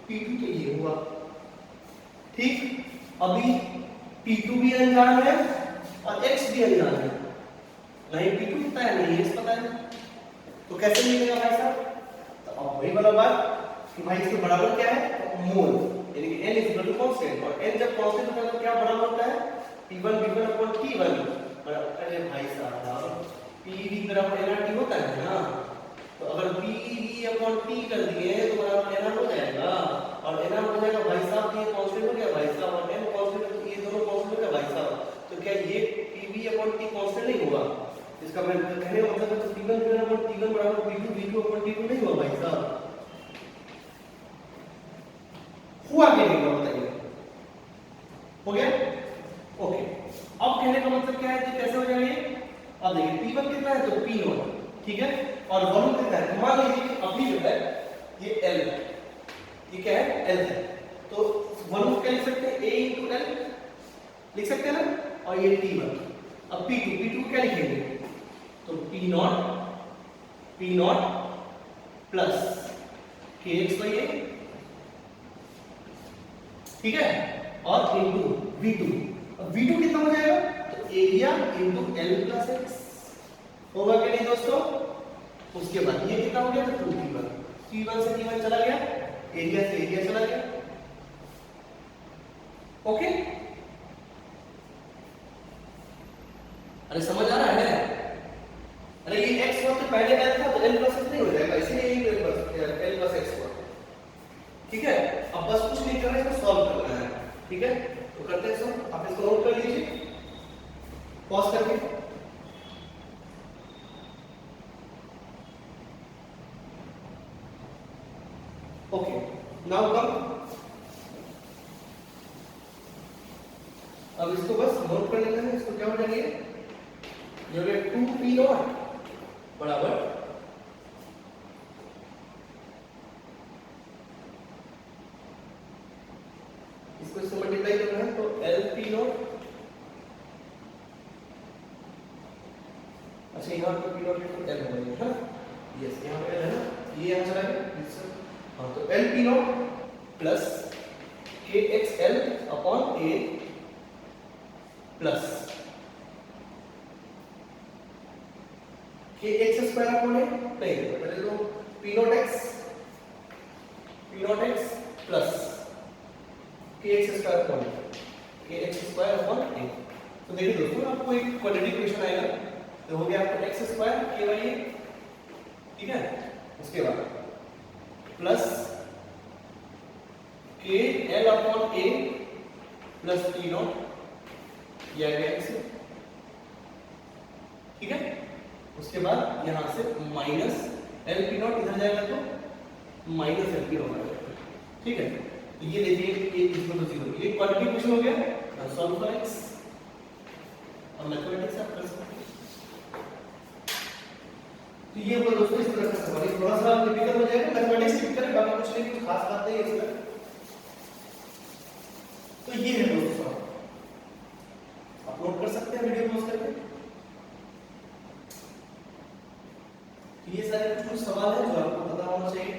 S1: P2 तो ये हुआ, ठीक। अभी P2 भी अनजान है और x भी अनजान है, नहीं P2 पता है नहीं x पता है, तो कैसे निकलेगा भाई साहब, तो अब वही वाला बात कि भाई इसके बराबर क्या है, मोल, यानी कि n is equal to constant, और n जब कांस्टेंट होता है तो क्या बराबर होता है, P1 V1 अपॉन T1, अरे भाई साहब PV बराबर nRT होता है ना, तो अगर PV अपॉन T कर दिए तो बराबर nR हो जाएगा, और nR हो जाएगा भाई साहब, ये कांस्टेंट हो गया भाई साहब, और n कांस्टेंट है, ये दोनों कांस्टेंट हो गया भाई साहब, तो क्या ये PV अपॉन T कांस्टेंट नहीं होगा, इसका मैं कहने का मतलब है तो P1 V1 अपॉन T1 बराबर P2 V2 अपॉन T2 नहीं हुआ भाई साहब, हुआ कि नहीं हुआ बताइए, हो गया, ओके। अब कहने का मतलब क्या है, तो कैसे हो जाएगा ये, अब देखिए P1 कितना है तो P0, ठीक है, और वॉल्यूम कितना है, मान लीजिए कि अभी जो है ये L है, ये क्या है L है, तो वॉल्यूम क्या लिख सकते हैं, A into L लिख सकते हैं ना, और ये T1, अब P2 क्या लिखेंगे, तो P0 प्लस kx/a, ठीक है, और इनटू v2। अब v2 कितना हो जाएगा, तो area into l plus x होगा कि नहीं दोस्तों। उसके बाद ये कितना हो गया, तो 2t1, t1 से t1 चला गया, एरिया से एरिया चला गया। ओके, अरे समझ आ रहा है। अरे ये x हुआ तो पहले l था, तो l प्लस x नहीं हो जाएगा, इसीलिए ये l प्लस x हुआ। ठीक है, अब बस कुछ नहीं करना है, इसको सॉल्व करना है। ठीक है, तो करते हैं सॉल्व। आप इसको नोट कर लीजिए पॉज करके। ओके, नाउ कम, अब इसको बस नोट कर लेना है। इसको क्या हो जाएगा, जो है 2p0 बराबर इसको इससे मल्टीप्लाई करना है, तो lp0, अच्छा यहाँ पे p0 है तो l हो जाएगा, है ना, यस यहाँ पे l है ना, ये यहाँ चला गया। हाँ, तो lp0 plus kxl upon a plus kx square upon a, नहीं पहले तो p0x plus kx square upon kx square upon a। तो देखिए दोस्तों, आपको एक क्वाड्रेटिक इक्वेशन आएगा, तो हो गया आपका x स्क्वायर k/a, ठीक है। उसके बाद plus kl upon a plus p0, ये आ गया x, ठीक है। उसके बाद यहां से माइनस lp0 इधर जाएगा तो माइनस lp0 आएगा, ठीक है। तो ये देखिए ये इक्वल टू 0, ये क्वाड्रेटिक इक्वेशन हो गया। सॉल्व फॉर x, और मैथमेटिक्स आप कर सकते हैं। तो ये ऊपर दोस्तों इस तरह का सवाल है, थोड़ा सा डिफिकल्ट हो जाएगा, मैथमेटिक्स डिफिकल्ट है, बाकी कुछ नहीं, कुछ खास बात नहीं है इसमें। तो ये है दोस्तों, आप नोट कर सकते हैं वीडियो पॉज करके। ये सारे कुछ सवाल है जो आपको पता होना चाहिए।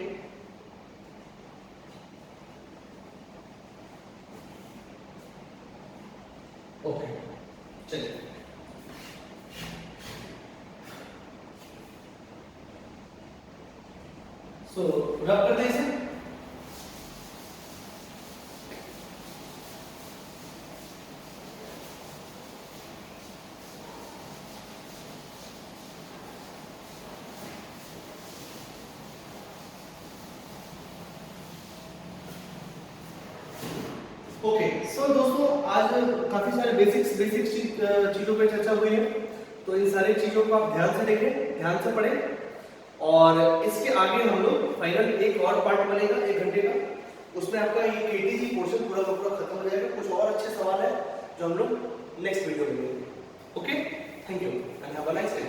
S1: ओके, चलिए सो रब करते हैं इसे। ओके, सो दोस्तों आज काफी सारे बेसिक चीजों पे चर्चा हुई है, तो इन सारी चीजों को आप ध्यान से देखें, ध्यान से पढ़ें, और इसके आगे हम लोग फाइनल एक और पार्ट बनेगा 1 घंटे का, उसमें आपका ये केटीजी पोर्शन पूरा का पूरा खत्म हो जाएगा। कुछ और अच्छे सवाल है जो हम लोग नेक्स्ट वीडियो में लेंगे। Okay, thank you and have a nice day.